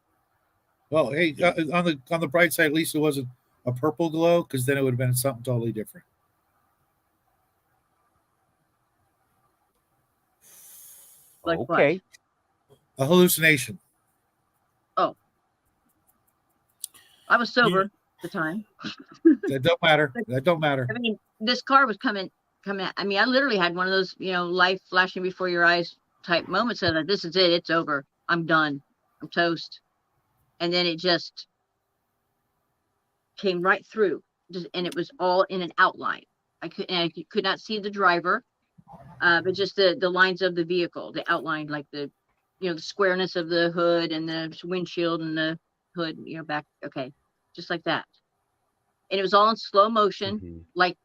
Well, hey, on the bright side, at least it wasn't a purple glow, because then it would have been something totally different. Like Okay. what? A hallucination. Oh, I was sober at the time. That don't matter. That don't matter. I mean, this car was coming. I mean, I literally had one of those, life flashing before your eyes type moments of, this is it. It's over. I'm done. I'm toast. And then it just came right through, and it was all in an outline. I could not see the driver, but just the lines of the vehicle, the outline, like the squareness of the hood and the windshield and the hood, back. Okay, just like that. And it was all in slow motion, like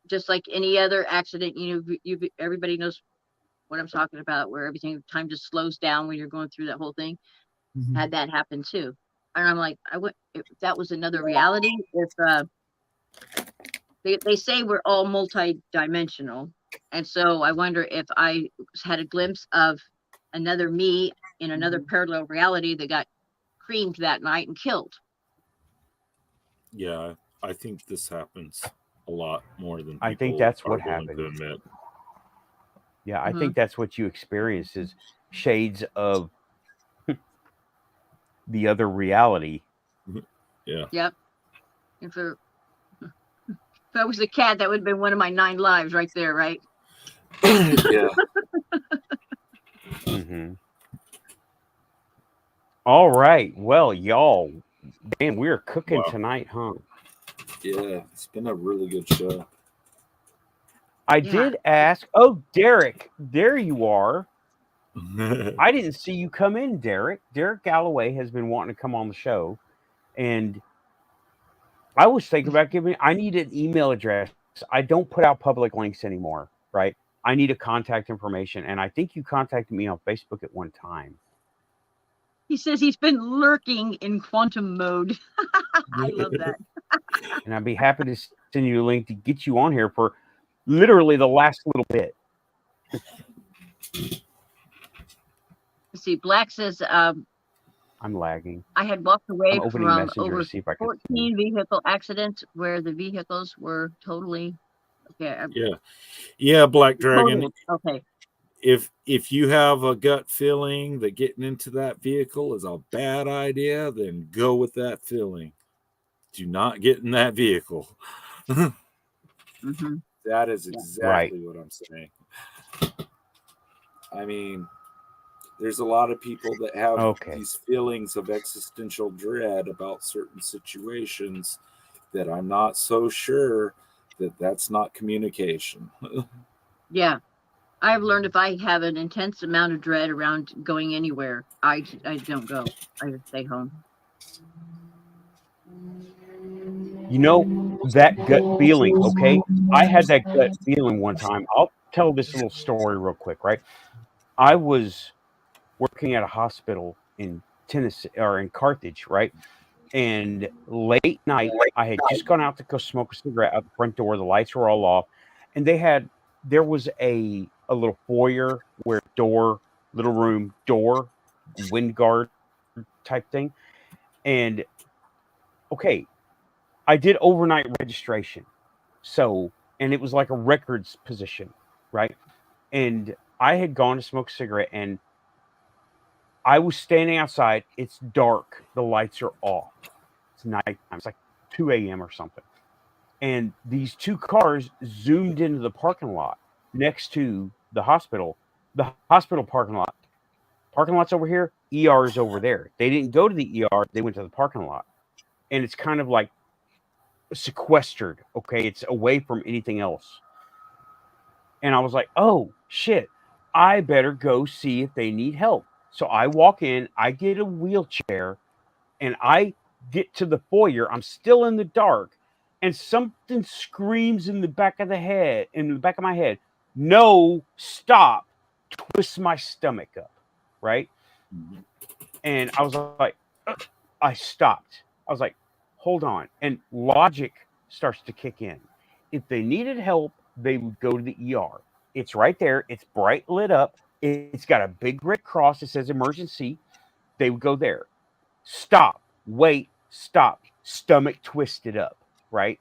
just like any other accident. Everybody knows what I'm talking about, where time just slows down when you're going through that whole thing. Mhm. Had that happen too. And I'm like, if that was another reality, if they say we're all multi-dimensional, and so I wonder if I had a glimpse of another me in another parallel reality that got creamed that night and killed. Yeah, I think this happens a lot more than I think people that's are what willing happened. to admit. Yeah, I think that's what you experience is shades of the other reality. Yeah. Yep. If I was a cat, that would have been one of my 9 lives right there, right? Yeah. All right. Well, y'all, damn, we're cooking Wow. tonight, huh? Yeah, it's been a really good show. I did ask. Oh, Derek, there you are. I didn't see you come in, Derek. Derek Galloway has been wanting to come on the show, and I was thinking about I need an email address. I don't put out public links anymore, right? I need a contact information, and I think you contacted me on Facebook at one time. He says he's been lurking in quantum mode. I love that. And I'd be happy to send you a link to get you on here for literally the last little bit. Let's see, Black says, I'm lagging. I had walked away from Messenger over to see if I can 14 vehicle accidents where the vehicles were totally okay. Yeah, Black Dragon. Okay. If you have a gut feeling that getting into that vehicle is a bad idea, then go with that feeling. Do not get in that vehicle. That is exactly what I'm saying. I mean, there's a lot of people that have these feelings of existential dread about certain situations that I'm not so sure that that's not communication. Yeah. I've learned if I have an intense amount of dread around going anywhere, I don't go. I just stay home. That gut feeling, okay? I had that gut feeling one time. I'll tell this little story real quick, right? I was working at a hospital in Tennessee, or in Carthage, right? And late night, I had just gone out to go smoke a cigarette out the front door. The lights were all off. And there was a little foyer where little room, door, wind guard type thing. And okay, I did overnight registration. So, and it was like a records position, right? And I had gone to smoke a cigarette, and I was standing outside. It's dark. The lights are off. It's nighttime. It's like 2 a.m. or something. And these 2 cars zoomed into the parking lot next to the hospital. The hospital parking lot. Parking lot's over here. ER is over there. They didn't go to the ER. They went to the parking lot. And it's kind of like sequestered. Okay. It's away from anything else. And I was like, oh shit, I better go see if they need help. So I walk in, I get a wheelchair, and I get to the foyer. I'm still in the dark, and something screams in the back of my head, no, stop, twists my stomach up, right? And I was like, I stopped. I was like, hold on. And logic starts to kick in. If they needed help, they would go to the ER. It's right there. It's bright lit up. It's got a big red cross that says emergency. They would go there. Stop. Wait. Stop. Stomach twisted up. Right.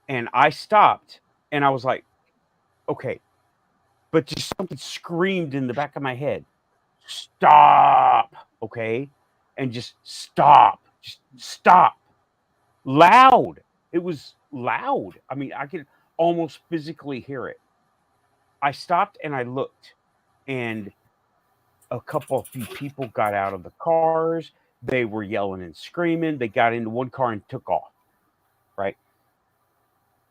And I stopped and I was like, okay. But just something screamed in the back of my head. Stop. Okay. And just stop. Just stop. Loud. It was loud. I mean, I could almost physically hear it. I stopped and I looked, and a few people got out of the cars. They were yelling and screaming. They got into one car and took off. Right.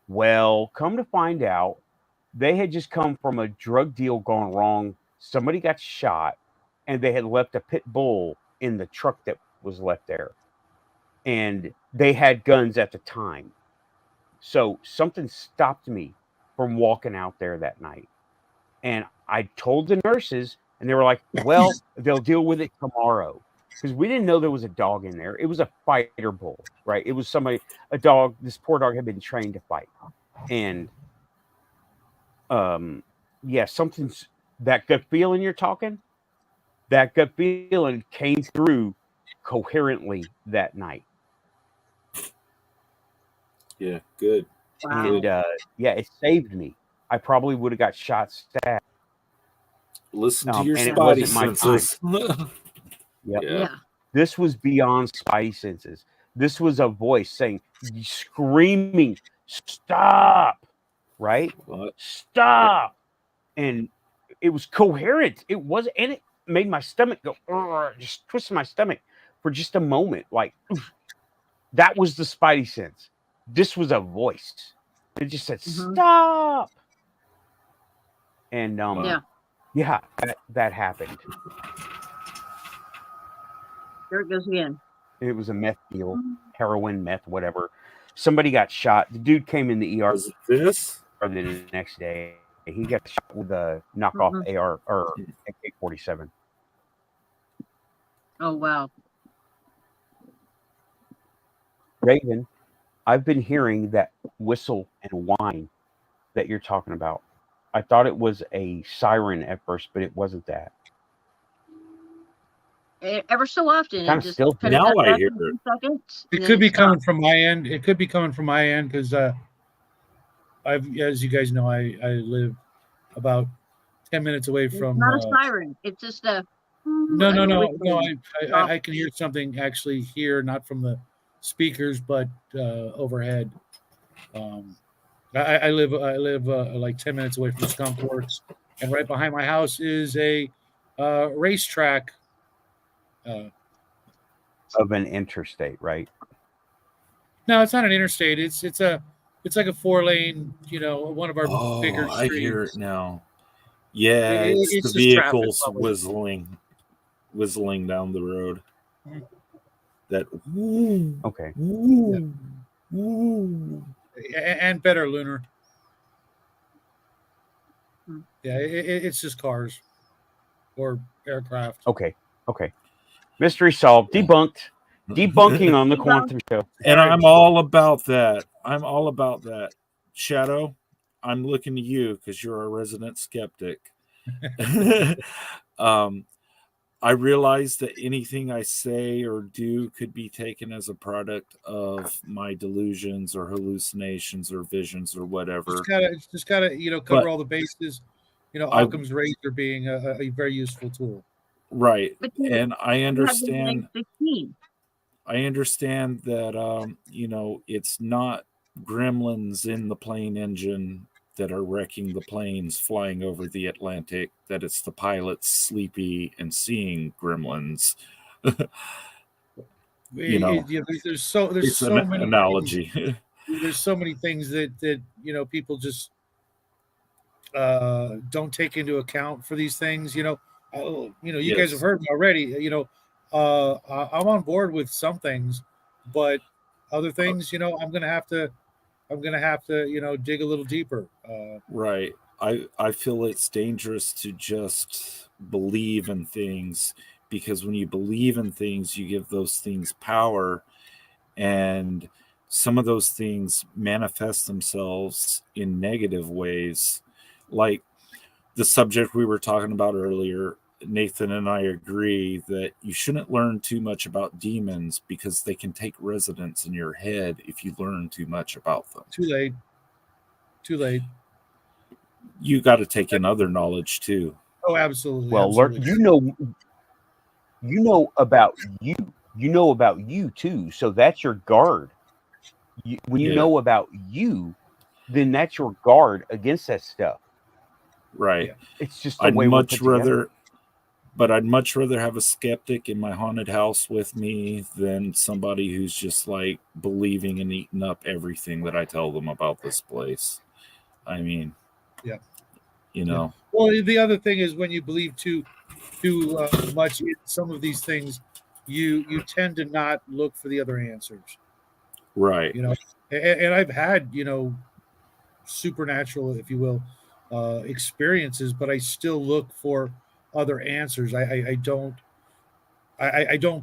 Well, come to find out, they had just come from a drug deal gone wrong. Somebody got shot, and they had left a pit bull in the truck that was left there. And they had guns at the time. So something stopped me from walking out there that night. And I told the nurses, and they were like, well, they'll deal with it tomorrow. Because we didn't know there was a dog in there. It was a fighter bull, right? It was a dog. This poor dog had been trained to fight. And yeah, something's, that gut feeling you're talking, that gut feeling came through coherently that night. Yeah, good. Wow. And yeah, it saved me. I probably would have got shot, stabbed. Listen to your and it spidey wasn't my senses. Yep. Yeah. This was beyond spidey senses. This was a voice saying, screaming, stop, right? What? Stop. And it was coherent. It was, and it made my stomach go, just twist my stomach for just a moment. Like, oof. That was the spidey sense. This was a voice. It just said, stop. And yeah, that happened. There it goes again. It was a meth deal, heroin, meth, whatever. Somebody got shot. The dude came in the ER Was it this? the next day. He got shot with a knockoff AR or AK-47. Oh, wow. Raven, I've been hearing that whistle and whine that you're talking about. I thought it was a siren at first, but it wasn't that. Ever so often, Kinda it just still kind of now does I that hear for a it. seconds, It and could then be stops. coming from my end. It could be coming from my end because I've, as you guys know, I live about 10 minutes away It's from. not a siren. It's just a. No. whistling. I can hear something actually here, not from the speakers, but overhead. I live like 10 minutes away from the Skunk Works, and right behind my house is a racetrack. Of an interstate, right? No, it's not an interstate. It's like a 4-lane. One of our bigger Oh, I streets. hear it now. Yeah, It's it's the just traffic, vehicles probably. whistling down the road. Mhm. That Okay. And better, Lunar. Hmm. Yeah, it's just cars or aircraft. Okay. Mystery solved. Debunked. Debunking on the Quantum Show. And I'm all about that. Shadow, I'm looking to you because you're a resident skeptic. I realize that anything I say or do could be taken as a product of my delusions or hallucinations or visions or whatever. Just gotta cover all the bases. Occam's razor being a very useful tool. Right. But And I understand. 16. I understand that it's not gremlins in the plane engine that are wrecking the planes flying over the Atlantic, that it's the pilots sleepy and seeing gremlins. There's so many analogy. There's so many things that people just don't take into account for these things. You guys have Yes. heard me already. I'm on board with some things, but other things, I'm gonna have to, dig a little deeper. Right. I feel it's dangerous to just believe in things, because when you believe in things, you give those things power, and some of those things manifest themselves in negative ways. Like the subject we were talking about earlier, Nathan and I agree that you shouldn't learn too much about demons, because they can take residence in your head if you learn too much about them. Too late. Too late. You got to take in other knowledge too. Oh, absolutely. Well, learn, Absolutely. you know about you. You know about you too. So that's your guard. When you Yeah. know about you, then that's your guard against that stuff. Right. Yeah. It's just the I'd way we're much put together. rather, but I'd much rather have a skeptic in my haunted house with me than somebody who's just like believing and eating up everything that I tell them about this place. I mean, Yeah. you know, Well, the other thing is, when you believe too much in some of these things, you tend to not look for the other answers. right. And I've had, supernatural, if you will, experiences, but I still look for other answers. I don't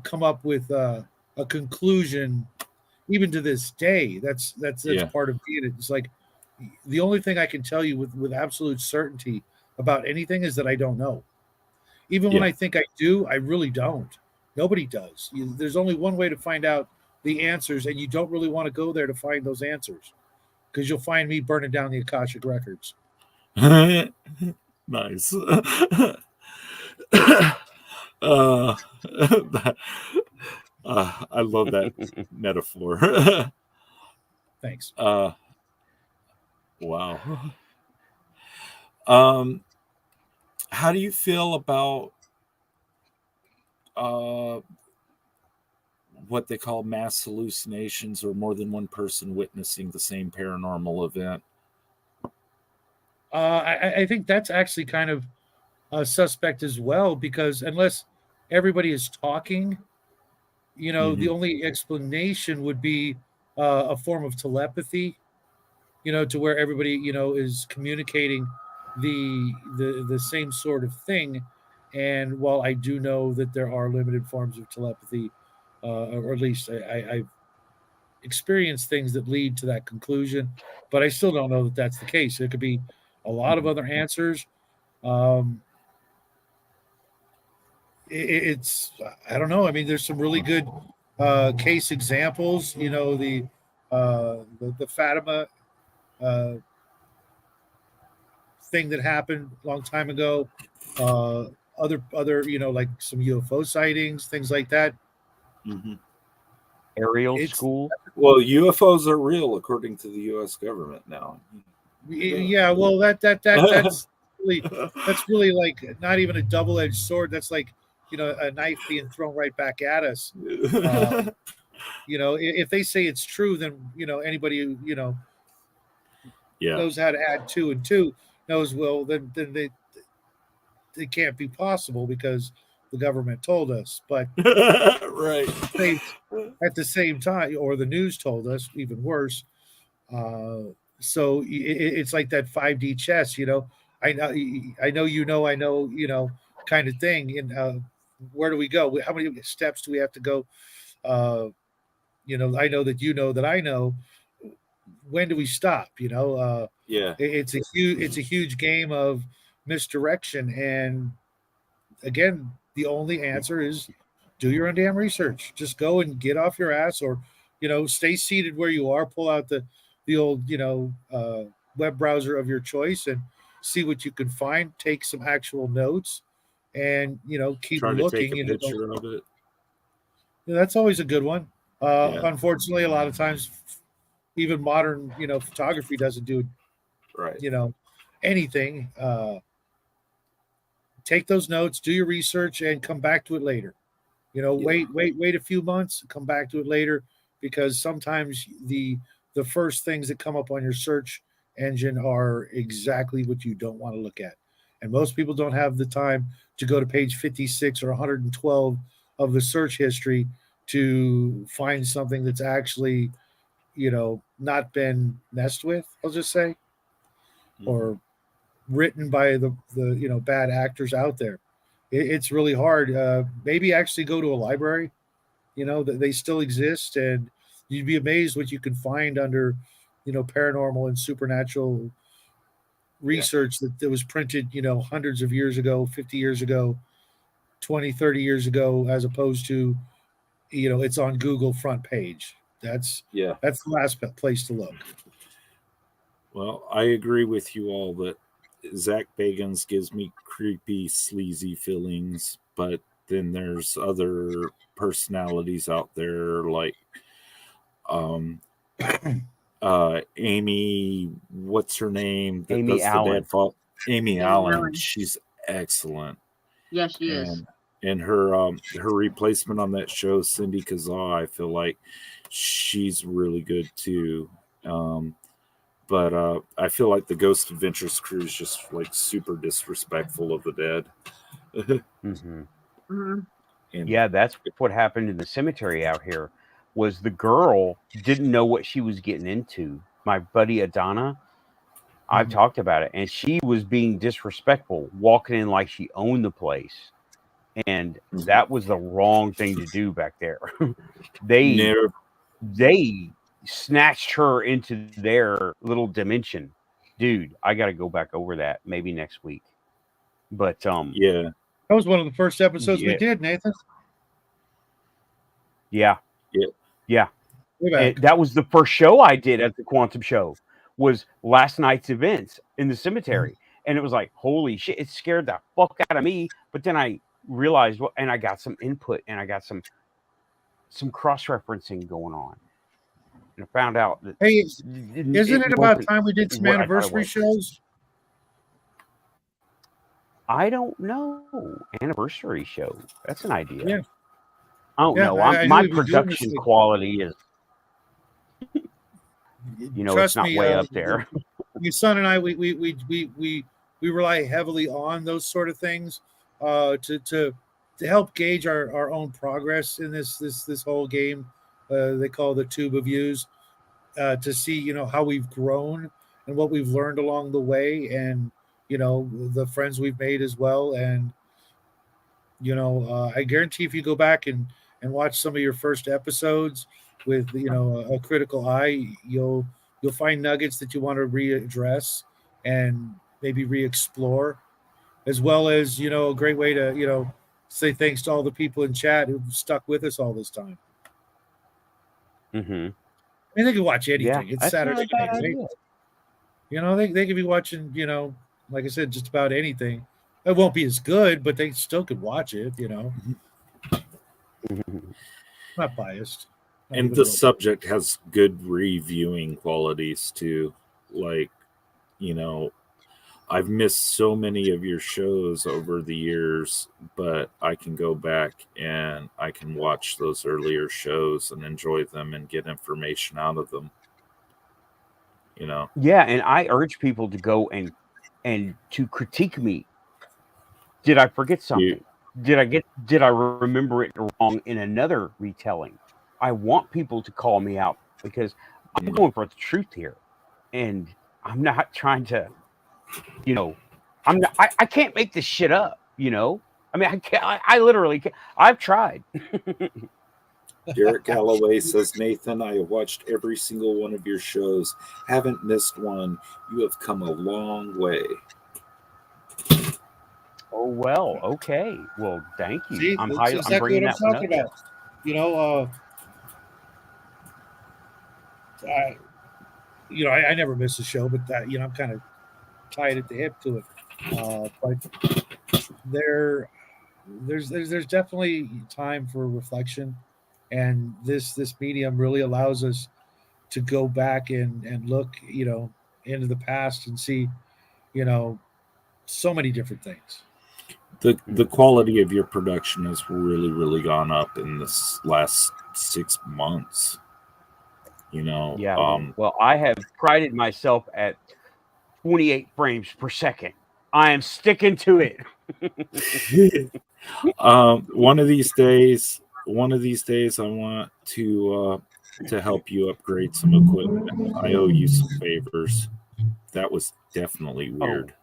come up with a conclusion, even to this day. That's Yeah. part of being it. It's like the only thing I can tell you with absolute certainty about anything is that I don't know. Even when Yeah. I think I do, I really don't. Nobody does. There's only one way to find out the answers, and you don't really want to go there to find those answers, because you'll find me burning down the Akashic records. Nice. uh, I love that metaphor. Thanks. Wow. How do you feel about what they call mass hallucinations, or more than one person witnessing the same paranormal event? I think that's actually kind of suspect as well, because unless everybody is talking, the only explanation would be a form of telepathy, to where everybody, is communicating the same sort of thing. And while I do know that there are limited forms of telepathy, or at least I've experienced things that lead to that conclusion, but I still don't know that that's the case. There could be a lot of other answers. Um, it's I don't know. I mean, there's some really good case examples. The Fatima uh, thing that happened a long time ago. Other like some UFO sightings, things like that. Aerial It's school. Well, UFOs are real according to the U.S. government now. yeah. Well, that's really like not even a double-edged sword. That's like a knife being thrown right back at us. If they say it's true, then anybody who Yeah. knows how to add two and two knows, well, then they can't be possible because the government told us. But Right. at the same time, or the news told us, even worse. So it's like that 5D chess. I know, I know, I know, kind of thing. And where do we go? How many steps do we have to go? I know that I know. When do we stop? Yeah. It's a huge game of misdirection. And again, the only answer is do your own damn research. Just go and get off your ass, or stay seated where you are. Pull out the old web browser of your choice and see what you can find. Take some actual notes, and keep Try to looking. take a picture of it. That's always a good one. Yeah. Unfortunately, a lot of times, even modern photography doesn't do Right. anything. Take those notes, do your research, and come back to it later. Wait a few months, come back to it later, because sometimes the first things that come up on your search engine are exactly what you don't want to look at. And most people don't have the time to go to page 56 or 112 of the search history to find something that's actually, not been messed with, I'll just say, or written by the bad actors out there. It's really hard. Maybe actually go to a library, that they still exist, and you'd be amazed what you can find under, paranormal and supernatural research that was printed, hundreds of years ago, 50 years ago, 20, 30 years ago, as opposed to, it's on Google front page. That's the last place to look. Well, I agree with you all that Zach Bagans gives me creepy, sleazy feelings, but then there's other personalities out there like Amy, what's her name? Amy Allen. Amy Allen. She's excellent. Yeah, she is. And her replacement on that show, Cindy Kazaa, I feel like she's really good too. But I feel like the Ghost Adventures crew is just like super disrespectful of the dead. Mm-hmm. Mm-hmm. And Yeah, that's what happened in the cemetery out here. Was the girl didn't know what she was getting into. My buddy Adana, I've talked about it, and she was being disrespectful, walking in like she owned the place, and that was the wrong thing to do back there. They snatched her into their little dimension. Dude, I got to go back over that maybe next week. But yeah, that was one of the first episodes we did, Nathan. Yeah. Way back. And that was the first show I did at the Quantum Show, was last night's events in the cemetery. And it was like, holy shit, it scared the fuck out of me. But then I realized, and I got some input, and I got some cross-referencing going on. And I found out that Hey, isn't it about time we did some anniversary shows? I don't know. Anniversary show. That's an idea. Yeah. I don't know. My production quality is, it's not way up there. Your son and I, we rely heavily on those sort of things to help gauge our own progress in this whole game. They call the Tube of Views, to see how we've grown and what we've learned along the way, and the friends we've made as well. And I guarantee if you go back and watch some of your first episodes with a critical eye, you'll find nuggets that you want to readdress and maybe re-explore, as well as a great way to say thanks to all the people in chat who've stuck with us all this time. Mm-hmm. I mean, they can watch anything. It's Saturday night, right? They could be watching, like I said, just about anything. It won't be as good, but they still could watch it, Not biased. And the subject has good reviewing qualities too. Like, I've missed so many of your shows over the years, but I can go back and I can watch those earlier shows and enjoy them and get information out of them. Yeah, and I urge people to go and to critique me. Did I forget something? Did I remember it wrong in another retelling? I want people to call me out, because I'm going for the truth here, and I'm not trying to, I can't make this shit up, I mean, I can't. I literally can't. I've tried. Derek Galloway says, Nathan, I have watched every single one of your shows. Haven't missed one. You have come a long way. Oh, well, okay. Well, thank you. See, I'm exactly bringing what that I'm talking about. I never miss a show, but that, I'm kind of tied at the hip to it. But there's definitely time for reflection, and this medium really allows us to go back and look, into the past and see, so many different things. The quality of your production has really, really gone up in this last 6 months. Yeah. Well, I have prided myself at 28 frames per second. I am sticking to it. One of these days, I want to help you upgrade some equipment. I owe you some favors. That was definitely weird.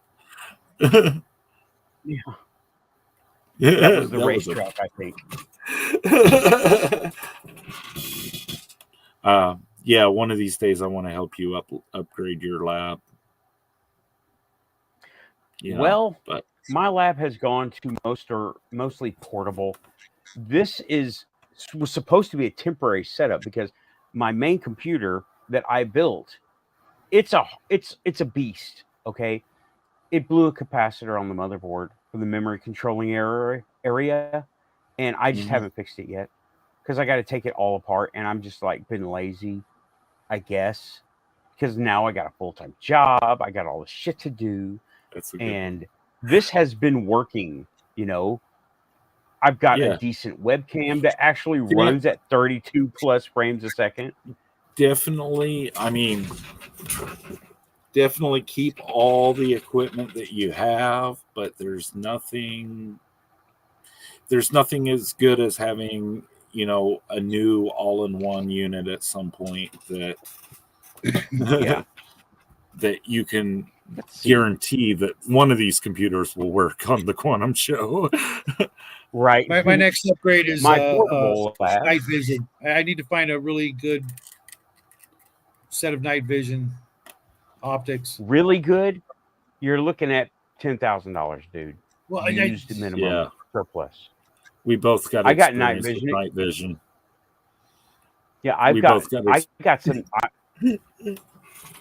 Yeah. That was the That was racetrack, I think. Yeah, one of these days I want to help you upgrade your lab. You know, Well, but my lab has gone to mostly portable. This was supposed to be a temporary setup because my main computer that I built, it's a beast. Okay, it blew a capacitor on the motherboard for the memory controlling area, and I just haven't fixed it yet because I got to take it all apart, and I'm just like been lazy, I guess, because now I got a full-time job, I got all this shit to do, and this has been working. You know, I've got a decent webcam that actually runs at 32 plus frames a second. Definitely, I mean, definitely keep all the equipment that you have, but there's nothing as good as having, you know, a new all-in-one unit at some point that that you can guarantee that one of these computers will work on the Quantum Show. Right. My next upgrade is my portable lab. night vision. I need to find a really good set of night vision optics. Really good? You're looking at $10,000, dude. Well, used minimum surplus. We both got. I got night vision. Night vision. Yeah, I got some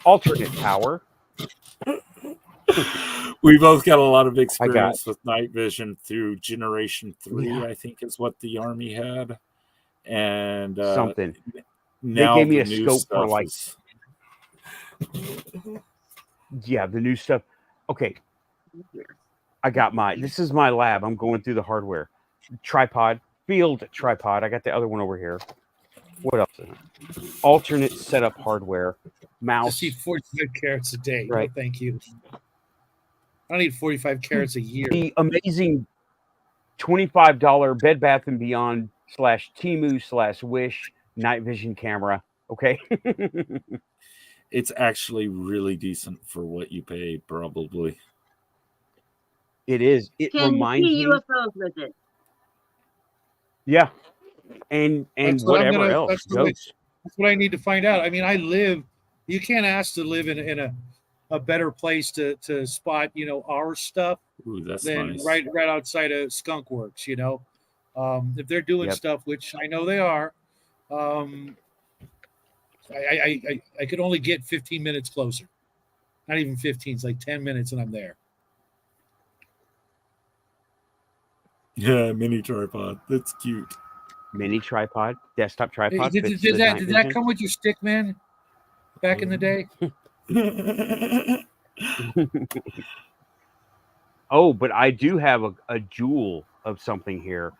alternate power. We both got a lot of experience with night vision through Generation 3, I think is what the Army had. And something. Now they gave me a scope for like the new stuff. Okay. I got this is my lab. I'm going through the hardware. Tripod, field tripod. I got the other one over here. What else? Alternate setup hardware. Mouse. Just eat 45 carrots a day. Right. No, thank you. I don't need 45 carrots a year. The amazing $25 Bed Bath & Beyond /Temu/Wish night vision camera. Okay. It's actually really decent for what you paid, probably. It is. It reminds me. UFOs with it. Yeah. And whatever else. That's what I need to find out. I mean, you can't ask to live in a better place to spot, you know, our stuff. Ooh, that's than nice. right outside of Skunk Works, you know. If they're doing stuff, which I know they are, I could only get 15 minutes closer. Not even 15, it's like 10 minutes and I'm there. Yeah, mini tripod. That's cute. Mini tripod, desktop tripod. Did that come with your stick, man? Back in the day? Oh, but I do have a jewel of something here.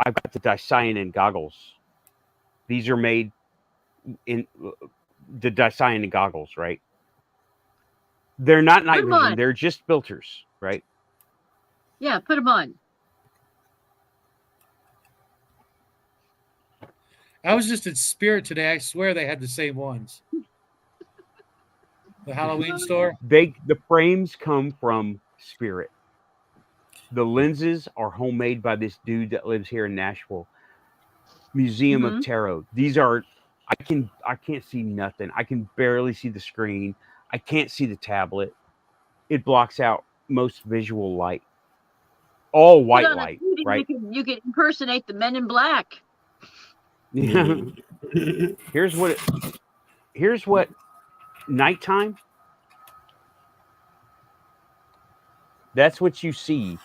I've got the dicyanin goggles. These are made in the dicyanin goggles, right? They're not night vision. They're just filters, right? Yeah, put them on. I was just at Spirit today. I swear they had the same ones. The Halloween store. The frames come from Spirit. The lenses are homemade by this dude that lives here in Nashville. Museum of Tarot. These are I can't see nothing. I can barely see the screen. I can't see the tablet. It blocks out most visual light. All white light, right? You can impersonate the Men in Black. Here's what nighttime. That's what you see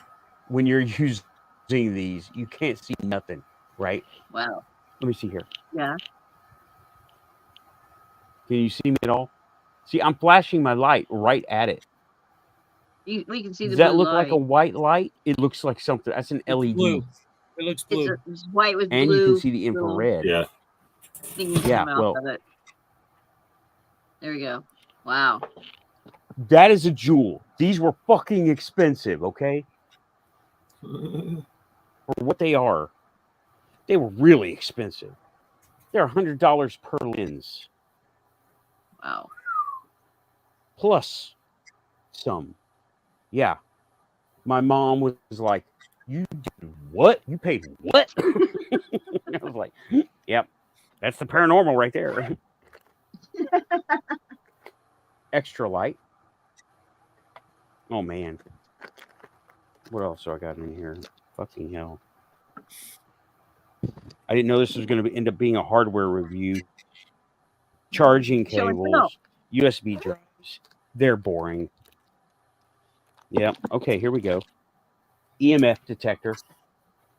when you're using these. You can't see nothing, right? Wow. Let me see here. Yeah. Can you see me at all? See, I'm flashing my light right at it. We can see the Does that blue look light. like a white light? It looks like something. That's an LED. Blue. It looks blue. It's white with and blue. You can see the infrared. Yeah. Things come out of it. There we go. Wow. That is a jewel. These were fucking expensive, okay? For what they are. They were really expensive. They're $100 per lens. Wow. Plus some. Yeah. My mom was like, "You did what? You paid what?" I was like, "Yep, that's the paranormal right there." Extra light. Oh man. What else do I got in here? Fucking hell. I didn't know this was going to end up being a hardware review. Charging Show and tell. cables, USB drives. They're boring. Yep. Okay, here we go. EMF detector.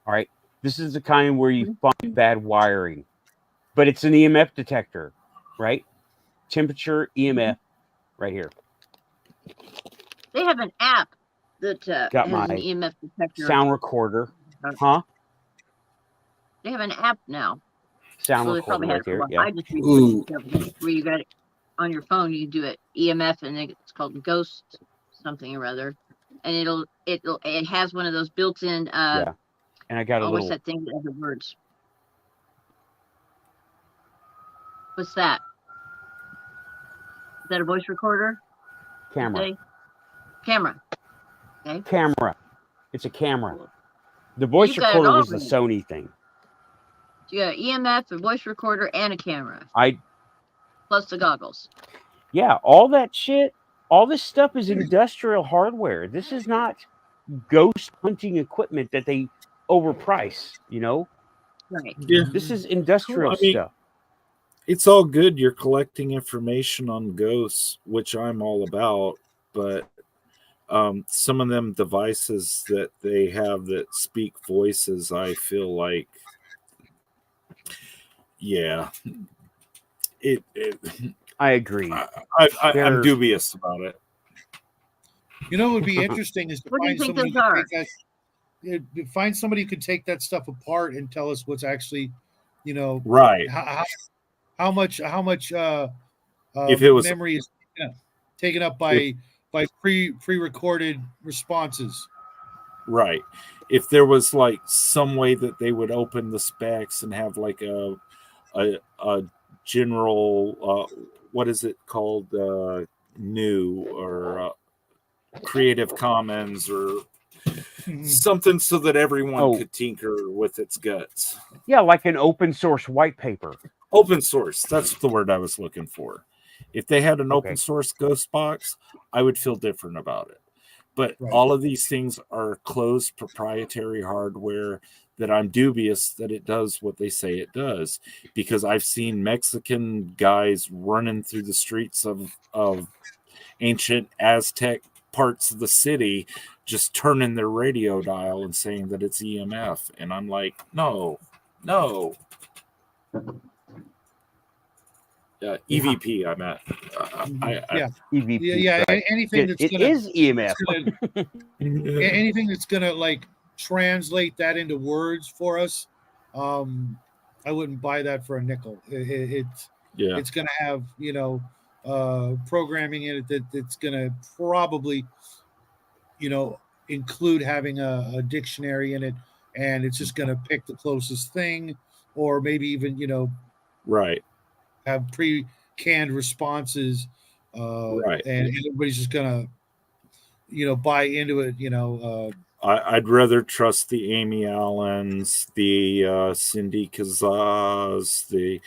All right. This is the kind where you find bad wiring, but it's an EMF detector, right? Temperature, EMF, right here. They have an app that Got has an my EMF detector. sound recorder. Huh? They have an app now. Sound Well, they recorder probably had right it for there. a while. Yeah. I just recently discovered it, where you got it on your phone. You do it EMF, and it's called Ghost something or other, and it has one of those built-in. Yeah. And I got a what's little that thing that has the words? What's that? Is that a voice recorder? camera. Okay. Camera. Okay. Camera. It's a camera. The voice You've got it recorder all was the then. Sony thing. So you got an EMF, a voice recorder, and a camera, I plus the goggles. Yeah, all that shit, all this stuff is industrial hardware. This is not ghost hunting equipment that they overprice, you know? Right. Yeah. This is industrial I mean, stuff. It's all good. You're collecting information on ghosts, which I'm all about, but some of them devices that they have that speak voices, I feel like, yeah, it I agree. I'm dubious about it. You know what would be interesting is to What do you find think somebody those who are? could take that, find somebody who could take that stuff apart and tell us what's actually, you know, Right. how much If it was memory is taken up by pre-recorded responses. right. If there was like some way that they would open the specs and have like a general what is it called, new or Creative Commons or something, so that everyone could tinker with its guts. Yeah, like an open source white paper. Open source, that's the word I was looking for. If they had an open source ghost box, I would feel different about it. But all of these things are closed proprietary hardware that I'm dubious that it does what they say it does, because I've seen Mexican guys running through the streets of ancient Aztec parts of the city, just turning their radio dial and saying that it's EMF. And I'm like, no. EVP, I meant. EVP. Yeah, right. anything that's it is EMF. Anything that's gonna like translate that into words for us, I wouldn't buy that for a nickel. It's gonna have, you know, programming in it that's gonna probably, you know, include having a dictionary in it, and it's just gonna pick the closest thing, or maybe even, you know, have pre-canned responses, and everybody's just gonna, you know, buy into it, you know. I'd rather trust the Amy Allens, the Cindy Kazaz, the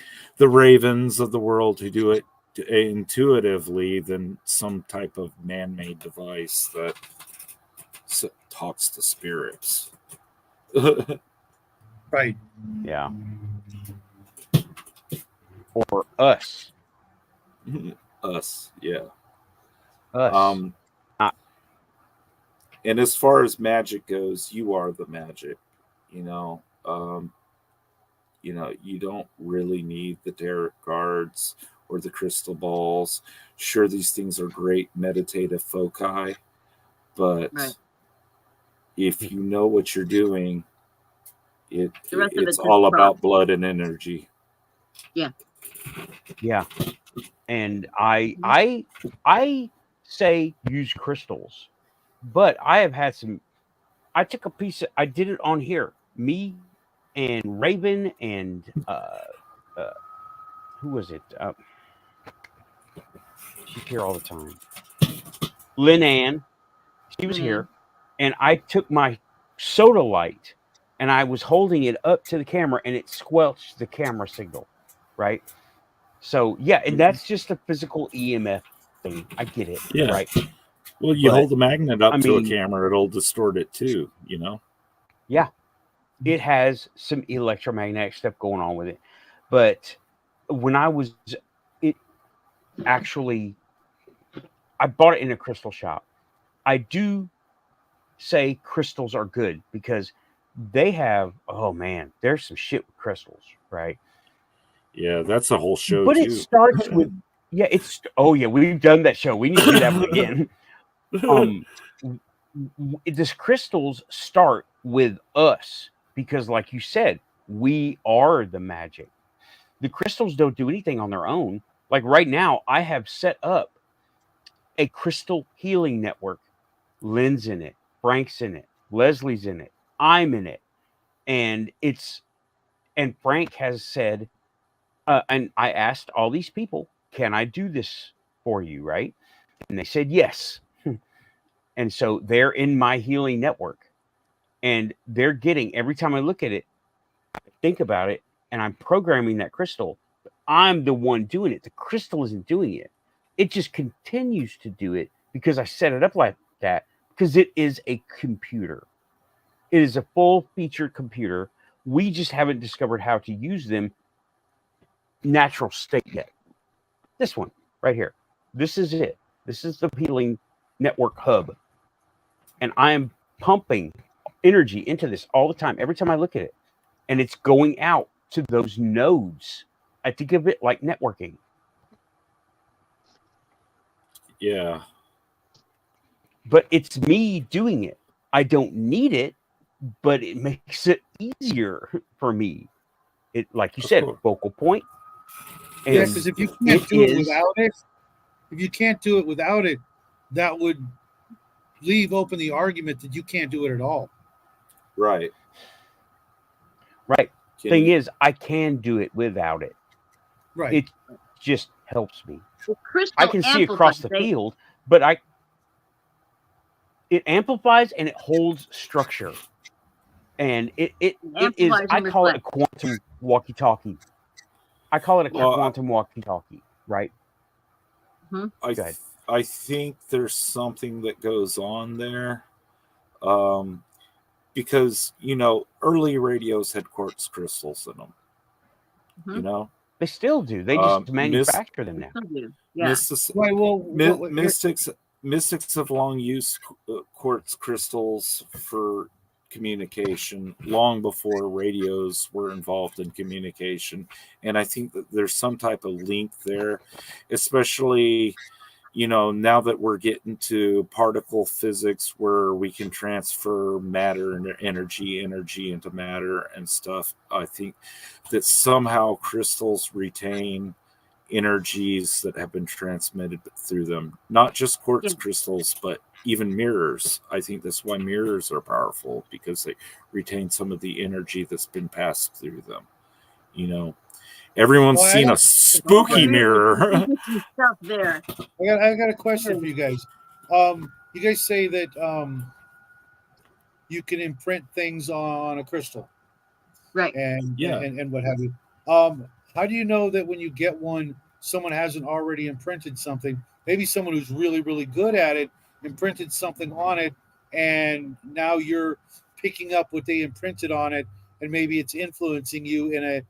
Ravens of the world who do it intuitively than some type of man-made device that talks to spirits. Right. Yeah. Or us. Us, yeah. Us. And as far as magic goes, you are the magic. You know, you don't really need the tarot cards or the crystal balls. Sure, these things are great meditative foci, but if you know what you're doing, it's all about blood and energy. Yeah. Yeah. And I say use crystals, but I have had some. I took a piece. I did it on here. Me and Raven and who was it? She's here all the time. Lynn Ann. She was Lynn Ann. here, and I took my soda light and I was holding it up to the camera, and it squelched the camera signal, right? So yeah, and that's just a physical EMF thing. I get it, Yeah. right? Well, you But, hold the magnet up I to a mean- camera, it'll distort it too, you know? Yeah, it has some electromagnetic stuff going on with it. But when I was, it actually, I bought it in a crystal shop. I do say crystals are good because they have, oh man, there's some shit with crystals, right? Yeah, that's a whole show But too. it starts with, yeah, we've done that show. We need to do that one again. Does crystals start with us? Because like you said, we are the magic. The crystals don't do anything on their own. Like right now, I have set up a crystal healing network. Lynn's in it, Frank's in it, Leslie's in it, I'm in it. And Frank has said, and I asked all these people, can I do this for you, right? And they said yes. And so they're in my healing network. And they're getting, every time I look at it, I think about it, and I'm programming that crystal. But I'm the one doing it. The crystal isn't doing it. It just continues to do it because I set it up like that, because it is a computer. It is a full-featured computer. We just haven't discovered how to use them natural state yet. This one right here. This is it. This is the healing network hub. And I am pumping energy into this all the time, every time I look at it. And it's going out to those nodes. I think of it like networking. Yeah. But it's me doing it. I don't need it, but it makes it easier for me. It, like you said, course. focal point. Yeah, And because if you can't do it is- without it, that would leave open the argument that you can't do it at all. Right. right. Can Thing you- is, I can do it without it. Right. It just helps me. The crystal I can see across the amplifies. field, but it amplifies and it holds structure. And it is, amplifies I and call it a reflects. quantum walkie-talkie. I call it a Well, quantum walkie-talkie, right? I Go ahead. I think there's something that goes on there, because early radios had quartz crystals in them. Mhm. You know, They still do. They just Mis- manufacture them now. Some do. Yeah. Right. Well, Mystics have long used quartz crystals for communication long before radios were involved in communication, and I think that there's some type of link there, especially now that we're getting to particle physics where we can transfer matter and energy into matter and stuff. I think that somehow crystals retain energies that have been transmitted through them, not just quartz Yeah. crystals, but even mirrors. I think that's why mirrors are powerful, because they retain some of the energy that's been passed through them. Everyone's Well, seen a spooky mirror. Stuff there. I got a question for you guys. You guys say that you can imprint things on a crystal, Right. and Yeah. and what have you. How do you know that when you get one, someone hasn't already imprinted something? Maybe someone who's really, really good at it imprinted something on it, and now you're picking up what they imprinted on it, and maybe it's influencing you in a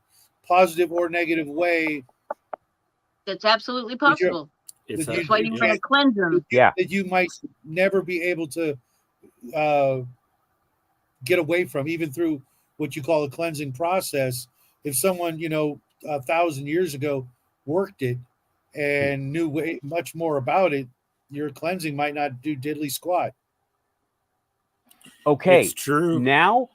positive or negative way. That's absolutely possible. It's That's That's why you actually- want to cleanse them. Yeah. That you might never be able to get away from, even through what you call a cleansing process. If someone 1,000 years ago worked it and knew much more about it, your cleansing might not do diddly squat. Okay. It's true. Now,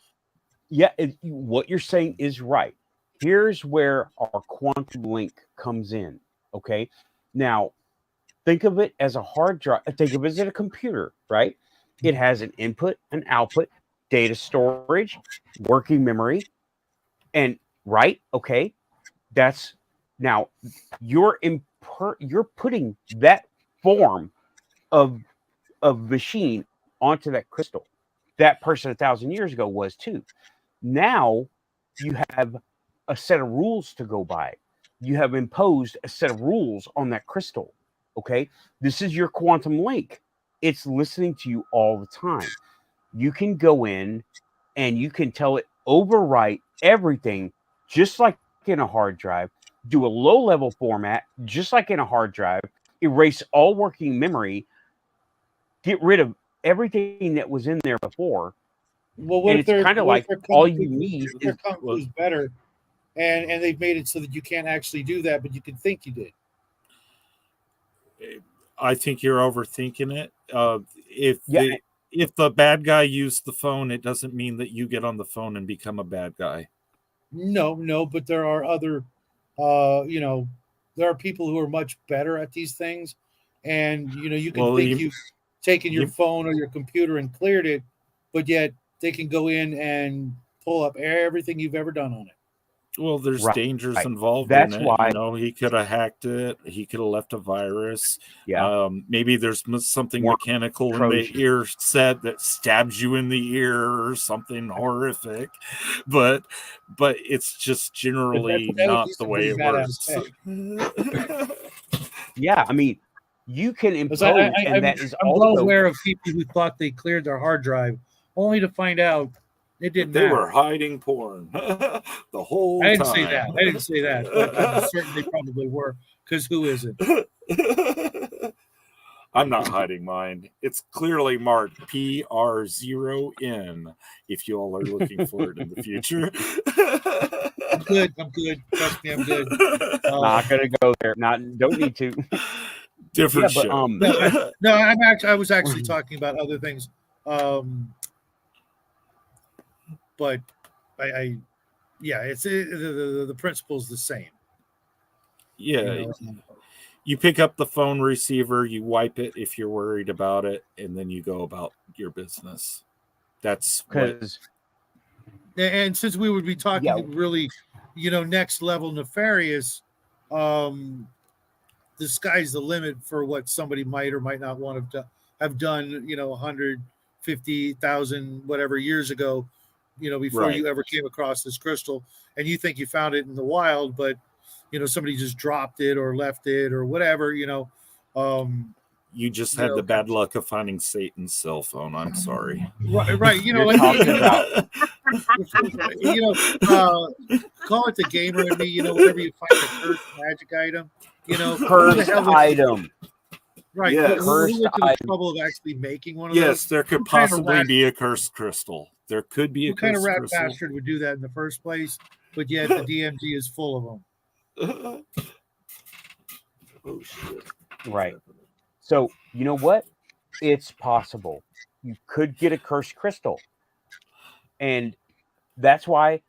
yeah, what you're saying is right. Here's where our quantum link comes in. Okay. Now, think of it as a hard drive. Think of it as a computer, right? It has an input, an output, data storage, working memory, and right. Okay. That's now you're putting that form of machine onto that crystal. That person 1,000 years ago was too. Now you have a set of rules to go by. You have imposed a set of rules on that crystal. Okay. This is your quantum link. It's listening to you all the time. You can go in and you can tell it overwrite everything just like in a hard drive, do a low level format just like in a hard drive, erase all working memory, get rid of everything that was in there before. Well, what And if it's they're kind of what like if their all kung fu- you need if their is kung fu's better, and they've made it so that you can't actually do that, but you can think you did. I think you're overthinking it. Yeah. If the bad guy used the phone, it doesn't mean that you get on the phone and become a bad guy. No, but there are other, there are people who are much better at these things, and you can think you've taken your phone or your computer and cleared it, but yet they can go in and pull up everything you've ever done on it. Well, there's Right. dangers involved That's in it. why He could have hacked it. He could have left a virus. Yeah. Maybe there's something More mechanical in Trojan. the ear set that stabs you in the ear or something horrific. But it's just generally That would not be the some way pretty it badass works. Yeah, I mean, you can impose, and that is I'm also well aware of people who thought they cleared their hard drive, only to find out it didn't They matter. were hiding porn the whole I didn't time. say that. I didn't say that, but I'm certain they probably were, because who isn't? I'm not hiding mine. It's clearly marked PR0N if you all are looking for it in the future. I'm good. Trust me, I'm good. not gonna go there. Don't need to. Different but show. No, I was actually talking about other things. But it's the principle's the same. Yeah. You pick up the phone receiver, you wipe it if you're worried about it, and then you go about your business. That's because. And since we would be talking really, next level nefarious, the sky's the limit for what somebody might or might not want to have done, 150,000 whatever years ago, before you ever came across this crystal, and you think you found it in the wild, but somebody just dropped it or left it or whatever, you just had the bad luck of finding Satan's cell phone. I'm sorry. Right. Call it the gamer in me, whenever you find a cursed magic item, cursed item. Right. Yes. Who went to the trouble of actually making one of those? Yes, there could possibly be a cursed crystal. There could be a kind of cursed rat crystal. bastard would do that in the first place, but yet the DMG is full of them. Oh shit. Right. So you know what? It's possible. You could get a cursed crystal. And that's why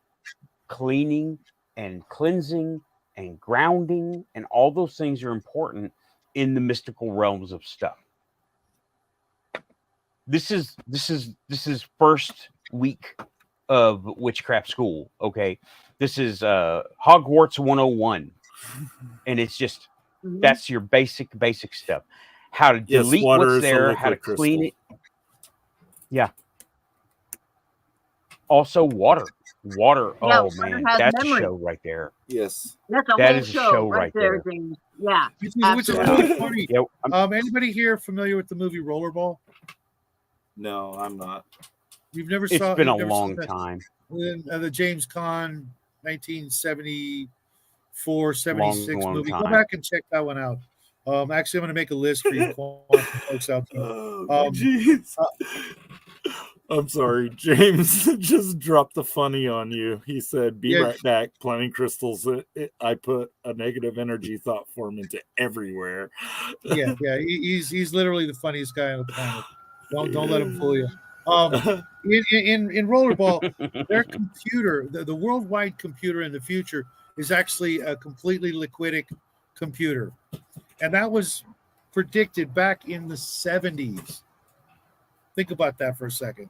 cleaning and cleansing and grounding and all those things are important in the mystical realms of stuff. This is first week of witchcraft school, okay? This is Hogwarts 101. And it's just that's your basic stuff. How to delete what's there, how to clean it. Yeah. Also water. Oh man, that's memory. A show right there. Yes. That's a whole show right there. James. Yeah. Which is really funny. Anybody here familiar with the movie Rollerball? No, I'm not. You've never It's been a long time. The James Caan 1974, 76 long movie. time. Go back and check that one out. Actually, I'm going to make a list for you folks out there. Jeez. I'm sorry, James just dropped the funny on you. He said, "Be right back, planting crystals." I put a negative energy thought form into everywhere. Yeah. He's literally the funniest guy on the planet. Don't let him fool you. In rollerball, their computer, the worldwide computer in the future, is actually a completely liquidic computer, and that was predicted back in the 70s. Think about that for a second.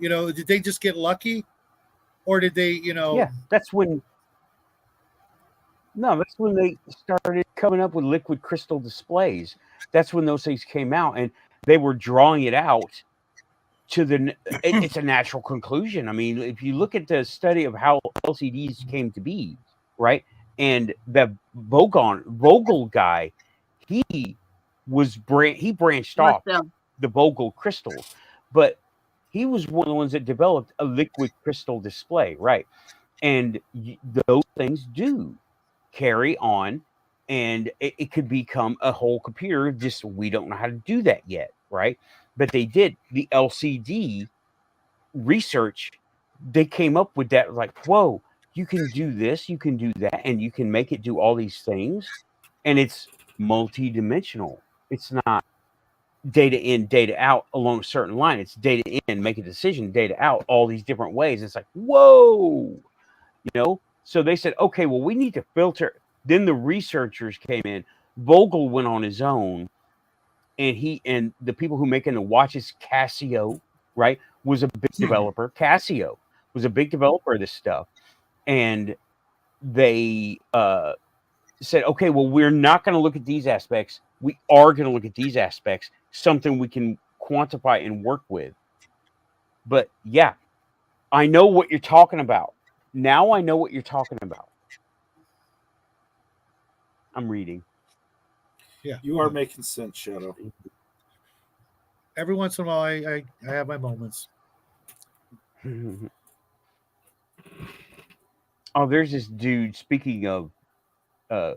Did they just get lucky, or did they? Yeah, that's when. No, that's when they started coming up with liquid crystal displays. That's when those things came out, and they were drawing it out to it's a natural conclusion. I mean, if you look at the study of how LCDs came to be, right? And the Vogel guy, he he branched off the Vogel crystals, but he was one of the ones that developed a liquid crystal display, right? And those things do carry on, and it could become a whole computer. Just we don't know how to do that yet, right? But they did the LCD research. They came up with that, like, whoa, you can do this, you can do that, and you can make it do all these things, and it's multi-dimensional. It's not data in, data out along a certain line. It's data in, make a decision, data out, all these different ways. It's like, whoa, So they said, okay, well, we need to filter. Then the researchers came in. Vogel went on his own, and the people who making the watches, Casio, right, was a big developer. Casio was a big developer of this stuff, and they said, okay, well, we're not going to look at these aspects. We are going to look at these aspects, something we can quantify and work with. But yeah, I know what you're talking about. Now I know what you're talking about. I'm reading. Yeah, you are making sense, Shadow. Every once in a while, I have my moments. Oh, there's this dude. Speaking of the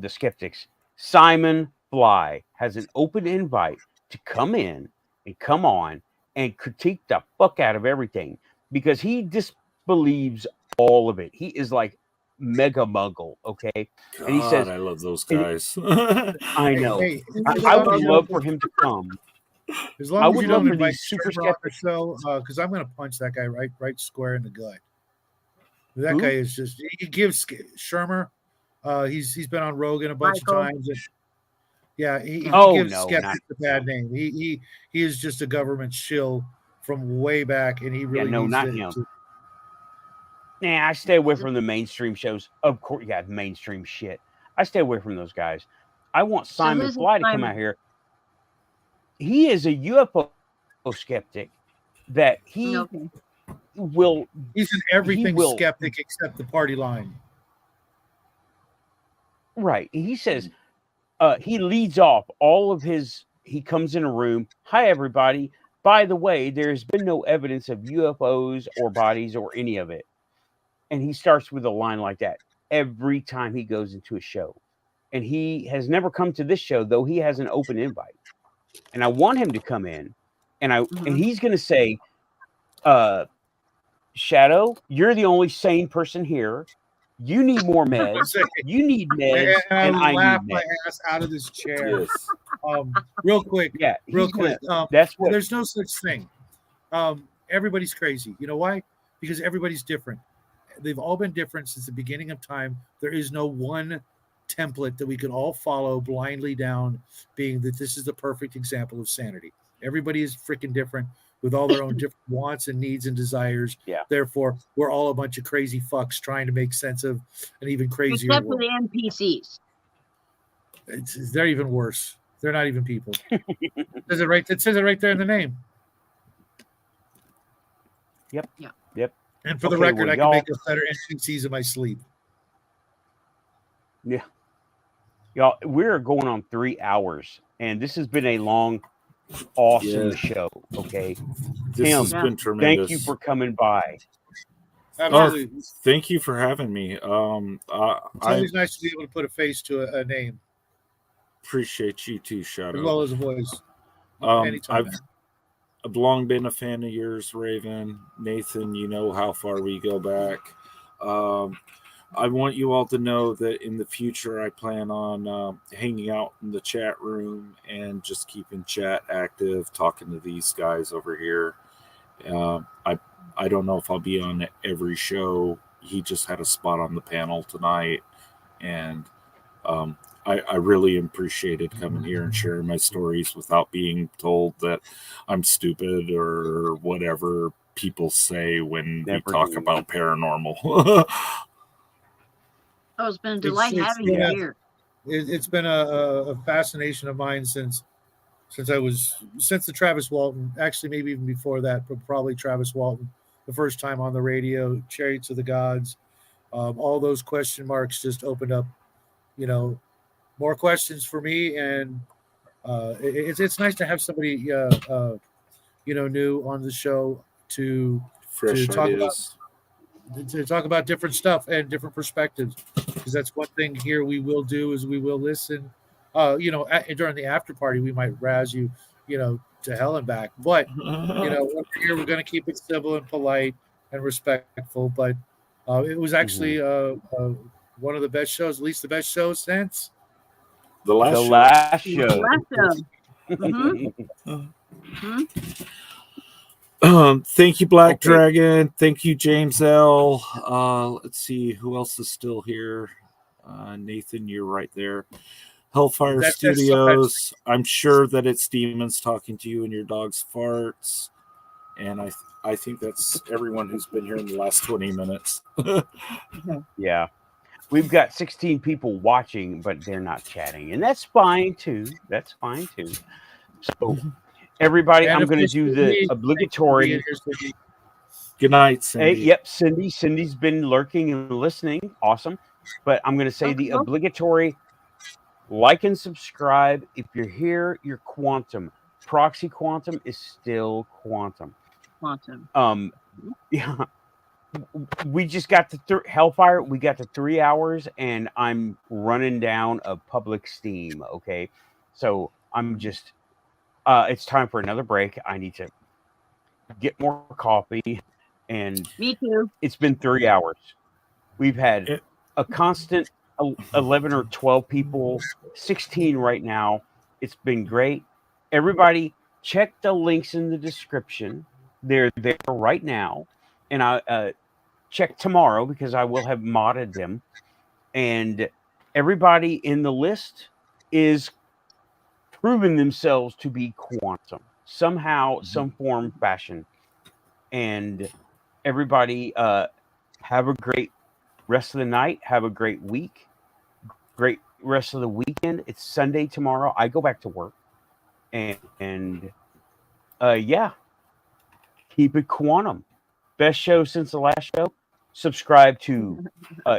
skeptics, Simon Fly has an open invite to come in and come on and critique the fuck out of everything because he disbelieves all of it. He is like mega muggle, okay? God, and he says, I love those guys. I know. Hey, I would love for him to come. As long as you don't invite super Shermer on the show, because I'm going to punch that guy right square in the gut. That guy is just, he gives Shermer, he's been on Rogan a bunch of times. And, yeah, he gives skeptics a bad name. He is just a government shill from way back, and he really needs not him. Nah, I stay away from the mainstream shows. Of course, yeah, mainstream shit. I stay away from those guys. I want Simon Fly to come out here. He is a UFO skeptic that he will. He's an everything skeptic except the party line. Right. He says he leads off all of his. He comes in a room. Hi, everybody. By the way, there's been no evidence of UFOs or bodies or any of it. And he starts with a line like that every time he goes into a show. And he has never come to this show, though he has an open invite. And I want him to come in, and he's going to say, Shadow, you're the only sane person here. You need more meds. You need meds, and I laugh need meds. my ass out of this chair. Yes. Real quick. Yeah, real quick. That's what. There's no such thing. Everybody's crazy. You know why? Because everybody's different. They've all been different since the beginning of time. There is no one template that we can all follow blindly down, being that this is the perfect example of sanity. Everybody is freaking different with all their own different wants and needs and desires. Yeah. Therefore, we're all a bunch of crazy fucks trying to make sense of an even crazier Except world. for the NPCs. They're even worse. They're not even people. It says it right there in the name. Yep. Yeah. Yep. And for the record, I can make a better NPCs in my sleep. Yeah. Y'all, we're going on 3 hours, and this has been a long, awesome show. Okay. This has been tremendous. Thank you for coming by. Absolutely. Thank you for having me. It's always nice to be able to put a face to a name. Appreciate you too, Shadow. As well as a voice. I've long been a fan of yours, Raven. Nathan, you know how far we go back. I want you all to know that in the future, I plan on hanging out in the chat room and just keeping chat active, talking to these guys over here. I don't know if I'll be on every show. He just had a spot on the panel tonight, and I really appreciated coming here and sharing my stories without being told that I'm stupid or whatever people say when we talk about paranormal. Oh, it's been a delight It's having been you a- here. It's been a fascination of mine since the Travis Walton, actually maybe even before that, but probably Travis Walton, the first time on the radio, Chariots of the Gods, all those question marks just opened up, more questions for me, and it's nice to have somebody new on the show to Fresh talk ideas. about different stuff and different perspectives, because that's one thing here we will do is we will listen. During the after party we might razz you, to hell and back, but when we're here we're going to keep it civil and polite and respectful. But it was actually one of the best shows, at least the best show since The last show. Last show. Mhm. Thank you, Black Okay. Dragon. Thank you, James L. Let's see who else is still here. Nathan, you're right there. Hellfire That's Studios. I'm sure that it's demons talking to you and your dog's farts. And I think that's everyone who's been here in the last 20 minutes. Yeah. We've got 16 people watching, but they're not chatting. And that's fine too. That's fine too. So everybody, And I'm of going to course, do Cindy, the thank you for being obligatory. here, Cindy. Good night, Cindy. Hey, yep, Cindy. Cindy's been lurking and listening. Awesome. But I'm going to say the obligatory like and subscribe. If you're here, you're quantum. Proxy quantum is still quantum. Yeah. We just got to Hellfire. We got to 3 hours, and I'm running down a public steam. Okay, so I'm just. It's time for another break. I need to get more coffee, and Me too. it's been 3 hours. We've had a constant 11 or 12 people, 16 right now. It's been great. Everybody, check the links in the description. They're there right now, and I check tomorrow because I will have modded them. And everybody in the list is proving themselves to be quantum somehow, some form, fashion. And everybody, have a great rest of the night. Have a great week. Great rest of the weekend. It's Sunday tomorrow. I go back to work. And yeah, keep it quantum. Best show since the last show. Subscribe to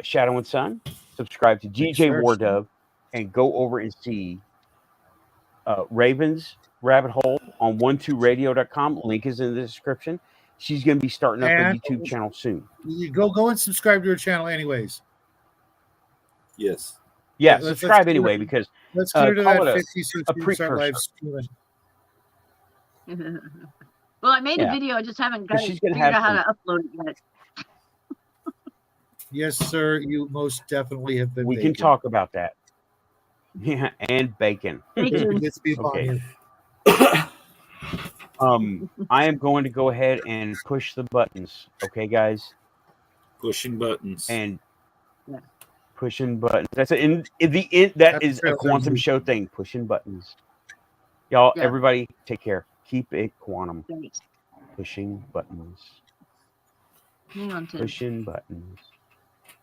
Shadow and Sun. Subscribe to DJ Wardove, and go over and see Raven's Rabbit Hole on 12radio.com. Link is in the description. She's going to be starting up a YouTube channel soon. You go and subscribe to her channel, anyways. Yes. Yeah, subscribe anyway, because let's get her to that call it 50 so a she can start live precursor. streaming. Well, I made a video. I just haven't figured out how to upload it yet. Yes, sir. You most definitely have been. We can talk about that. Yeah, and bacon. Let's be Okay. I am going to go ahead and push the buttons. Okay, guys. Pushing buttons. And pushing buttons. That's it. That is a quantum show thing. Pushing buttons. Y'all, everybody, take care. Keep it quantum. Thanks. Pushing buttons. Hang on, Tim. Pushing buttons.